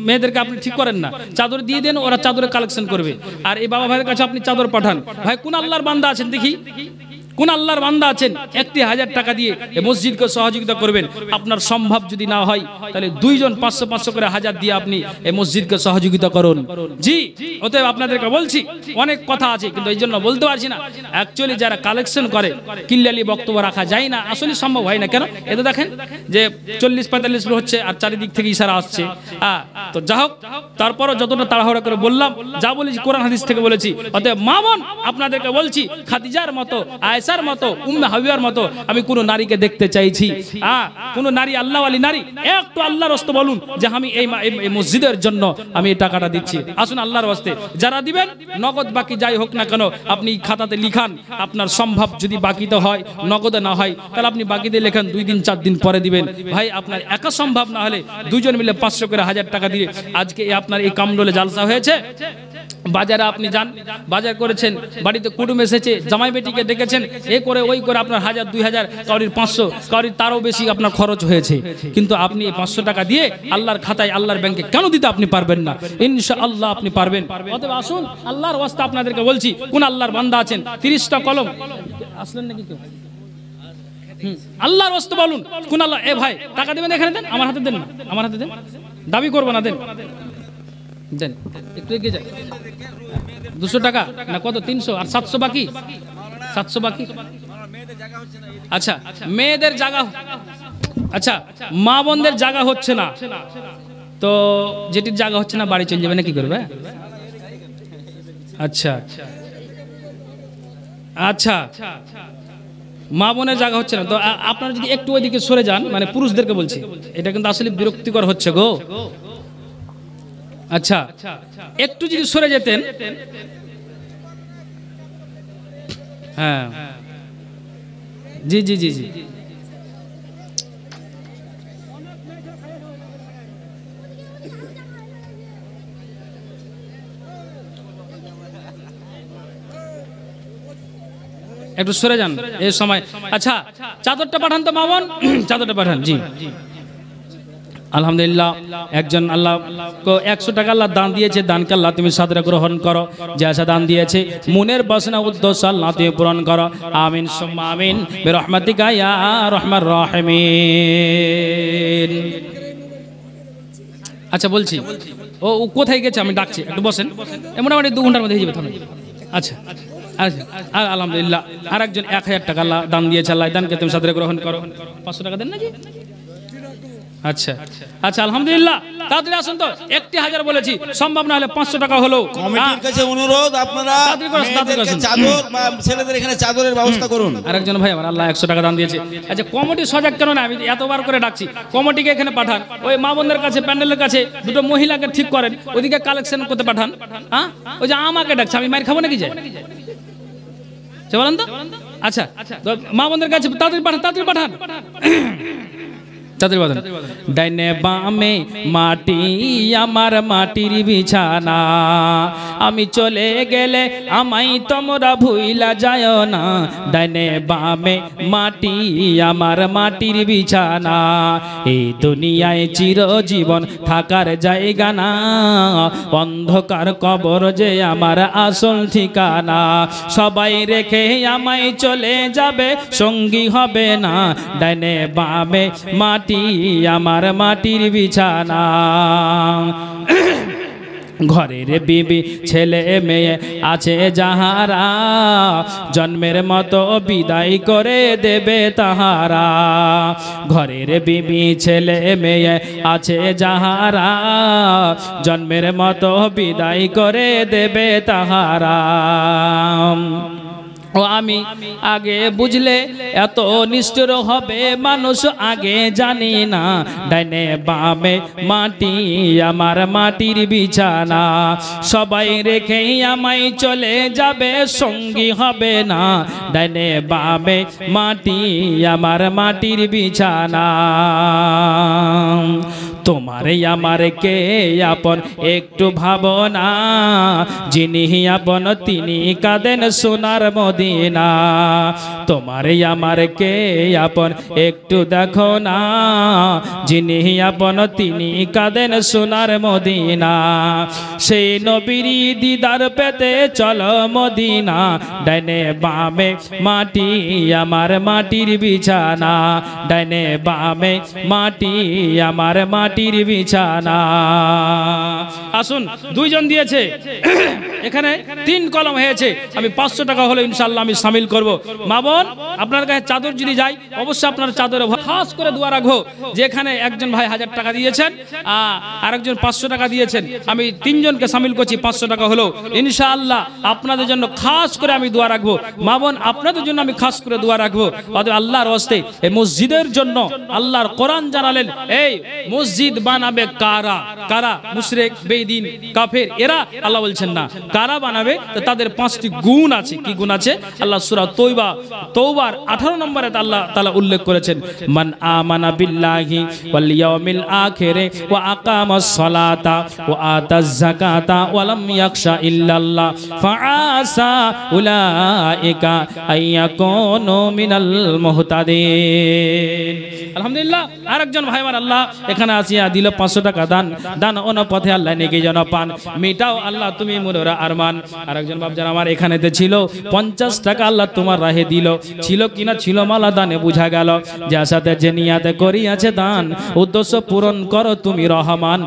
মেয়েদেরকে আপনি ঠিক করেন না, চাদর দিয়ে দেন, ওরা চাদরের কালেকশন করবে। আর এই বাবা ভাইয়ের কাছে আপনি চাদর পাঠান। ভাই কোন আল্লাহর বান্দা আছেন দেখি, কোন আল্লাহর বান্দা আছেন 1000 টাকা দিয়ে এই মসজিদকে সহযোগিতা করবেন। আপনার সম্ভব যদি না হয় তাহলে 2 জন 500 করে 1000 দিয়ে আপনি এই মসজিদকে সহযোগিতা করুন। জি অতএব আপনাদেরকে বলছি অনেক কথা আছে কিন্তু এই জন্য বলতে পারছি না। অ্যাকচুয়ালি যারা কালেকশন করে কিল্লালি বক্তব্য রাখা যায় না, আসলে সম্ভব হয় না। কেন এতে দেখেন যে 40-45 হচ্ছে আর চারিদিক থেকে ইশারা আসছে। তো যা হোক তারপরও যতটা তাড়াহুড়া করে বললাম, যা বলেছি কোরআন হাদিস থেকে বলেছি। অতএব মা বোন আপনাদেরকে বলছি খাদিজার মতো, আয়েশার মতো, উম্মে হাবিবার মতো আমি কোন নারীকে দেখতে চাইছি। কোন নারী আল্লাহওয়ালি নারী একটু আল্লাহর রাস্তে বলুন যে আমি এই মসজিদের জন্য আমি এই টাকাটা দিচ্ছি। আসুন আল্লাহর রাস্তে যারা দিবেন নগদ বাকি যাই হোক না কেন আপনি খাতাতে লিখান। আপনার সম্ভব যদি বাকিতে হয়, নগদে না হয় তাহলে আপনি বাকিতে লেখান 2 দিন 4 দিন পরে দিবেন। ভাই আপনার একা সম্ভব না হলে 2 জন মিলে 500 করে 1000 টাকা দিয়ে আজকে আপনার এই কামডোলে জালসা হয়েছে। বাজারে আপনি যান, বাজার করেছেন, বাড়িতে কুটুম এসেছে, জামাই বেটিকে ডেকেছেন, এ করে ওই করে আপনার 1000-2000 কাউরির 500 কাউরির তারও বেশি আপনার খরচ হয়েছে। কিন্তু আপনি এই 500 টাকা দিয়ে আল্লাহর খাতায় আল্লাহর ব্যাংকে কেন দিতে আপনি পারবেন না? ইনশাআল্লাহ আপনি পারবেন। অতএব আসুন আল্লাহর ওয়াস্তে আপনাদেরকে বলছি কোন আল্লাহর বান্দা আছেন 30টা কলম আসলেন নাকি কেউ? আল্লাহর ওয়াস্তে বলুন কোন আল্লাহ। এ ভাই টাকা দেবেন এখানে দেন, আমার হাতে দেন না, আমার হাতে দেন, দাবি করবো না, দেন দেন একটু এগিয়ে যান। 200 টাকা না কত? 300 আর 700 বাকি, 700 বাকি। আচ্ছা মেয়েদের জায়গা, আচ্ছা মা বোনদের জায়গা হচ্ছে না, তো যেটির জায়গা হচ্ছে না বাড়ি চলে যাবে না, কি করবে? আচ্ছা আচ্ছা মা বোনের জায়গা হচ্ছে না, তো আপনারা যদি একটু ওইদিকে সরে যান, মানে পুরুষদেরকে বলছি, এটা কিন্তু আসলে বিরক্তিকর হচ্ছে গো। আচ্ছা একটু যদি সরে যেতেন। হ্যাঁ জি জি জি জি একটু সরে যান এই সময়। আচ্ছা চাদরটা পাঠান তো মামুন, চাদরটা পাঠান। জি আলহামদুলিল্লাহ একজন আল্লাহ 100 টাকা আল্লাহ দান দিয়েছে, দানকে আল্লাহ তুমি সাদরে গ্রহণ করো। যে আশা দান দিয়েছে মনের বাসনা উদ্দেশ্য আল্লাহ তুমি পূরণ করো। আমিন সুম্মা আমিন বিরহমাতিকা ইয়া আরহামার রাহিমিন। আচ্ছা বলছি ও কোথায় গেছে আমি ডাকছি, একটু বসেন, মোটামুটি 2 ঘন্টার মধ্যে হয়ে যাবে। আচ্ছা আর আলহামদুলিল্লাহ আরেকজন 1000 টাকা আল্লাহ দান দিয়েছে, আল্লাহ দানকে তুমি সাদরে গ্রহণ করো। 500 টাকা দেন নাকি? আচ্ছা আচ্ছা আলহামদুলিল্লাহ তাড়াতাড়ি আসুন তো। 1000 বলেছি, সম্ভব না হলে 500 টাকা হলো। কমিটির কাছে অনুরোধ আপনারা মেয়েদেরকে চাদর বা ছেলেদের এখানে চাদরের ব্যবস্থা করুন। আরেকজন ভাই আমার আল্লাহ 100 টাকা দান দিয়েছে। আচ্ছা কমিটি সজাগ কেন না? আমি এতবার করে ডাকছি, কমিটিকে এখানে পাঠান, ওই মা বোনদের কাছে প্যান্ডেলের কাছে 2টো মহিলাকে ঠিক করেন, ওইদিকে কালেকশন করতে পাঠান। হ্যাঁ ওই যে আমাকে ডাকছে, আমি মার খাবো নাকি যায় বলেন তো? আচ্ছা মা বোনদের কাছে তাড়াতাড়ি পাঠান, তাড়াতাড়ি পাঠান। ডাইনে বামে মাটি আমার মাটির বিছানা, আমি চলে গেলে আমায় তোমরা ভুইলা যায় না। ডাইনে বামে মাটি আমার মাটির বিছানা, এই দুনিয়ায় চিরজীবন থাকার জায়গা না, অন্ধকার কবর যে আমার আসল ঠিকানা। সবাই রেখে আমায় চলে যাবে, সঙ্গী হবে না। ডাইনে বামে মাটি আমার মাটির বিছানা, ঘরের বিবি ছেলে মেয়ে আছে যাহারা, জন্মের মতো বিদায় করে দেবে তাহারা। ঘরের বিবি ছেলে মেয়ে আছে যাহারা, জন্মের মতো বিদায় করে দেবে তাহারা। ও আমি আগে বুঝলে এত নিষ্ঠুর হবে মানুষ, আগে জানি না। ডাইনে বামে মাটি আমার মাটির বিছানা, সবাই রেখে আমায় চলে যাবে, সঙ্গী হবে না। ডাইনে বামে মাটি আমার মাটির বিছানা, তোমারে আমার কে আপন একটু ভাবনা, যিনি আপন তিনি কাঁদেন সোনার মদিনা। তোমারে আমার কে আপন একটু দেখো না, যিনি আপন তিনি কাঁদেন সোনার মদিনা। সেই নবীর দিদার পেতে চলো মদিনা, ডাইনে বামে মাটি আমার মাটির বিছানা, ডাইনে বামে মাটি আমার মাটির বিছানা। আসুন, দুইজন দিয়েছে এখানে 3 কলম হয়েছে, আমি 500 টাকা হলে ইনশাআল্লাহ আমি শামিল করব। মা বোন, আপনার কাছে চাদর যদি যাই অবশ্যই আপনার চাদরে খাস করে দোয়া রাখবো। যেখানে একজন ভাই 1000 টাকা দিয়েছেন, আরেকজন 500 টাকা দিয়েছেন, আমি 3 জনকে শামিল করছি, 500 টাকা হলো ইনশাআল্লাহ আপনাদের জন্য খাস করে আমি দোয়া রাখবো। মা বোন, আপনাদের জন্য আমি খাস করে দোয়া রাখবো। অতএব আল্লাহর ওয়াস্তে এই মসজিদের জন্য আল্লাহর কোরআন জানালেন, এই মসজিদ বানাবে কারা? কারা? মুশরিক, বেঈদিন, কাফের, এরা আল্লাহ বলছেন না। কারা বানাবে? তো তাদের 5টি গুণ আছে। কি গুণ আছে? আল্লাহ সূরা তওবার 18 নম্বরে আল্লাহ তাআলা উল্লেখ করেছেন, মান আমানা বিল্লাহি ওয়াল ইয়াউমিল আখিরে ওয়া আকামাস সালাতা ওয়া আতাজ যাকাতা ওয়া লাম ইয়াখশা ইল্লাল্লাহ ফাআসা উলাইকা আইয়াকুনু মিনাল মুহতাদিন। আলহামদুলিল্লাহ। আরেকজন ভাই আমার আল্লাহ এখানে আসিয়া দিল 500 টাকা দান। দান অন্য পথে আল্লাহ নেকি যেন পান, মিটাও আল্লাহ তুমি মোরা আরমান। আরেকজন বাপজান আমার এখানেতে ছিল 50 টাকা আল্লাহ তোমার রাহে দিল। ছিল কিনা ছিল মালা দানে বুঝা গেল, যার সাথে যে নিয়াতে করিয়াছে দান উদ্দেশ্য পূরণ করো তুমি রহমান।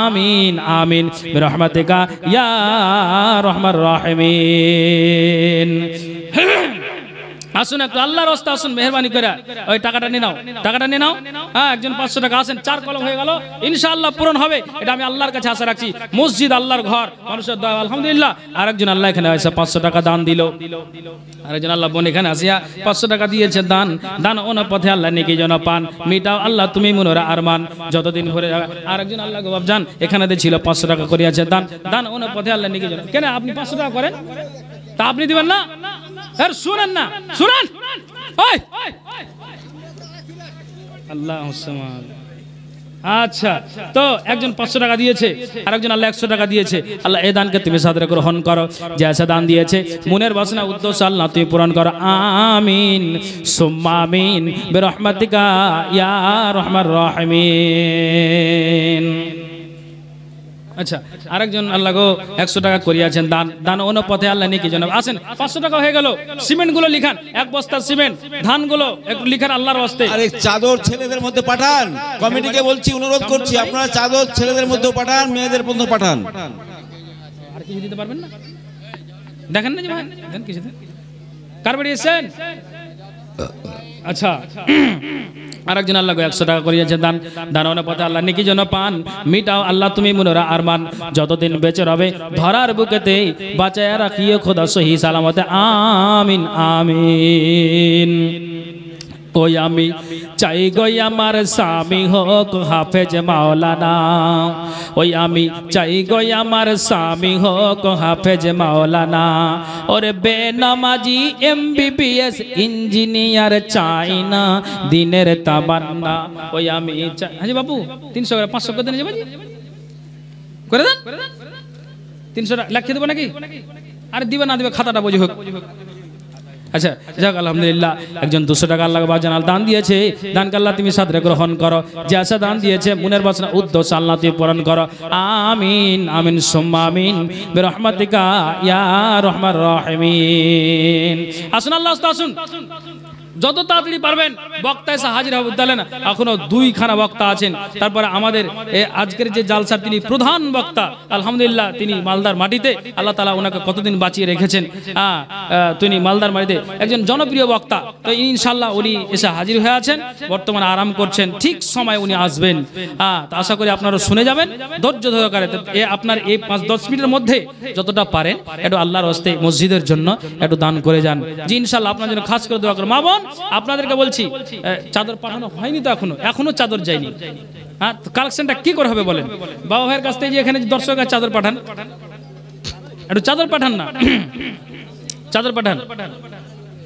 আমিন আমিন বিরহমাতিকা ইয়া রহমান রাহিমিন। আসুন একটু আল্লাহর রাস্তা, আসুন মেহেরবানি করে ওই টাকাটা নিয়ে নাও, টাকাটা নিয়ে নাও। হ্যাঁ, একজন 500 টাকা আসেন, 4 কলম হয়ে গেল, ইনশাআল্লাহ পূরণ হবে। এটা আমি আল্লাহর কাছে আশা রাখছি। মসজিদ আল্লাহর ঘর, মানুষের দোয়া, আলহামদুলিল্লাহ। আরেকজন আল্লাহ এখানে এসে 500 টাকা দান দিল। আরেকজন আল্লাহ বোন এখানে আসিয়া 500 টাকা দিয়েছে দান। দান অন্য পথে আল্লাহ নেকি যেন পান, মিটাও আল্লাহ তুমি মনোরা আরমান যতদিন ভরে যাবে। আরেকজন আল্লাহ গোবাব জান এখানে ছিল 500 টাকা করিয়াছে দান। দান অন্য পথে আল্লাহ নেকি যেন। কেন আপনি 500 টাকা করেন তা আপনি দিবেন না? শুনেন না, শুনেন। আল্লাহ আচ্ছা, তো একজন 500 টাকা দিয়েছে, আরেকজন আল্লাহ 100 টাকা দিয়েছে। আল্লাহ এই দানকে তুমি সাদরে গ্রহণ করো। যে আশা দান দিয়েছে মনের বাসনা উদ্দেশ্য আল্লাহ তুমি পূরণ করো। আমিন সুম্মা আমিন বিরহমাতিকা ইয়া রহমান রাহিমিন। আচ্ছা, আরেকজন আল্লাহ গো 100 টাকা করিয়াছেন দান। দান অন্য পথে আল্লাহ নেকি যেন। আসেন, 500 টাকা হয়ে গেল। সিমেন্ট গুলো লিখান, 1 বস্তা সিমেন্ট, ধান গুলো একটু লিখান আল্লাহর ওয়াস্তে। আরে চাদর ছেলেদের মধ্যে পাঠান, কমিটিকে বলছি, অনুরোধ করছি, আপনারা চাদর ছেলেদের মধ্যে পাঠান, মেয়েদের মধ্যে পাঠান। আর কিছু দিতে পারবেন না? দেখেন না যে ভাই, দেন কিছু দেন। কার বাড়ি এসেছেন? আচ্ছা, আরেকজন আল্লাহ 100 টাকা করিয়েছে দান। দানের পথে আল্লাহ নেকি যেন পান, মিটাও আল্লাহ তুমি মনোরা আরমান যতদিন বেঁচে রবে ধরার বুকেতে বাঁচায়া রাখিও খোদা সহি সালামতে। আমিন আমিন। ওই আমি চাই গো আমার স্বামী হোক হাফেজ মাওলানা, ওই আমি চাই গো আমার স্বামী হোক হাফেজ মাওলানা। ওরে বেনামাজি MBBS ইঞ্জিনিয়ার চাই না দিনের তাবান্না। ওই আমি চাই। হ্যাঁ বাবু 300 করে 500 করে দেন, করে দেন 300 টাকা লিখে দেবো নাকি? আরে দিবে না দিবে খাতাটা বুঝি হোক। আচ্ছা যাক, আলহামদুলিল্লাহ। একজন 200 টাকা আল্লাহ জানাল দান দিয়েছে। দানকে আল্লাহ তুমি সাদরে গ্রহণ করো। যে আশা দান দিয়েছে মনের বাসনা উদ্দেশ্য আল্লাহ তুমি পূরণ করো। আমিন আমিন সুম্মা আমিন বিরহমাতিকা ইয়া রহমান রাহিমিন। আসুন আল্লাহ, আসুন যত তাড়াতাড়ি পারবেন বক্তা এসে হাজির হবে। বুঝলেন, এখনো 2খানা বক্তা আছেন। তারপরে আমাদের আজকের যে জালসার তিনি প্রধান বক্তা, আলহামদুলিল্লাহ তিনি মালদার মাটিতে, আল্লাহ তাআলা ওনাকে কতদিন বাঁচিয়ে রেখেছেন। তিনি মালদার মাটিতে একজন জনপ্রিয় বক্তা। তো ইনশাআল্লাহ উনি এসে হাজির হয়ে আছেন, বর্তমানে আরাম করছেন। ঠিক সময় উনি আসবেন। তো আশা করি আপনারা শুনে যাবেন ধৈর্য সহকারে। আপনার এই 5-10 মিনিটের মধ্যে যতটা পারেন একটু আল্লাহর হস্তে মসজিদের জন্য একটু দান করে যান। জি ইনশাআল্লাহ আপনার জন্য খাস করে দোয়া করব। মা বোন আপনাদেরকে বলছি, চাদর পাঠানো হয়নি তো এখনো চাদর যায়নি। হ্যাঁ, কালেকশনটা কি করে হবে বলেন? বাবা ভাইয়ের কাছ থেকে যে এখানে দর্শকের চাদর পাঠান, একটু চাদর পাঠান না, চাদর পাঠান।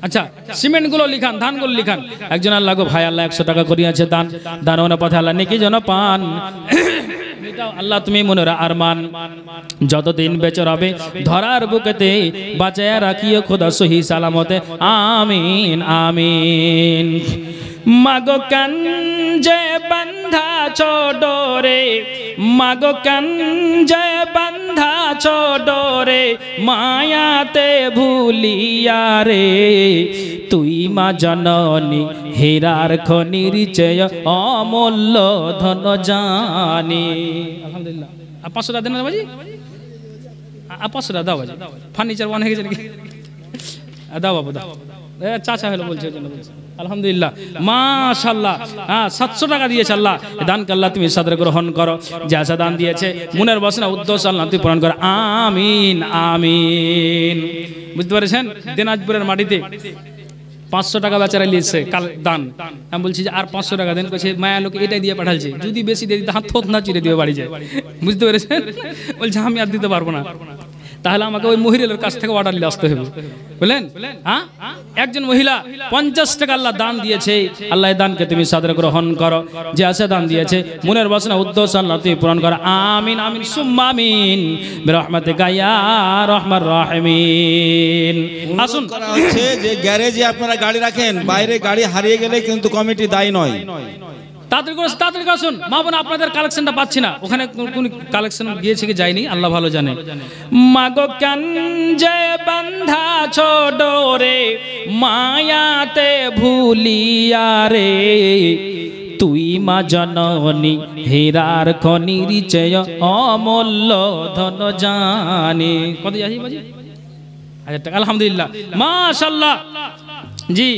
আচ্ছা সিমেন্টগুলো লিখান, ধানগুলো লিখান। একজন আল্লাহ গো ভাই আল্লাহ 100 টাকা করিয়াছে দান, দানের পথে আল্লাহ নেকি যেন পান। আল্লাহ তুমি মনের আরমান যতদিন বেঁচে রবে ধরার বুকেতে বাঁচায়া রাখিও খোদা সহি সালামতে, আমিন আমিন। মাগো কাঞ্জে বান্ধা ছোডরে, মাগো কাঞ্জে বান্ধা ছোডরে, মায়াতে ভুলিয়া রে, তুই মা জননী হীরার খনির চেয়ে অমূল্য ধন জানি। আলহামদুলিল্লাহ। 500 টাকা দেন না বাজি, 500 টাকা দাও বাজি, ফার্নিচার বানিয়ে গেছে নাকি? দাও বাবু দাও, চাচা হলো বলছে আলহামদুলিল্লাহ মাশাআল্লাহ। হ্যাঁ 700 টাকা দিয়েছে আল্লাহ, দানকে আল্লাহ তুমি সাদরে গ্রহণ করো। যে আশা দান দিয়েছে মনের বাসনা উদ্দেশ্য আল্লাহ তুমি পূরণ করো, আমিন আমিন। বুঝতে পেরেছেন? দিনাজপুরের মাটিতে 500 টাকা বেচারা লিখছে কাল দান। আমি বলছি যে আর 500 টাকা দেন, কইছে মায়া লোক এটাই দিয়ে পাঠালছে, যদি বেশি দিয়ে দিতে হাত থোত না চিরে দিয়ে বাড়ি যায়। বুঝতে পেরেছেন? বলছে আমি আর দিতে পারবো না, তাহলে আমাকে ওই মহিলার কাছ থেকে অর্ডার নিয়ে আসতে হবে, বুঝলেন? হ্যাঁ একজন মহিলা 50 টাকা আল্লাহ দান দিয়েছে, আল্লাহ দানকে তুমি সাদরে গ্রহণ করো। যে আছে দান দিয়েছে মনের বাসনা উদ্দেশ্য আল্লাহ তুমি পূরণ করো, আমিন আমিন সুম্মা আমিন বিরহমাতিকা ইয়া আরহামার রাহিমিন। আসুন করা হচ্ছে যে গ্যারেজে আপনারা গাড়ি রাখেন, বাইরে গাড়ি হারিয়ে গেলে কিন্তু কমিটি দায়ী নয়। তাড়াতাড়ি আসুন মা বোন, আপনাদের কালেকশনটা পাচ্ছি না, ওখানে কোন কালেকশন গিয়েছে কি যায়নি আল্লাহ ভালো জানে। মাগো কাঞ্জে বান্ধা ছোডরে, মায়াতে ভুলিয়া রে, তুই মা জননী হীরার খনির চেয়ে অমূল্য ধন জানি। কত যাই বাজি? 1000 টাকা। আলহামদুলিল্লাহ মাশাআল্লাহ। জি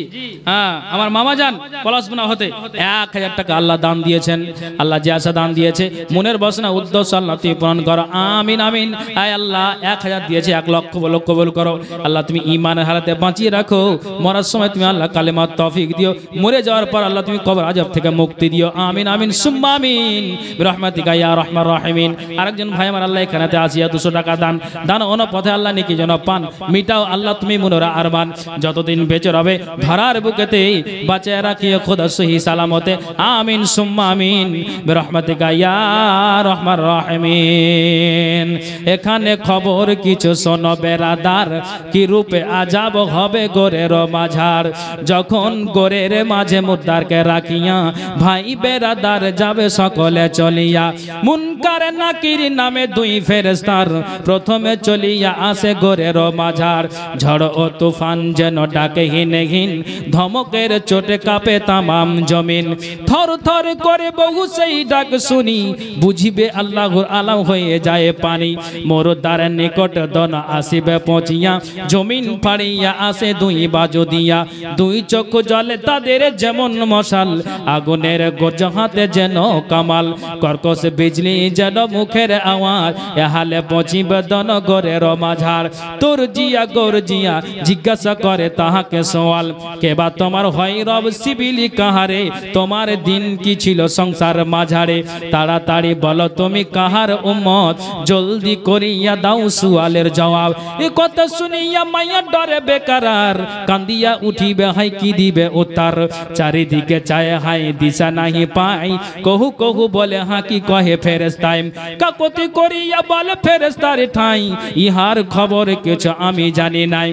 হ্যাঁ আমার মামা যান পলাশবনা হতে 1000 টাকা আল্লাহ দান দিয়েছেন। আল্লাহ যে আশা দান দিয়েছে মনের বাসনা উদ্দেশ্য আল্লাহ তুমি পূরণ করো, আমিন আমিন। আয় আল্লাহ 1000 দিয়েছে 1 লক্ষ বলো কবুল করো। আল্লাহ তুমি ঈমানের হালাতে বাঁচিয়ে রাখো, মরার সময় তুমি আল্লাহ কালেমার তৌফিক দিও, মরে যাওয়ার পর আল্লাহ তুমি কবর আযাব থেকে মুক্তি দিও, আমিন আমিন সুম্মা আমিন বিরহমাতিকা ইয়া আরহামার রাহিমিন। আরেকজন ভাই আমার আল্লাহ এখানেতে আসিয়া 200 টাকা দান অন্য পথে আল্লাহ নেকি যেন পান, মিটাও আল্লাহ তুমি মনের আরমান যতদিন বেঁচে রবে ধরার বুকেতে বাঁচায় রাখিও খোদা সহি সালামতে, আমিন সুম্মা আমিন বিরহমাতিকা ইয়া আরহামার রাহিমিন। এখানে খবর কিছু শোনো বেরাদার, কি রূপে আযাব হবে গোরের মাঝার, যখন গোরের মাঝে মুদ্দারকে রাখিয়া ভাই বেরাদার যাবে সকলে চলিয়া। মুনকার নাকির নামে 2 ফেরেশতার প্রথমে চলিয়া আসে গোরের মাঝার, ঝড় ও তুফান যেন ডাকে হিনে হিন, ধমকের চোটে কাঁপে তামাম জমিন। থর থর করে বহু সেই ডাক শুনি, বুঝিবে আল্লাহর আলাম হয়ে যায় পানি। মোরদার নিকট দন আসিবে পৌঁছিয়া, জমিন ফাড়িয়া আসে 2 বাজু দিয়া। 2 চোখ জলে তাদের যেমন মশাল, আগুনের গোজ হাতে যেন কামাল। কর্কশ বিজলি যেন মুখের আওয়াজ, এহালে পৌঁছিবে দন গোরের মাঝার। তোর জিয়া গোর জিয়া জিজ্ঞাসা করে তাহাকে সওয়াল, কেবা তোমার হয় রব সিবিলি কাহারে, তোমার দিন কি ছিল সংসার মাঝারে। তাড়াতাড়ি বলো তুমি কাহার উম্মত, জলদি করিয়া দাও সুয়ালের জবাব। এ কথা শুনিয়া মাইয়া ডরে বেকারার, কান্দিয়া উঠিবে হাই কি দিবে উত্তর। চারিদিকে চায় হাই দিশা নাহি পাই, কহু কহু বলে হা কি কহে ফেরেশতাই। কাকতি করিয়া বলে ফেরেশতার ঠাই, ইহার খবর কিছু আমি জানি নাই।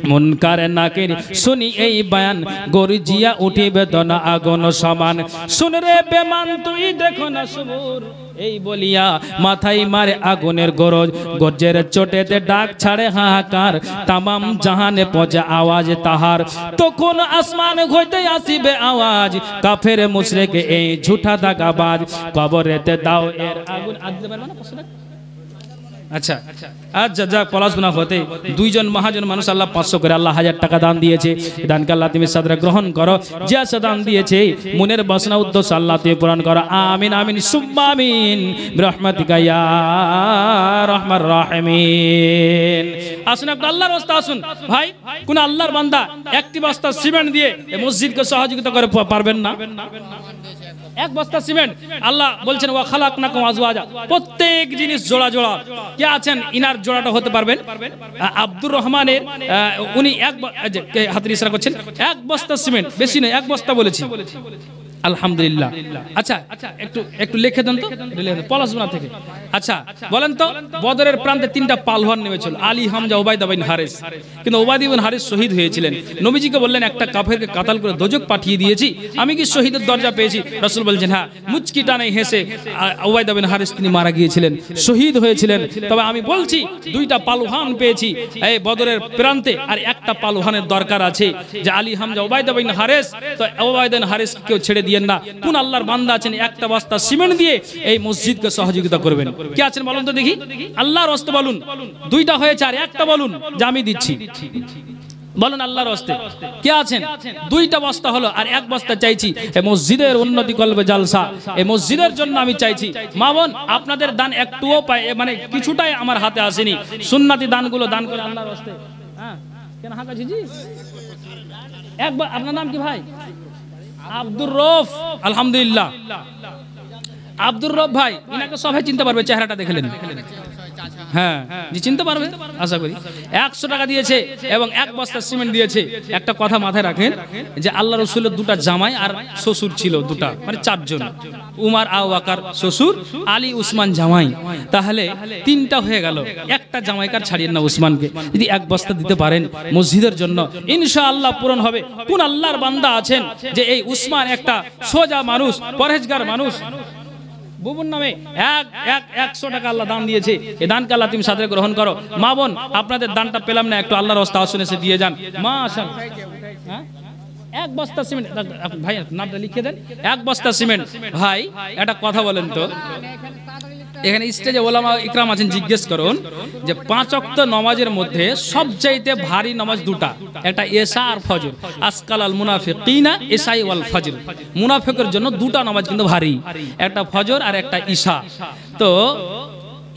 মুনকার নাকির শুনি এই বয়ান, গর্জিয়া উঠিবে দনা আগুন সমান। শুন রে বেমান তুই দেখো না সুবুর, এই বলিয়া মাথায় মারে আগুনের গরজ। গর্জের চোটেতে ডাক ছাড়ে হাহাকার, তামাম জাহানে পৌঁছে আওয়াজ তাহার। তখন আসমান হইতে আসিবে আওয়াজ, কাফের মুশরিক এই ঝুঠা দাগাবাজ। কবরেতে দাও এর আগুন। আচ্ছা আচ্ছা যাক পলাশবনা হতে 2 জন মহাজন মানুষ আল্লাহ 500 করে আল্লাহ 1000 টাকা দান দিয়েছে। দানকে আল্লাহ তুমি সাদরে গ্রহণ করো। যে আশা দান দিয়েছে মনের বাসনা উদ্দেশ্য আল্লাহ তুমি পূরণ করো, আমিন আমিন সুম্মা আমিন বিরহমাতিকা ইয়া আরহামার রাহিমিন। আসুন আপনি আল্লাহর রাস্তা আসুন ভাই, কোন আল্লাহর বান্দা একটি বস্তা সিমেন্ট দিয়ে এই মসজিদকে সহযোগিতা করে পারবেন না? এক বস্তা সিমেন্ট। আল্লাহ বলছেন ওয়া খালাকনাকুম আজওয়াজা, প্রত্যেক জিনিস জোড়া জোড়া। কে আছেন ইনার জোড়াটা হতে পারবেন? আব্দুর রহমানের উনি হাতের ইশারা করছেন, এক বস্তা সিমেন্ট, বেশি নয়, এক বস্তা বলেছি। আলহামদুলিল্লাহ। আচ্ছা একটু লিখে দেন তো, পলাশবনা থেকে। আচ্ছা বলেন তো, বদরের প্রান্তে 3টা পালওয়ান নেমেছিল, আলী, হামজা, উবাইদা বিন হারিস। কিন্তু উবাইদা বিন হারিস শহীদ হয়েছিলেন। নবীজিকে বললেন একটা কাফেরকে কাতাল করে দোজক পাঠিয়ে দিয়েছি, আমি কি শহীদের দরজা পেয়েছি? রাসূল বলছেন হ্যাঁ। মুচকি টানে হেসে উবাইদা বিন হারিস তিনি মারা গিয়েছিলেন, শহীদ হয়েছিলেন। তবে আমি বলছি 2টা পালওয়ান পেয়েছি এই বদরের প্রান্তে, আর একটা পালওয়ানের দরকার আছে, যে আলী, হামজা, উবাইদা বিন হারিস। তো উবাইদা বিন হারিস কেউ ছেড়ে দিয়েন না। কোন আল্লাহর বান্দা আছেন একটা বস্তা সিমেন্ট দিয়ে এই মসজিদকে সহযোগিতা করবেন? কে আছেন বলুন তো দেখি, আল্লাহর হস্তে বলুন। 2টা হয়েছে আর একটা বলুন যে আমি দিচ্ছি, বলুন আল্লাহর হস্তে কে আছেন? 2টা বস্তা হলো আর এক বস্তা চাইছি এই মসজিদের উন্নতি করবে জালসা, এই মসজিদের জন্য আমি চাইছি। মা বোন আপনাদের দান একটুও মানে কিছুটাই আমার হাতে আসেনি, সুন্নাতি দানগুলো দান করে আল্লাহর হস্তে। হ্যাঁ কেন হাঁকা জি? একবার আপনার নাম কি ভাই? আব্দুর রউফ। আলহামদুলিল্লাহ আব্দুর রউফ ভাই, ইনাকে সবাই চিনতে পারবে, চেহারাটা দেখলেন? হ্যাঁ জি চিনতে পারবে আশা করি। 100 টাকা দিয়েছে এবং এক বস্তা সিমেন্ট দিয়েছে। একটা কথা মাথায় রাখেন যে আল্লাহ রসুলের 2টা জামাই আর শ্বশুর ছিল, 2টা মানে 4 জন। উমার আবু বকর শ্বশুর, আলী উসমান জামাই, তাহলে 3টা হয়ে গেল। একটা জামাইকার ছাড়িয়েন না উসমানকে, যদি এক বস্তা দিতে পারেন মসজিদের জন্য ইনশাআল্লাহ পূরণ হবে। কোন আল্লাহর বান্দা আছেন যে এই উসমান একটা সোজা মানুষ, পরহেজগার মানুষ, বুবুর নামে 100 টাকা আল্লাহ দান দিয়েছে, এই দানকে আল্লাহ তুমি সাথে গ্রহণ করো। মা বোন আপনাদের দানটা পেলাম না, একটু আল্লাহর রাস্তা আসুন এসে দিয়ে যান। মাশাআল্লাহ হ্যাঁ এক বস্তা সিমেন্ট ভাই, নামটা লিখে দেন। এক বস্তা সিমেন্ট। ভাই একটা কথা বলেন তো, এখানে স্টেজে ওলামা ইকরাম আছেন, জিজ্ঞেস করুন যে 5 ওয়াক্ত নামাজের মধ্যে সবচাইতে ভারী নামাজ 2টা, একটা এশা আর ফজর। আসকাল আল মুনাফিকিনা ইশাই ওয়াল ফজর, মুনাফিকের জন্য 2টা নামাজ কিন্তু ভারী, একটা ফজর আর একটা ঈশা। তো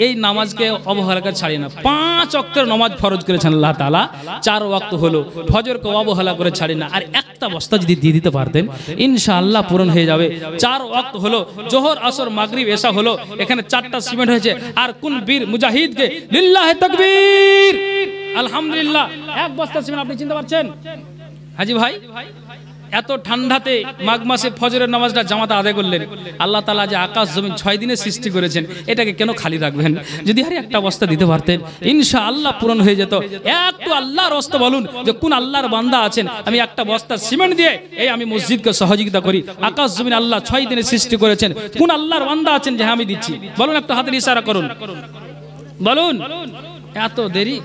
এই নামাজকে অবহেলা করে ছাড়িয়ে না। 5 ওয়াক্তের নামাজ ফরজ করেছেন আল্লাহ তাআলা, 4 ওয়াক্ত হলো, ফজরকে অবহেলা করে ছাড়ি না। আর একটা বস্তা যদি দিয়ে দিতে পারতেন ইনশাআল্লাহ পূরণ হয়ে যাবে। 4 ওয়াক্ত হলো, জোহর, আসর, মাগরিব, এশা হলো, এখানে 4টা সিমেন্ট হয়েছে। আর কোন বীর মুজাহিদকে লিল্লাহি তাকবীর, আলহামদুলিল্লাহ, এক বস্তা সিমেন্ট আপনি চিনতে পারছেন? হাজি ভাই এত ঠান্ডাতে মাঘ মাসে ফজরের নামাজটা জামাতে আদায় করলেন। আল্লাহ তাআলা যে আকাশ জমিন 6 দিনে সৃষ্টি করেছেন, এটাকে কেন খালি রাখবেন? যদি আর একটা বস্তা দিতে পারতেন ইনশাআল্লাহ পূরণ হয়ে যেত। একটু আল্লাহর রাস্তা বলুন যে কোন আল্লাহর বান্দা আছেন আমি একটা বস্তা সিমেন্ট দিয়ে এই আমি মসজিদকে সহযোগিতা করি। আকাশ জমিন আল্লাহ 6 দিনে সৃষ্টি করেছেন, কোন আল্লাহর বান্দা আছেন যে আমি দিচ্ছি? বলুন, একটু হাতের ইশারা করুন, বলুন। এত দেরি?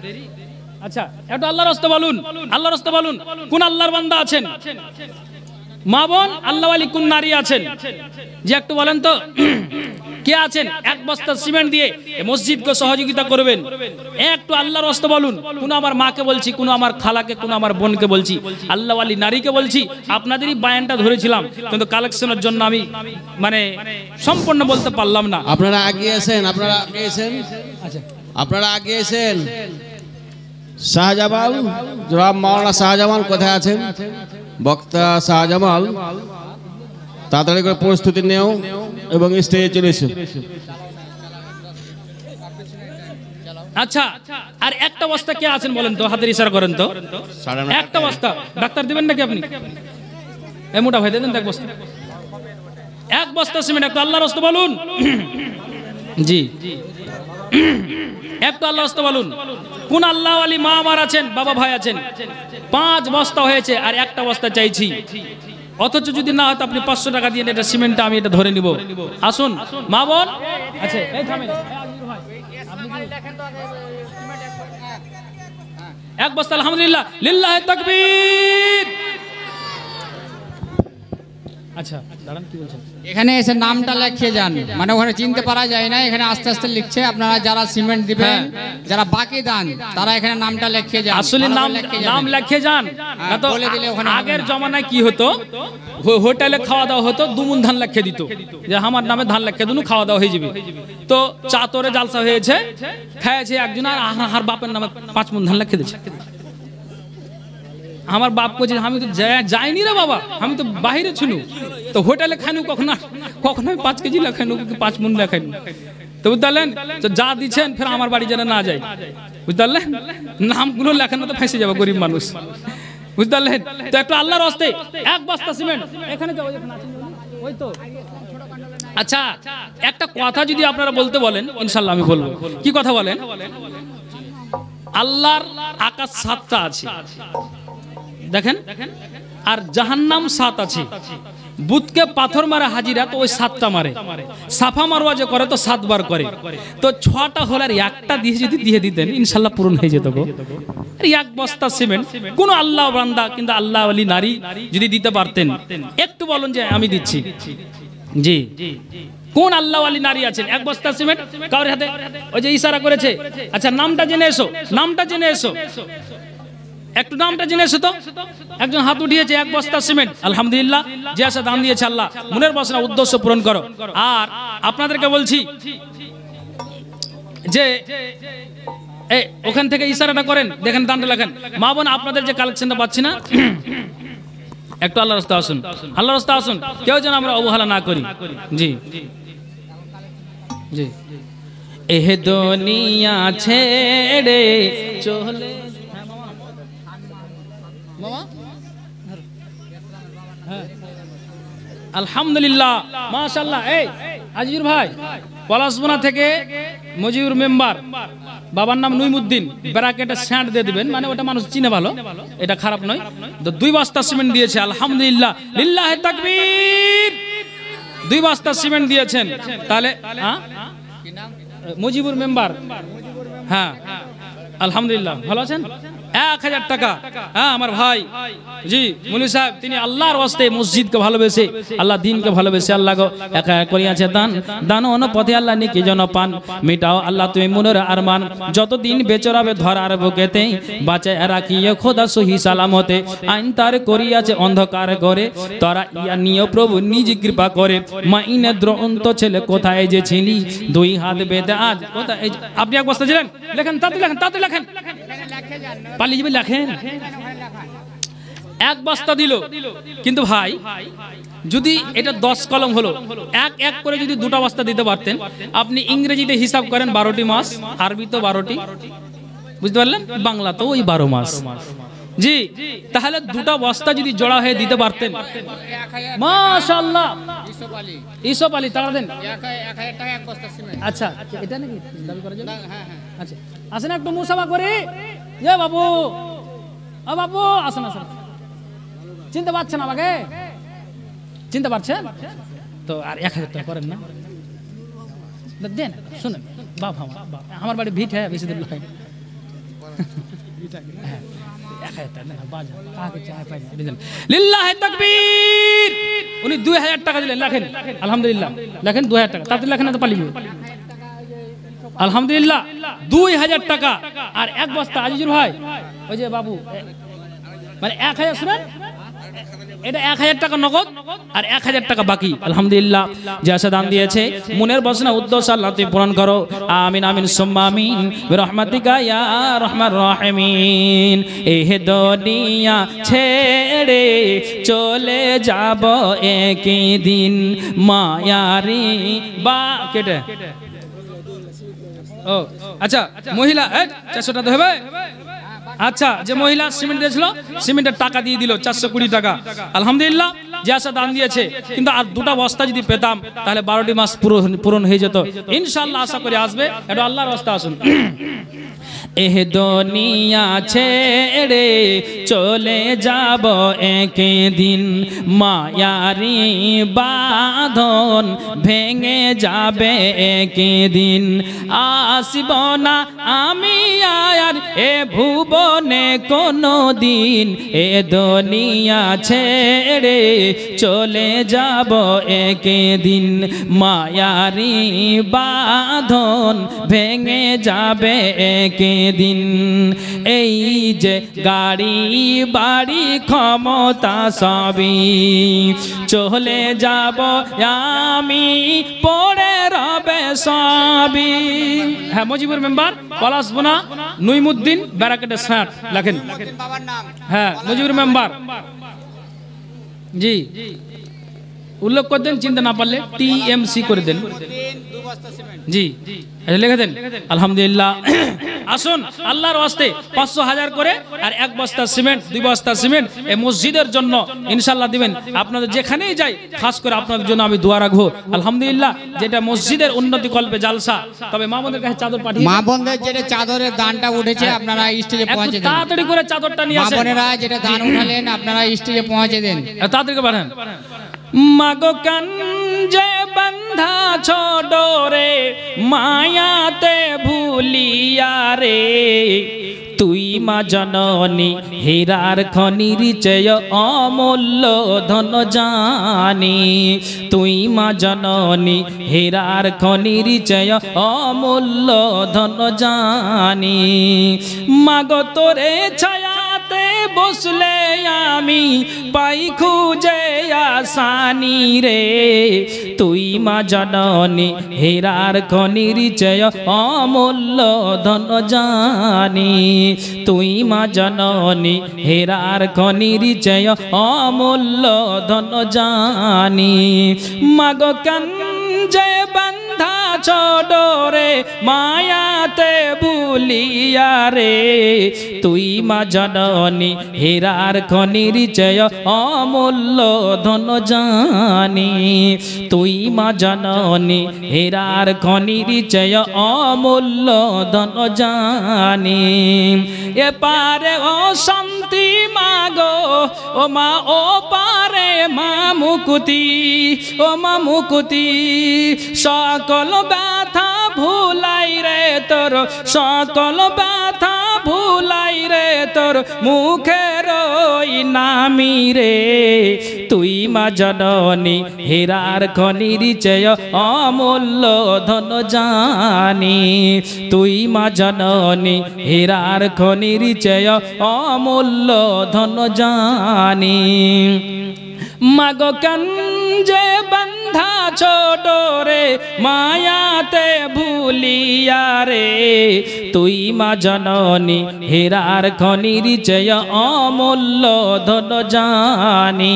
আচ্ছা একটু আল্লাহর রাস্তা বলুন, আল্লাহর রাস্তা বলুন, কোন আল্লাহর বান্দা আছেন? মা বোন আল্লাহ ওয়ালি কোন নারী আছেন যে একটু বলেন তো কে আছেন? এক বস্তা সিমেন্ট দিয়ে মসজিদকে সহযোগিতা করবেন। একটু আল্লাহর রাস্তা বলুন। কোন আমার মাকে বলছি, কোন আমার খালাকে, কোন আমার বোনকে বলছি, আল্লাহ ওয়ালি নারীকে বলছি। আপনাদেরই বায়ানটা ধরেছিলাম কিন্তু কালেকশনের জন্য আমি মানে সম্পূর্ণ বলতে পারলাম না। আপনারা আগিয়ে এসেন, আপনারা আগিয়ে এসেন, আচ্ছা আপনারা আগিয়ে এসেন। শাহজামাল, জনাব মাওলানা শাহজামাল কোথায় আছেন? বক্তা শাহজামাল তাড়াতাড়ি করে প্রস্তুতি নেও এবং স্টেজে চলে এসো। আচ্ছা আর একটা বস্তা কে আছেন বলেন তো, হাতের ইশারা করেন তো। একটা বস্তা ডাক্তার দিবেন নাকি আপনি? এই মোটা ভাই দেন এক বস্তা, এক বস্তা সিমেন্ট। একটু আল্লাহর রাস্তা বলুন। জি একটু আল্লাহর রাস্তা বলুন। কোন আল্লাহ ওয়ালি মা আমার আছেন, বাবা ভাই আছেন? 5 বস্তা হয়েছে আর একটা বস্তা চাইছি। অথচ যদি না হয়তো আপনি 500 টাকা দিয়ে এটা সিমেন্টটা আমি এটা ধরে নিব। আসুন মা বোন। আচ্ছা এই থামেন, এক বস্তা আলহামদুলিল্লাহ, লিল্লাহি তাকবীর। আচ্ছা দাঁড়ান, কি বলছেন? এখানে এসে নামটা লিখিয়ে যান, মানে ওখানে চিনতে পারা যায় না, এখানে আস্তে আস্তে লিখছে। আপনারা যারা সিমেন্ট দিবেন, যারা বাকি দান, তারা এখানে নামটা লিখিয়ে যান। আসলে নাম লিখে যান। তো আগের জমানায় কি হতো, হোটেলে খাওয়া দাওয়া হতো, 2 মণ ধান লিখে দিত যে আমার নামে ধান লিখে দিন, খাওয়া দাওয়া হয়ে যাবে। তো চাতরে জালসা হয়েছে, খেয়েছে একজন আর বাপের নামে 5 মণ ধান লিখে দিচ্ছে। আমার বাপ কইছে আমি তো যাইনি রে বাবা, আমি তো বাইরে ছিল, তো হোটেলে খাইনু কখনো কখনো 5 কেজি লেখাইনু, 5 মন লেখাইনু। তো বুঝতে পারলেন, তো যা দিচ্ছেন ফের আমার বাড়ি যেন না যায়, বুঝতে পারলেন, নামগুলো লেখানো তো ফাঁসে যাবে গরিব মানুষ, বুঝতে পারলেন। তো একটু আল্লাহর হস্তে 1 বস্তা সিমেন্ট এখানে যাও, ওই তো। আচ্ছা, একটা কথা যদি আপনারা বলতে বলেন ইনশাআল্লাহ আমি বলবো। কি কথা বলেন? আল্লাহর আকাশ 7টা আছে দেখেন, আর জাহান্নাম 7 আছে। বুতকে পাথর মারে হাজিরা তো ওই 7টা মারে, সাফা মারওয়া যে করে তো 7 বার করে, তো 6টা হল, আর একটা দিয়ে যদি দিয়ে দিতেন ইনশাআল্লাহ পূরণ হয়ে যেত গো। আর 1 বস্তা সিমেন্ট কোন আল্লাহ বান্দা কিন্তু আল্লাহ ওয়ালি নারী যদি দিতে পারতেন, একটু বলুন যে আমি দিচ্ছি। জি, কোন আল্লাহ ওয়ালি নারী আছেন 1 বস্তা সিমেন্ট কারোর হাতে? ওই যে ইশারা করেছে। আচ্ছা, নামটা জেনে এসো, নামটা জেনে এসো, একটু নামটা জেনে এসো তো। একজন হাত উঠিয়েছে 1 বস্তা সিমেন্ট, আলহামদুলিল্লাহ, যে আসা দান দিয়েছে আল্লাহ মনের বাসনা উদ্দেশ্য পূরণ করো। আর আপনাদেরকে বলছি যে এই ওখান থেকে ইশারাটা করেন, দেখেন দানটা লেখেন। মা বোন আপনাদের যে কালেকশনটা পাচ্ছি না, একটু আল্লাহর রাস্তা আসুন, আল্লাহর রাস্তা আসুন, কেউ যেন আমরা অবহেলা না করি। জি জি, এহ দুনিয়া ছেড়ে চলে আলহামদুলিল্লাহ, মাশাআল্লাহ। এই আজিজুর ভাই পলাশবোনা থেকে মজিউর মেম্বার, বাবার নাম নুইমুদ্দিন, ব্র্যাকেটে স্যান্ড দিয়ে দিবেন, মানে ওটা মানুষ চিনে ভালো, এটা খারাপ নয়। তো 2 বস্তা সিমেন্ট দিয়েছে, আলহামদুলিল্লাহ, লিল্লাহে তাকবীর। 2 বস্তা সিমেন্ট দিয়েছেন, তাহলে মজিবুর মেম্বার, হ্যাঁ আলহামদুলিল্লাহ, ভালো আছেন। 1000 টাকা, হ্যাঁ আমার ভাই জি মুলি সাহেব, তিনি আল্লাহর ওয়াস্তে মসজিদকে ভালোবেসে, আল্লাহ দিনকে ভালোবেসে আল্লাহ গো একা করিয়াছে দান, দান অন্য পথে আল্লাহ নিকে জন পান, মিটাও আল্লাহ তুমি মনের আরমান, যতদিন বেচরাবে ধরার বুকেতে, বাঁচায় রাখিয়ে খোদা সহি সালামতে, আইন তার করিয়াছে অন্ধকার করে, তোরা ইয়া নিয়ে প্রভু নিজ কৃপা করে, মাইনে দ্রন্ত ছেলে কোথায় যে ছিলি, 2 হাত বেঁধে আজ কোথায়। আপনি 1 বস্তা ছিলেন, লেখেন তাতে, লেখেন তাতে, লেখেন পালিয়ে যাবে, লেখেন। 1 বস্তা দিল, কিন্তু ভাই যদি এটা 10 কলম হলো, 1 করে যদি 2টা বস্তা দিতে পারতেন, আপনি ইংরেজিতে হিসাব করেন 12টি মাস, আরবি তো 12টি, বুঝতে পারলেন, বাংলা তো ওই 12 মাস। জি, তাহলে 2টা বস্তা যদি জোড়া হয়ে দিতে পারতেন, মাশাআল্লাহ। ইসব আলী তারা দেন 1000 টাকা 1 বস্তা সিমেন্ট। আচ্ছা, এটা নাকি দাবি করা যাবে? হ্যাঁ হ্যাঁ, আচ্ছা, আসেন একটু মুসাফা করে। এ বাবু, ও বাবু, আসেন আসেন। চিনতে পারছেন আমাকে? চিনতে পারছেন তো? আর 1000 টাকা করেন না, দেন। শুনেন বাপ, আমার বাড়ি ভিট, হ্যাঁ বেশি দূর নয়। 1000 টাকা দেন, বাজার কাকে চায় পাই না। লিল্লাহে তাকবীর। উনি 2000 টাকা দিলেন, লেখেন আলহামদুলিল্লাহ, লেখেন 2000 টাকা, তাতে লেখেন না তো পালিয়ে যাবে। আলহামদুলিল্লাহ 2000 টাকা আর 1 বস্তা। আজিজুর ভাই, ওই যে বাবু, মানে 1000, শুনেন, এটা 1000 টাকা নগদ আর 1000 টাকা বাকি। আলহামদুলিল্লাহ, যে আশা দান দিয়েছে মনের বাসনা উদ্দেশ্য আল্লাহ তুমি পূরণ করো, আমিন আমিন সুম্মা আমিন বিরহমাতিকা ইয়া আরহামার রাহিমিন। এই দুনিয়া ছেড়ে চলে যাব একদিন, মায়ারি বা কেটে। ও আচ্ছা, মহিলা 400 টাকা হবে। আচ্ছা, যে মহিলা সিমেন্ট দিয়েছিল, সিমেন্টের টাকা দিয়ে দিল 420 টাকা। আলহামদুলিল্লাহ, যে আশা দান দিয়েছে, কিন্তু আর 2টা বস্তা যদি পেতাম তাহলে 12টি মাস পূরণ হয়ে যেত ইনশাআল্লাহ। আশা করি আসবে, এটা আল্লাহর রাস্তা। আসুন। এহ দুনিয়া ছেড়ে চলে যাব একদিন, মায়ারি বাঁধন ভেঙে যাবে একদিন, আসব না আমি আর এ ভুবনে কোনো দিন, এ দুনিয়া ছেড়ে চলে যাব একদিন, মায়ারি বাঁধন ভেঙে যাবে একদিন। এই যে গাড়ি বাড়ি ক্ষমতা সবই চলে যাব আমি, পড়ে রবে সবই। হ্যাঁ, মুজিবুর মেম্বার পলাশবোনা নুইমুদ্দিন ব্যারাকেটে 60 লেখেন। হ্যাঁ, মুজিবুর মেম্বার জি উল্লেখ করে দেন, চিন্তা না পারলে টিএমসি করে দেন। জি লিখে দেন। আলহামদুলিল্লাহ। আসুন আল্লাহর ওয়াস্তে 500,000 করে আর 1 বস্তা সিমেন্ট 2 বস্তা সিমেন্ট এই মসজিদের জন্য ইনশাআল্লাহ দিবেন। আপনাদের যেখানেই যাই খাস করে আপনাদের জন্য আমি দোয়া রাখবো। আলহামদুলিল্লাহ, যেটা মসজিদের উন্নতি কল্পে জালসা। তবে মা বোনদের কাছে চাদর পাঠিয়ে মা বোনদের যেটা চাদরের দানটা উঠেছে আপনারা স্টেজে পৌঁছে দেন। তাড়াতাড়ি করে চাদরটা নিয়ে মা আসেন। বোনেরা যেটা দান উঠালেন আপনারা স্টেজে পৌঁছে দেন। তাড়াতাড়ি করে পাঠান। মাগো কাঞ্জে বন্ধা ছোডরে মায়াতে ভুলিয়া রে, তুই মা জননী হীরার খনির চেয় অমূল্য ধন জানি, তুই মা জননী হীরার খনির চেয় অমূল্য ধন জানি। মাগো তোরে ছায়াতে বসলে আমি পাই খুঁজে আসানি রে, তুই মা জননী হীরার খনির চেয় অমূল্য ধন জানি, তুই মা জননী হীরার খনির চেয় অমূল্য ধন জানি। মাগো কাঞ্জে বন্ধা ছোডরে মায়াতে ভুলিয়া রে, তুই মা জননী হীরার খনির চেয় অমূল্য ধন জানি, তুই মা জননী হীরার খনির চেয় অমূল্য ধন জানি। এপারে ও শান্তি মাগো ও মা, ও পারে মা মুকুতি, ও মা মুকুতি। সকল ব্যথা ভুলাই রে তোর, সকল ব্যথা ভুলাই রে তোর মুখের ওই নামি রে, তুই মা জননী হীরার খনির চেয় অমূল্য ধন জানি, তুই মা জননী হীরার খনির চেয় অমূল্য ধন জানি। মাগো কাঞ্জে বন্ধা ছোডরে মায়াতে ভুলিয়া রে, তুই মা জননী হীরার খনির চেয় অমূল্য ধন জানি,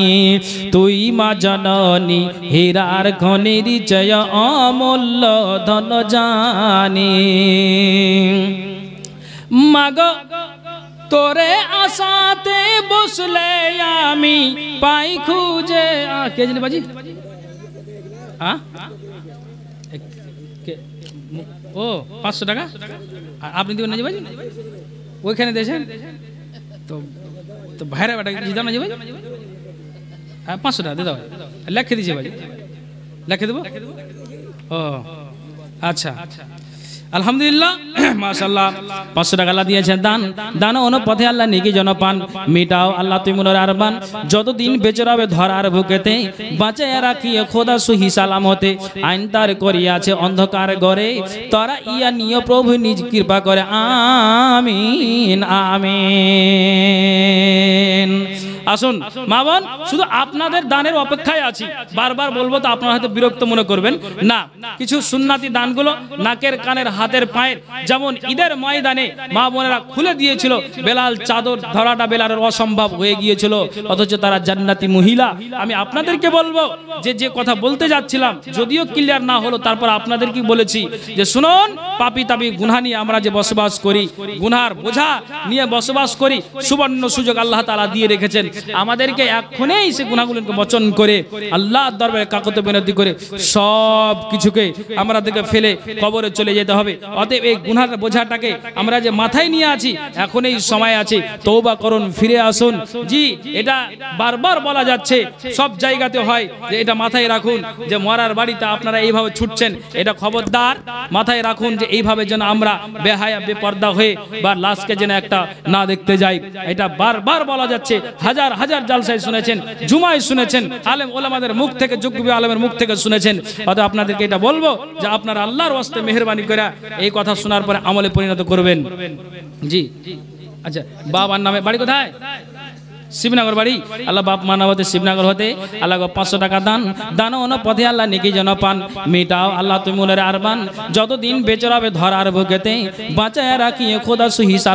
তুই মা জননী হীরার খনির চেয় অমূল্য ধন জানি। মাগো তোরে আশাতে বসলে আমি পাই খুঁজে। কে জানি বাজি? ও 500 টাকা আপনি দিবেন না জি বাজি? ওইখানে দিয়েছেন তো, তো ভাইরা বেটা দিতাম না জি ভাই? 500 টাকা দিয়ে দাও, লেখে দিয়েছে বাজি, লেখে দেবো। ও আচ্ছা, আলহামদুলিল্লাহ মাশাআল্লাহ 500 টাকা আল্লাহ দিয়েছেন দান। দান অনুপথে আল্লাহ নেকি জনপান মিটাও আল্লাহ তুই মনের আরবান, যতদিন বেঁচে রবে ধরার বুকেতে বাঁচাইয়া রাখিয়ে খোদা সহি সালামতে, আইন তার করিয়াছে অন্ধকার গড়ে, তোরা ইয়া নিয়ে প্রভু নিজ কৃপা করে। আমিন আমিন। আসুন মা বোন, শুধু আপনাদের দানের অপেক্ষায় আছি। বারবার বলবো তো আপনারা হয়তো বিরক্ত মনে করবেন না। কিছু সুন্নাতি দানগুলো নাকের কানের হাতের পায়ের, যেমন ঈদের ময়দানে মা বোনেরা খুলে দিয়েছিল, বেলাল চাদর ধরাটা বেলালের অসম্ভব হয়ে গিয়েছিল, অথচ তারা জান্নাতি মহিলা। আমি আপনাদেরকে বলবো যে যে কথা বলতে যাচ্ছিলাম, যদিও ক্লিয়ার না হলো, তারপর আপনাদেরকে বলেছি যে শুনুন, পাপী তাপী গুনাহ নিয়ে আমরা যে বসবাস করি, গুনার বোঝা নিয়ে বসবাস করি, সুবর্ণ সুযোগ আল্লাহ তাআলা দিয়ে রেখেছেন আমাদেরকে। এখনই সে গুনাহগুলোকে বচন করে আল্লাহর দরবারে কাকুতি বিনতি করে সব কিছুকে আমরা থেকে ফেলে কবরে চলে যেতে হবে। অতএব এই গুনার বোঝাটাকে আমরা যে মাথায় নিয়ে আছি, এখনই সময় আছে, তওবা করুন, ফিরে আসুন। জি, এটা বারবার বলা যাচ্ছে, সব জায়গাতে হয় যে এটা মাথায় রাখুন যে মরার বাড়িতে আপনারা এইভাবে ছুটছেন, এটা খবরদার মাথায় রাখুন যে এইভাবে যেন আমরা বেহায়া বেপর্দা হয়ে বা লাশকে যেন একটা না দেখতে যাই। এটা বারবার বলা যাচ্ছে, হাজার হাজার জালসায় শুনেছেন, জুমায় শুনেছেন, আলেম ওলামাদের মুখ থেকে, যোগ্য আলেমের মুখ থেকে শুনেছেন। অতএব আপনাদেরকে এটা বলবো যে আপনারা আল্লাহর ওয়াস্তে মেহেরবানি করে এই কথা শোনার পরে আমলে পরিণত করবেন। জি আচ্ছা, বাবার নামে বাড়ি কোথায়? শিবনগর বাড়ি আল্লাহ বাপ মানবতে শিবনগর হতে আল্লাহ গো 500 টাকা দান দান অন পথে আল্লাহ নেকি যেন পান মেটাও আল্লাহ তুমি মনের আরমান যতদিন বেঁচে রবে ধরার বুকেতে বাঁচায় রাখিয়ে খোদা সহি সালাম